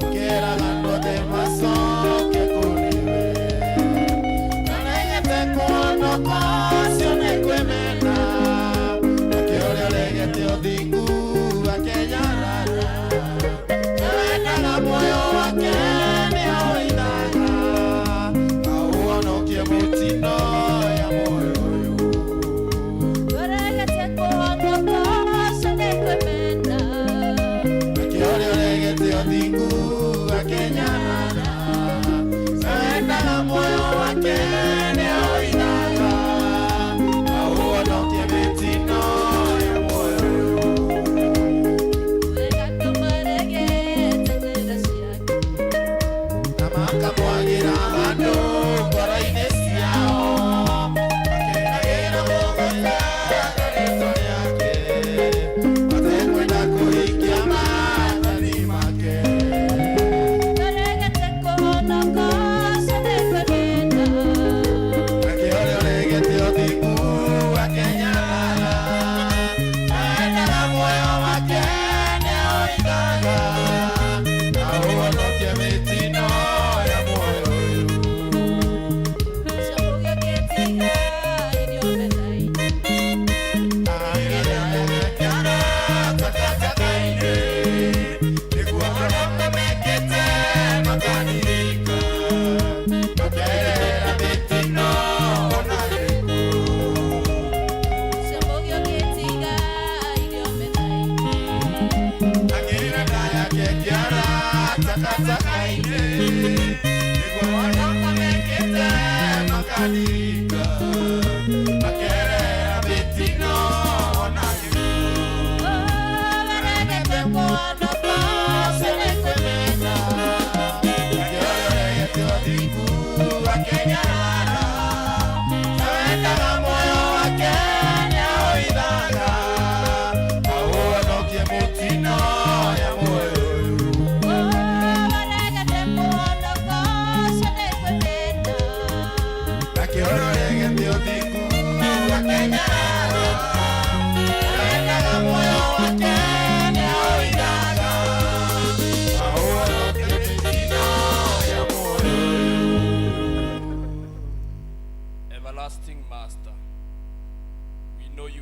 Okay.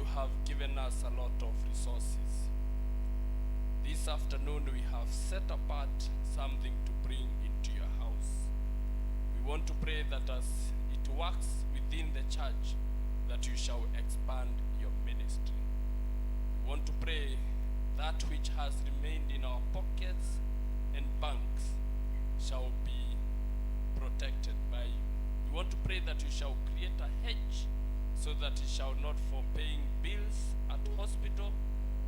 you have given us a lot of resources. This afternoon we have set apart something to bring into your house. We want to pray that as it works within the church, that you shall expand your ministry. We want to pray that which has remained in our pockets and banks shall be protected by you. We want to pray that you shall create a hedge so that we shall not for paying bills at hospital,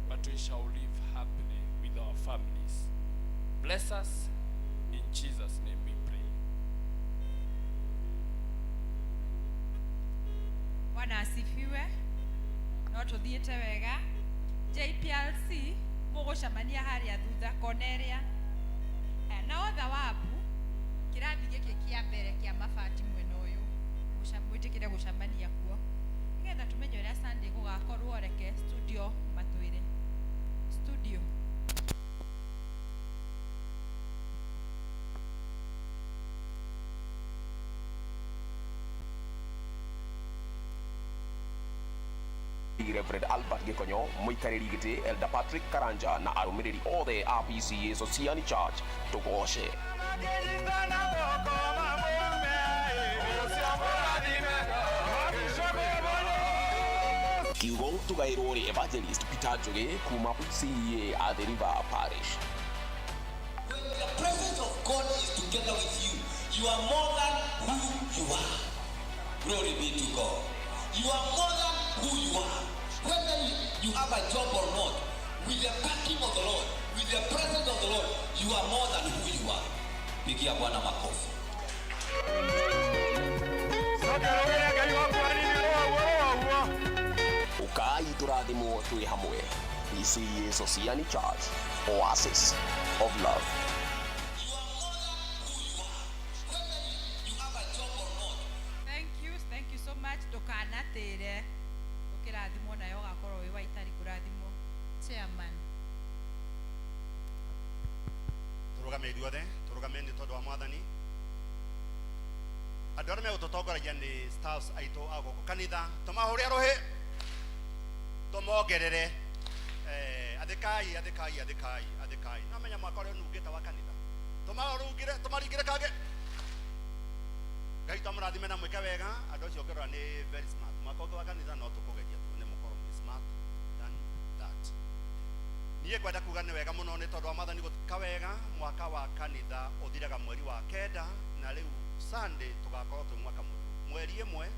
but we shall live happily with our families. Bless us. In Jesus' name we pray. Bwana asifiwe. No tuthiete wega. JPLC mugucamania haria thutha Cornelia na thawabu kirathi giki kia mbere kia mabati mwena uyu mwĩtĩkĩre gucamania kuo nigetha tumenye ũrĩa Sunday gũgakorwo. Reke studio matwĩre. Studio. Reverend Albert Gikonyo, Muikariri Gite, Elder Patrick Karanja, na arumiriri othe RPCA Sociani Church, tugoshe. Kiugo tugairwo ri Evangelist Peter Njoge kuma PCA at the River Parish. When the presence of God is together with you, you are more than who you are. Glory be to God. You are more than who you are. Whether you have a job or not, with the backing of the Lord, with the presence of the Lord, you are more than who you are. Pigia Bwana makofi. Ukai turathimwo twi hamwe. PCA Sociani Church, Oasis of Love. Thank you so much. Ndũkanatĩre ũkĩrathimwo nayo ũgakorwo wĩ wa itari kũrathimwo. Chairman. Tũrũgame ithuothe, tũrũgame nĩ tondũ wa Mwathani. Andũ arĩa megũtũtongoragia nĩ staffs aitũ a gũkũ kanitha, tũmahũrĩre rũhĩ, tũmongerere. Athĩkai. Namenya mwaka ũrĩa nungĩte wa kanitha. Tũmaringĩre kangĩ. Ngai tũmũrathime na mwĩke wega. Andũ acio ngĩrora nĩ very smart. Mwaka ũngĩ wa kanitha no tũkũgeria tuone mũkorwo mwĩ smart than that. Niĩ ngwenda kuga nĩ wega mũno nĩ tondũ wa Mwathani gũtuĩka wega. Mwaka wa kanitha ũthiraga mweri wa kenda, na rĩu Sunday tũgakorwo twĩ mwaka mwerũ. Mweri ĩmwe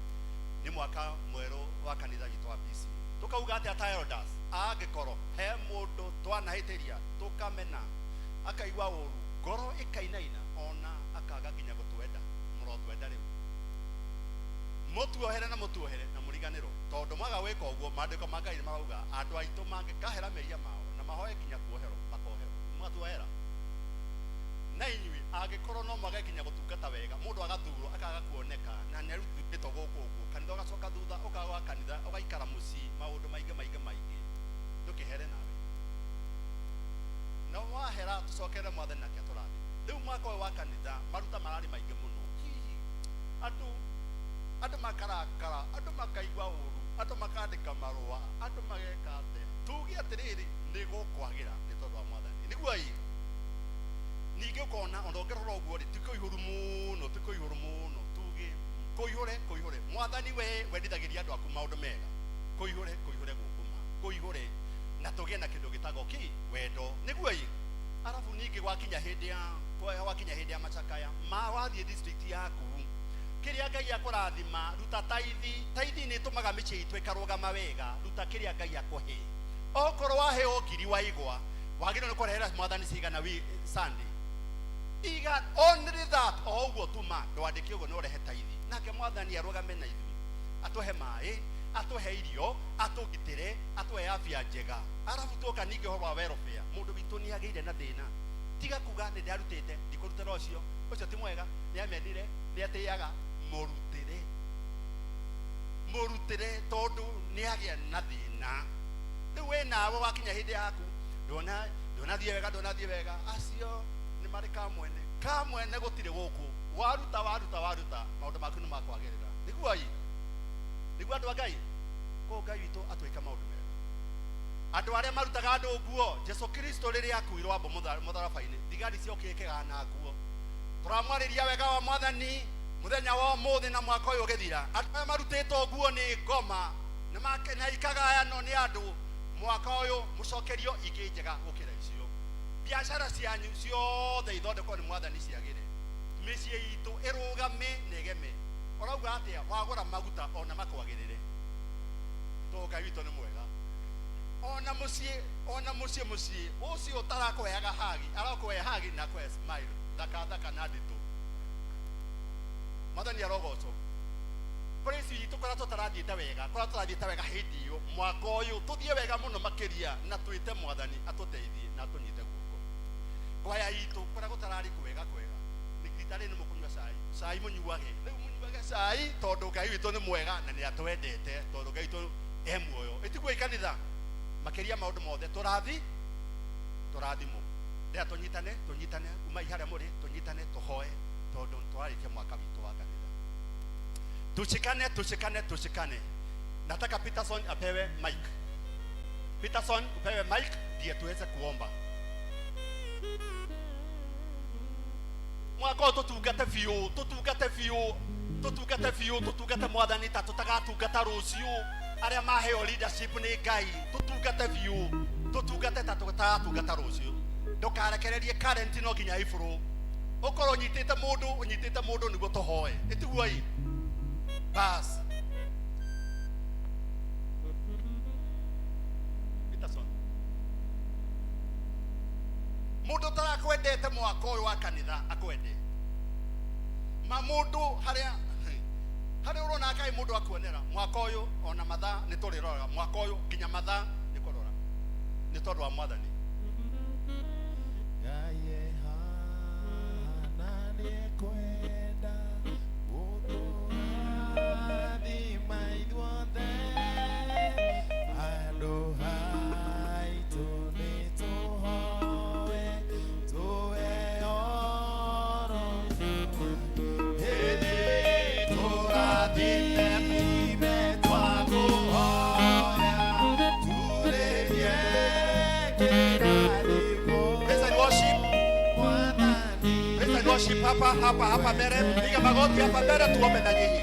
nĩ mwaka mwerũ wa kanitha witũ wa PCA. Tukauga atĩ ata elders angĩkorwo he mũndũ twanahĩtĩria tũkamena akaigua ũru, ngoro ĩkainaina, ona akaga nginya gũtwenda, mũrotwenda rĩu. Mũtuohere na mũriganĩrwo, tondũ mwaga gwĩka ũguo maandĩko ma Ngai marauga andũ aitũ mangĩkahera mehia mao na mahoe nginya kuoherwo makoherwo. Mwatuohera na inyuĩ angĩkorwo no mwage nginya gũtungata wega, mũndũ agathurwo akaga kuoneka na nĩarutĩtwo gũkũ ũguo, kanitha ũgacoka thutha ũkaga kanitha ũgaikara mũciĩ maũndũ maingĩ ndũkĩhere nawe. No wahera tũcokere Mwathani nake tũrathi. Rĩu mwaka ũyũ wa kanitha maruta mararĩ maingĩ mũno. Andũ makarakara, andũ makaigua ũru, andũ makandĩka marũa, andũ mageka atĩa. Tuge atĩrĩrĩ nĩ gũkwagĩra nĩ tondũ wa Mwathani. Nĩguo ĩ ningĩ ũkona ona ũngĩrora ũguo rĩ ti kũihũru mũno, tuge kũihũre. Mwathani we wendithagĩria andũ aku maũndũ mega. Kũihũre gũkũma, kũihũre na tũgĩe na kĩndũ gĩtagwo wendo. Nĩguo ĩ arabu ningĩ wakinya hĩndĩ ya macakaya wathiĩ district yaku, kĩrĩa Ngai akũrathima, ruta taithi nĩ ĩtũmaga mĩciĩ itũ ĩkarũgama wega. Ruta kĩrĩa Ngai akũhe. Okorwo waheo ngiri waigwa, wagĩrĩirwo nĩ kũrehera Mwathani cigana Sunday. Only that, o ũguo tuma ndwandĩke ũguo no ũrehe taithi. Nake Mwathani arũgame na ithuĩ, atũhe maĩ, atũhe irio, atũgitĩre, atũhe afya njega. Arabu tuoka ningĩ ũhoro wa welfare, mũndũ witũ nĩ agĩire na thĩna. Tiga kuga nĩ ndarutĩte ndikũrutĩra ũcio ti mwega, nĩ amenire, nĩ atĩaga. Mũrutĩre tondũ nĩ agĩa na thĩna. Rĩu we nawe wakinya hĩndĩ yaku ndũnathiĩ wega, acio nĩ marĩ kamwene gũtirĩ gũkũ. Waruta maũndũ maku nĩ makwagĩrĩra. Nĩguo andũ a Ngai ko Ngai witũ atwĩka maũndũ mega. Andũ arĩa marutaga andũ nguo, Jesu Kristo rĩrĩa akuirwo ambo mũtharaba-inĩ, thigari ciokĩkaga na nguo. Tũramwarĩria wega wa Mwathani muthenya wa ũmũthĩ na mwaka ũyũ ũgĩthira. Andũ arĩa marutĩtwo nguo nĩ ngoma na ikagayano nĩ andũ, mwaka ũyũ mũcokerio ingĩ njega gũkĩra icio. Biacara cianyu ciothe ithondekwo nĩ Mwathani ciagĩre. Mĩciĩ itũ ĩrũgame na ĩgeme. Ũrauga atĩa wagũra maguta ona makwagĩrĩre. Ngai witũ nĩ mwega. Ona mũciĩ ũcio ũtarakũheaga hagi arakũhe hagi na kwe smile thaka na nditũ. Mwathani arogocwo. Praise itũ kora tũtarathiĩte wega hĩndĩ ĩyo, mwaka ũyũ tũthiĩ wega mũno makĩria na twĩte Mwathani atũteithie na atũnyite guoko. Kwaya itũ kora gũtararĩ kwega nĩ mũkũnyua cai mũnyuage, rĩu mũnyuage cai tondũ Ngai witũ nĩ mwega na nĩ atwendete, tondũ Ngai witũ e muoyo. Ĩtiguo ikanitha makĩria maũndũ mothe tũrathimwo. Rĩrĩa tũnyitane umai harĩa mũrĩ, tũnyitane tũhoe tondũ twarĩkia mwaka witũ wa kanitha. Tushikane. Nataka Peterson apewe mic. Peterson upewe mic ndiye tuweze kuomba. Mwaka tutungate biũ, tutungate Mwathani ta tũtagatungata rũciũ. Arĩa maheo leadership nĩ Ngai, tutungate biũ, tutungate ta tũtagatungata rũciũ. Ndũkarekererie current no nginya ifuru. Ũkorwo ũnyitĩte mũndũ nĩguo tũhoe. Ĩtiguoi. Bas. Peterson. Mũndũ tarakwendete mwaka ũyũ wa kanitha akwende. Mũndũ harĩa ũrona Ngai mũndũ akuonera mwaka ũyũ ona mathaa nĩ tũrĩrora mwaka ũyũ nginya mathaa nĩ kũrora. Nĩ tondũ wa Mwathani. Ngai hana nĩ kwenda gũtũrathi maithuothe andũ haitũ nĩ tũhoe tũheo hĩndĩ tũrathime twakũhoya turĩrie kĩrathimo. Praise and worship hapa mbele, piga magoti hapa mbele tuombe na nyinyi.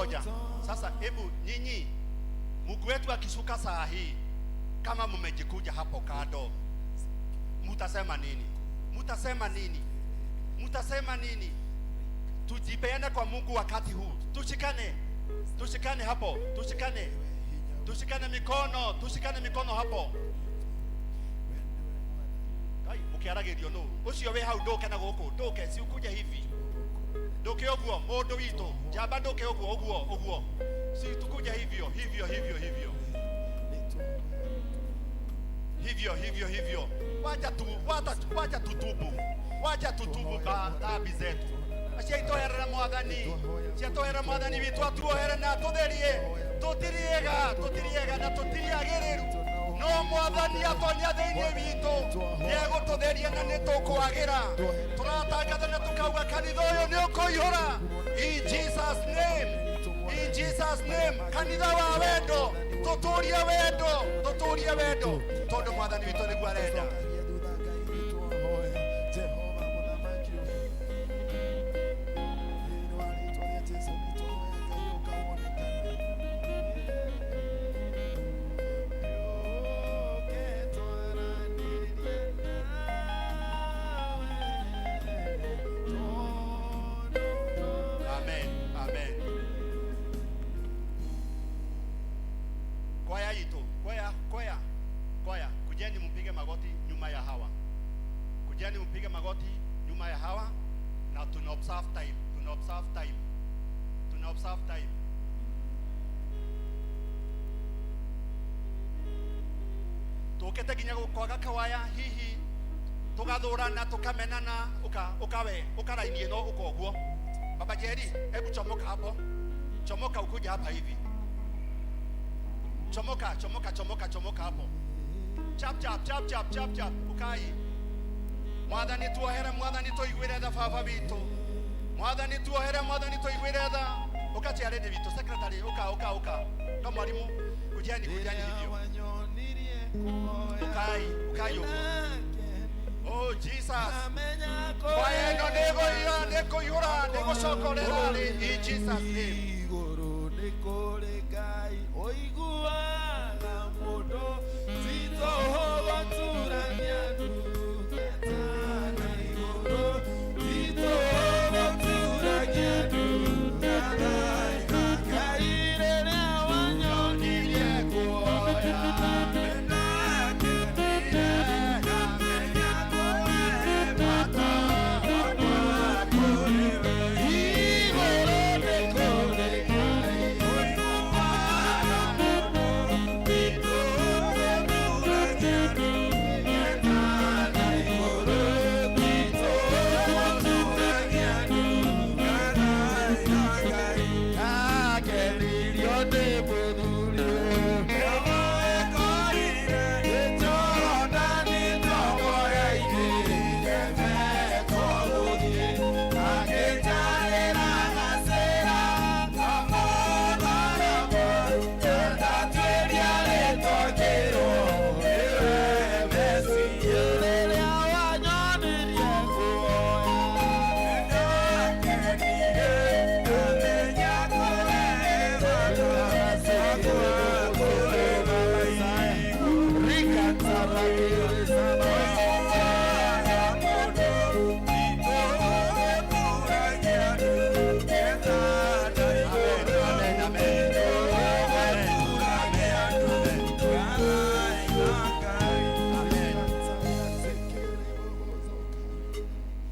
Kuja. Sasa hebu nyinyi Mungu wetu akishuka saa hii, kama mmejikuja hapo kado, mutasema nini? Tujipeane kwa Mungu wakati huu. Tushikane hapo, tushikane mikono hapo. Kai mukiaragirio no ucio we hau ndoke na guku ndoke si ukuja hivi ndoke oguo mundu witu jamba ndoke oguo si tukuja hivyo wacha tutubu dhambi zetu aciaitoherera mwathani ciatohera mwathani witũ atuohere na tũtherie tũtiriega na tũtiriagĩrĩru no mwathani atonya thĩinĩ witũ nĩegũtũtheria na nĩtũkwagĩra tũratangatha na tũkauga kanitha ũyũ nĩũkũihũra in Jesus name kanitha wa wendo tũtũrie wendo tondũ mwathani witũ nĩguo arenda. Kwaya, kujeni mpige magoti nyuma ya hawa. Kujeni mpige magoti nyuma ya hawa na tuna observe time. Tukete ginya kwaga kawaya hihi tugathurana tukamenana ukarainie no ukoguo. Baba Jerry, hebu chomoka hapo. Chomoka ukuja hapa hivi. Chomoka hapo. Chap ukai. Mwathani tuohere mwathani tuigwire tha baba bitu. Mwathani tuohere mwathani tuigwire tha. Ukaciare ni bitu secretary uka. Kama mwalimu kujani hivyo. Ukai huko. Oh Jesus. Kwa eno nego yura nego sokolera in Jesus name.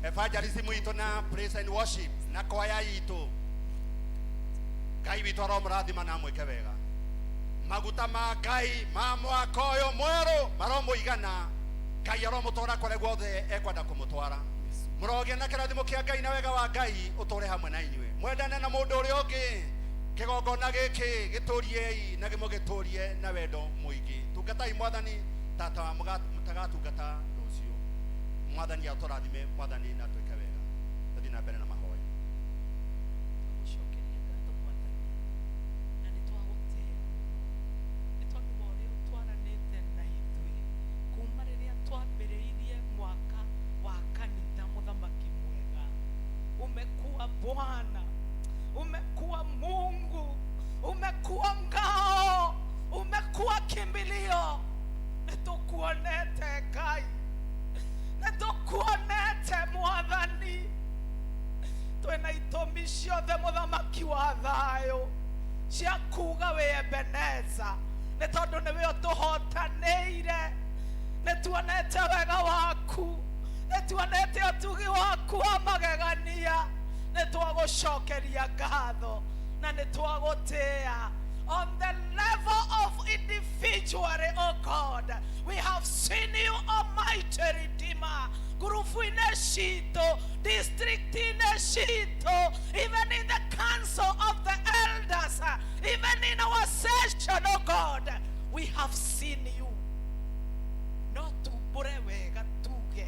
Evangelism ito na praise and worship na kwaya ito Ngai witũ aromũrathima na mwĩke wega maguta ma Ngai ma mwaka ũyũ mwerũ maromũigana Ngai aromũtwara kũrĩa guothe ekwenda kũmũtwara mũrogĩa na kĩrathimo kĩa Ngai na wega wa Ngai ũtũre hamwe na inyuĩ mwendane na mũndũ ũrĩa ũngĩ kĩgongona gĩkĩ gĩtũriei na gĩmũgĩtũrie na wendo mũingĩ tungatai mwathani tata mũtagatungata rũciũ mwathani atũrathime mwathani na twĩke wega tũthiĩ na mbere na mahoya Bwana, umekuwa Mungu, umekuwa ngao, umekuwa kimbilio. Nitukuonete Ngai, nitukuonete Mwathani. Twina itũmi ciothe mũthamaki wa thayũ cia kuga wĩ Ebeneza, nĩ tondũ nĩwe ũtũhotanĩire. Nĩtuonete wega waku, nĩtuonete ũtugi waku wa magegania. Nĩtwagũcokeria ngatho na nĩtwagũtĩĩa. On the level of individually, oh God, we have seen you, Almighty Redeemer. Ngurubu-inĩ citũ, district-inĩ citũ, even in our session, oh God, we have seen you. No tumbure wega tuge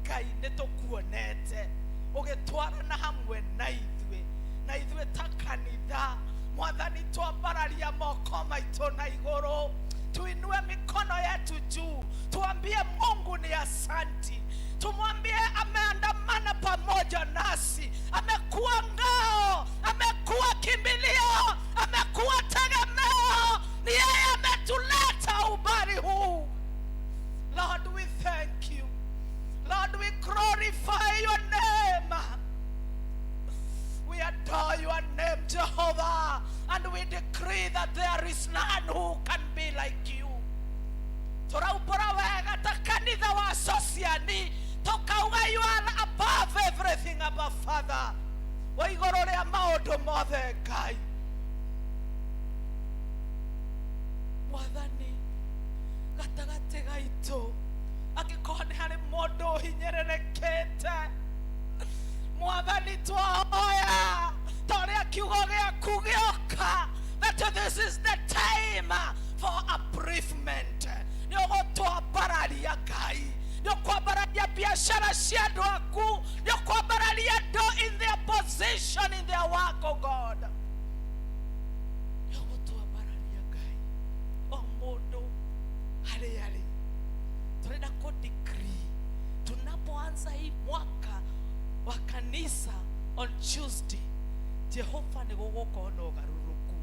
Ngai nĩtũkuonete ũgĩtwarana hamwe na ithuĩ ta kanitha. Mwathani, twambararia moko maitũ na igũrũ, tuinue mikono yetu juu, tuambie Mungu ni asanti, tumwambie ameandamana pamoja nasi, amekuwa ngao, amekuwa kimbilio, amekuwa tegemeo, ni yeye ametuleta ubari huu. Lord, we thank you. Lord, we glorify your name. We adore your name, Jehovah, and we decree that there is none who can be like you. Turaupora wega ta kanitha wa Sociani, tukauga you are above everything, above Father. Wa igũrũ rĩa maũndũ mothe Ngai. Mwathani, gatagatĩ gaitũ angĩkorwo nĩ harĩ mũndũ ũhinyererekete, Mwathani twahoya torĩa kiugo gĩaku gĩoka, that this is the time for upliftment. Nĩ ũgũtwambararia Ngai, nĩ ũkwambararia biacara cia andũ aku, nĩ ũkwambararia andũ in their position, in their work, oh God. Nĩ ũgũtwambararia Ngai o mũndũ harĩa arĩ. Tunaenda kudecree tunapoanza hii mwaka wa kanisa on Tuesday, Jehova nĩ gũgũkorwo na ũgarũrũku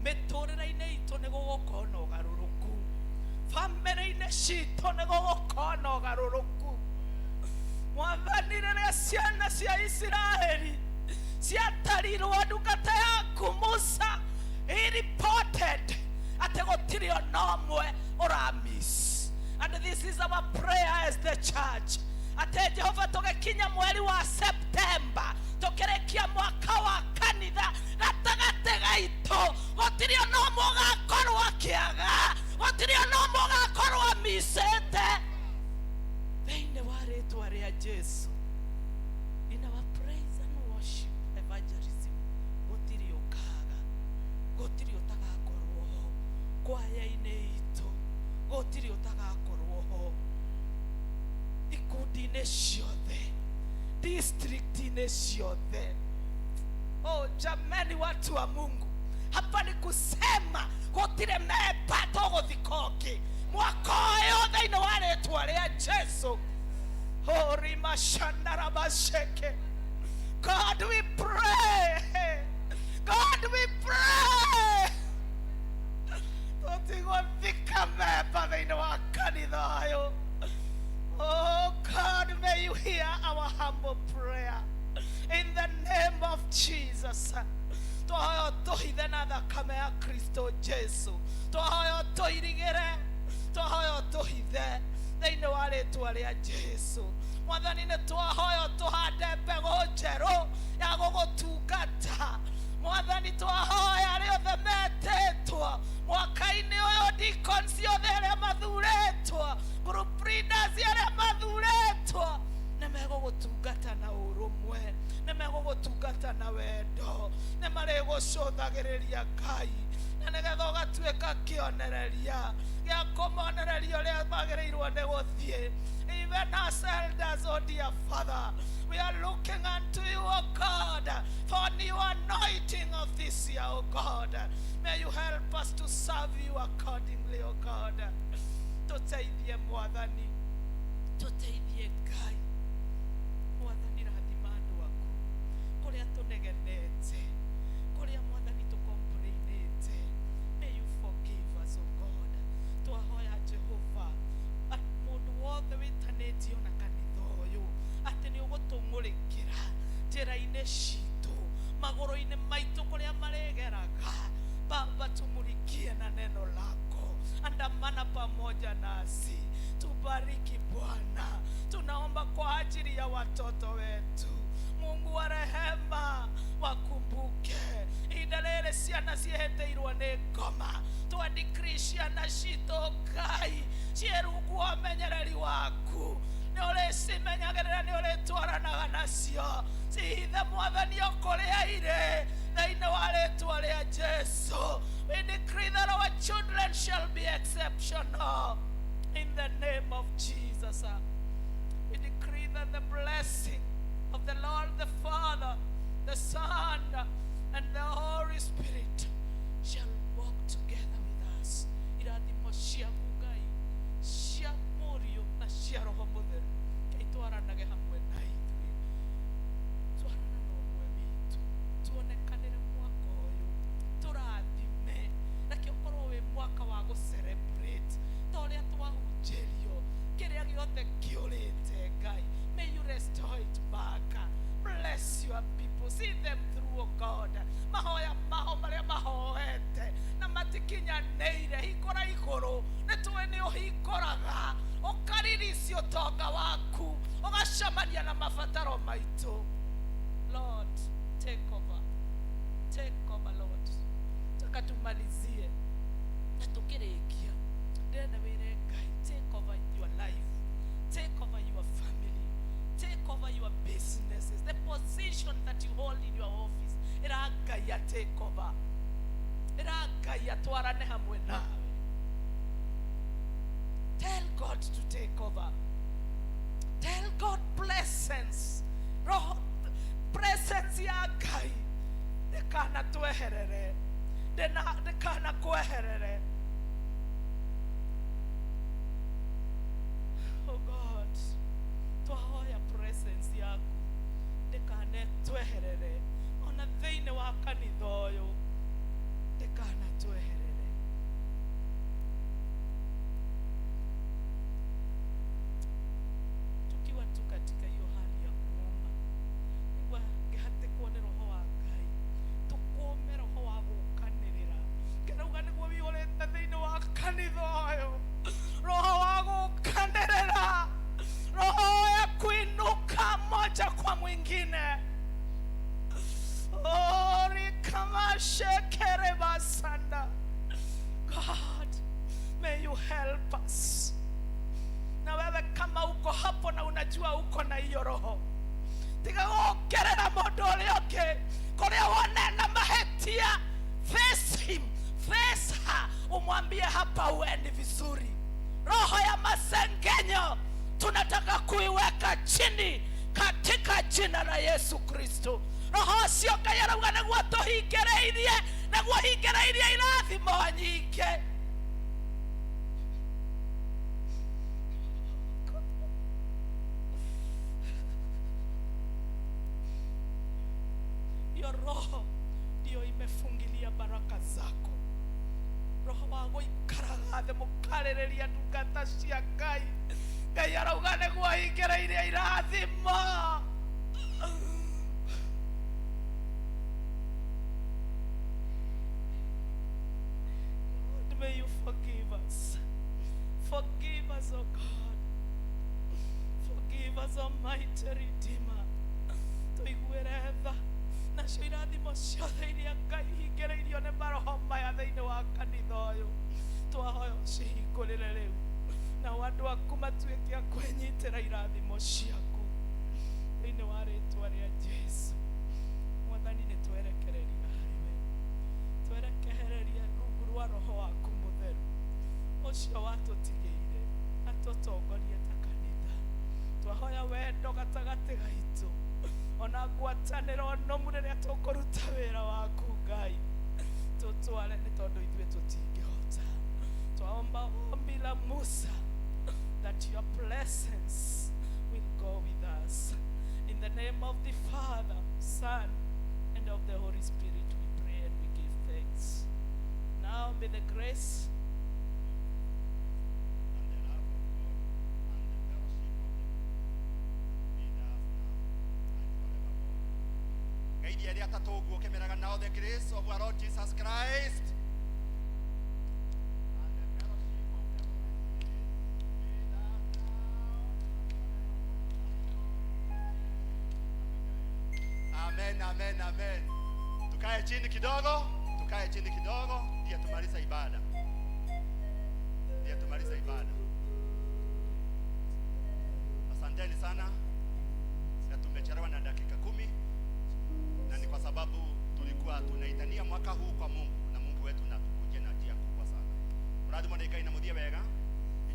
mĩtũrĩre-inĩ itũ, nĩ gũgũkorwo na ũgarũrũku famĩlĩ-inĩ citũ, nĩ gũgũkorwo na ũgarũrũku. Mwathani, rĩrĩa ciana cia Isiraeli ciatarirwo ndungata yaku Musa, he reported atĩ gũtirĩ ona ũmwe ũramiss. And this is our prayer as the church. Ate Jehova tugekinya mweri wa September, tukirekia mwaka wa kanitha gatagatĩ gaitũ, gũtirĩ ona ũmwe ũgakorwo akĩaga, gũtirĩ ona ũmwe ũgakorwo amicĩte thĩinĩ wa rĩtwa rĩa Jesu. In our praise and worship evangelism, gũtirĩ ũkaga, gũtirĩ ũtagakorwo ho kwaya-inĩ itũ, gũtirĩ ũtagakorwo ho ikundi-inĩ ciothe, district-inĩ ciothe. Oh jamani, watu wa Mungu, hapa ni kusema gũtirĩ memba tũgũthika ũngĩ mwaka ũyũ thĩinĩ wa rĩtwa rĩa Jesu. Oh rimashandarabasheke. God we pray, God we pray, tũtigũthika memba thĩinĩ wa kanitha ũyũ. Oh God, may you hear our humble prayer in the name of Jesus. Twahoya tũhithe na thakame ya Kristo Jesu, twahoya tũirigĩre, twahoya tũhithe thĩinĩ wa rĩtwa rĩa Jesu. Mwathani, nĩ twahoya tũhande mbegũ njerũ ya gũgũtungata. Mwathani, twahoya arĩa othe metĩtwo mwaka-inĩ ũyũ, deacons othe arĩa mathurĩtwo, group leaders arĩa mathurĩtwo, nĩ megũgũtungata na ũrũmwe, nĩ megũgũtungata na wendo, nĩ marĩgũcũthagĩrĩria Ngai, na nĩgetha ũgatuĩka kĩonereria gĩa kũmonereria ũrĩa magĩrĩirwo nĩ gũthiĩ. Even as elders, oh dear Father, we are looking unto you, oh God, for new anointing of this year, oh God. May you help us to serve you accordingly, oh God. Tuteithie Mwathani, tuteithie Ngai. Mwathani, rathima andũ aku kũrĩa tũnegenete, kũrĩa Mwathani tũcomplainĩte. May you forgive us, oh God. Twahoya Jehova, mũndũ wothe wĩtanĩtio na kanitha ũyũ, atĩ nĩ ũgũtũng'ũrĩkĩra njĩra-inĩ citũ, magũrũ-inĩ maitũ kũrĩa marĩgeraga. Baba, tumulikie na neno lako, andamana pamoja nasi, tubariki Bwana. Tunaomba kwa ajili ya watoto wetu, Mungu wa rehema, wakumbuke idalele ciana cieheteirwo nĩ ngoma, twadecree ciana citũ Ngai cierugwo ũmenyereri waku, nĩ ũrĩcimenyagĩrĩra, nĩ ũrĩtwaranaga nacio, cihithe Mwathani o kũrĩa irĩ Thaina waletwa ria Jesu. We decree that our children shall be exceptional in the name of Jesus. We decree that the blessing of the Lord the Father, the Son, and the Holy Spirit shall walk together with us. Irathimo cia Ngai cia Mũriũ na cia Roho Mũtheru itwaranage hamwe na ithuĩ. Twarana na ũmwe witũ, tuonekanĩre mwaka ũyũ, tũrathime, reke ũkorwo wĩ mwaka wa gũ-celebrate ta ũrĩa twahunjĩrio, kĩrĩa gĩothe kĩũrĩte Ngai. May you restore it back. Bless your people. See them through, oh God. Mahoya maho maria mahoete na matikinyanĩire hingũra igũrũ nĩ tũĩ nĩ ũhingũraga ũkariricia ũtonga waku ũgacemania na mabataro maitũ. Lord, take over. Take over, Lord. Taka tumalizie na tukirĩkia ndĩrenda wĩre Ngai, take over your life, take over your family, take over your businesses, the position that you hold in your office. Iragaya take over. Iragaya twarane hamwe nawe. Tell God to take over. Tell God presence. Roho presence ya Ngai ndikana tweherere, ndikana kweherere. Oh God, twahoya presence yaku ndikane tweherere ona thĩinĩ wa kanitha ũyũ, ndikana tweherere. Tukiwa tu katika hiyo hali ya kuomba, niguo ngĩhatikwo nĩ Roho wa Ngai, tũkũme Roho wa gũũkanĩrĩra, ngĩrauga nĩguo wĩihũrĩte thĩinĩ wa kanitha ũyũ, Roho wa gũũkanĩrĩra, Roho ya kuinuka moja kwa mwingine. Oh, rikamashe basanda. God, may you help us. Na wewe kama uko hapo na unajua uko na hiyo roho, tiga gũũkĩrĩra mũndũ ũrĩa ũngĩ kũrĩa wonena mahĩtia, face him, face her, umwambie hapa uendi vizuri. Roho ya masengenyo tunataka kuiweka chini katika jina la Yesu Kristo. Roho cio Ngai arauga nĩguo tũhingĩrĩirie, nĩguo hingĩrĩirie irathimo nyingĩ. Hiyo roho ndio imefungilia baraka zako. Roho wa gũikara thĩ mũkarĩrĩria ndungata cia Ngai. Ngai arauga nĩguo hingĩrĩirie irathimo. May you forgive us. Forgive us, oh God. Forgive us, Almighty Redeemer. Tuiguĩre tha nacio irathimo ciothe iria Ngai hingĩrĩirio nĩ maroho maya thĩinĩ wa kanitha ũyũ, twahoya ũcihingũrĩre rĩu, nao andũ aku matuĩke a kwĩnyitĩra irathimo ciaku thĩinĩ wa rĩĩtwa rĩa Jesu. Mwathani nĩ twerekereria harĩwe, twerekereria rungu rwa Roho waku Mũtheru ũcio watũtigĩire atũtongorie ta kanitha. Twahoya wendo gatagatĩ gaitũ, ona ngwatanĩro nũmu rĩrĩa tũkũruta wĩra waku Ngai, tũtware nĩ tondũ ithuĩ tũtingĩhota. Twaomba ombi la Musa that your presence will go with us. In the name of the Father, Son, and of the Holy Spirit we pray and we give thanks. Now may the grace now the grace of our Lord Jesus Christ and the fellowship of the Holy Spirit be with us now. Amen, amen, amen. Tukae chini kidogo, ndiye tumaliza ibada. Asanteni sana. Tumechelewa na dakika 10 na ni kwa sababu tulikuwa mwaka huu kwa Mungu na Mungu wetu na tukuje na njia kubwa sana. Mradhi mwana ikai na muthia wega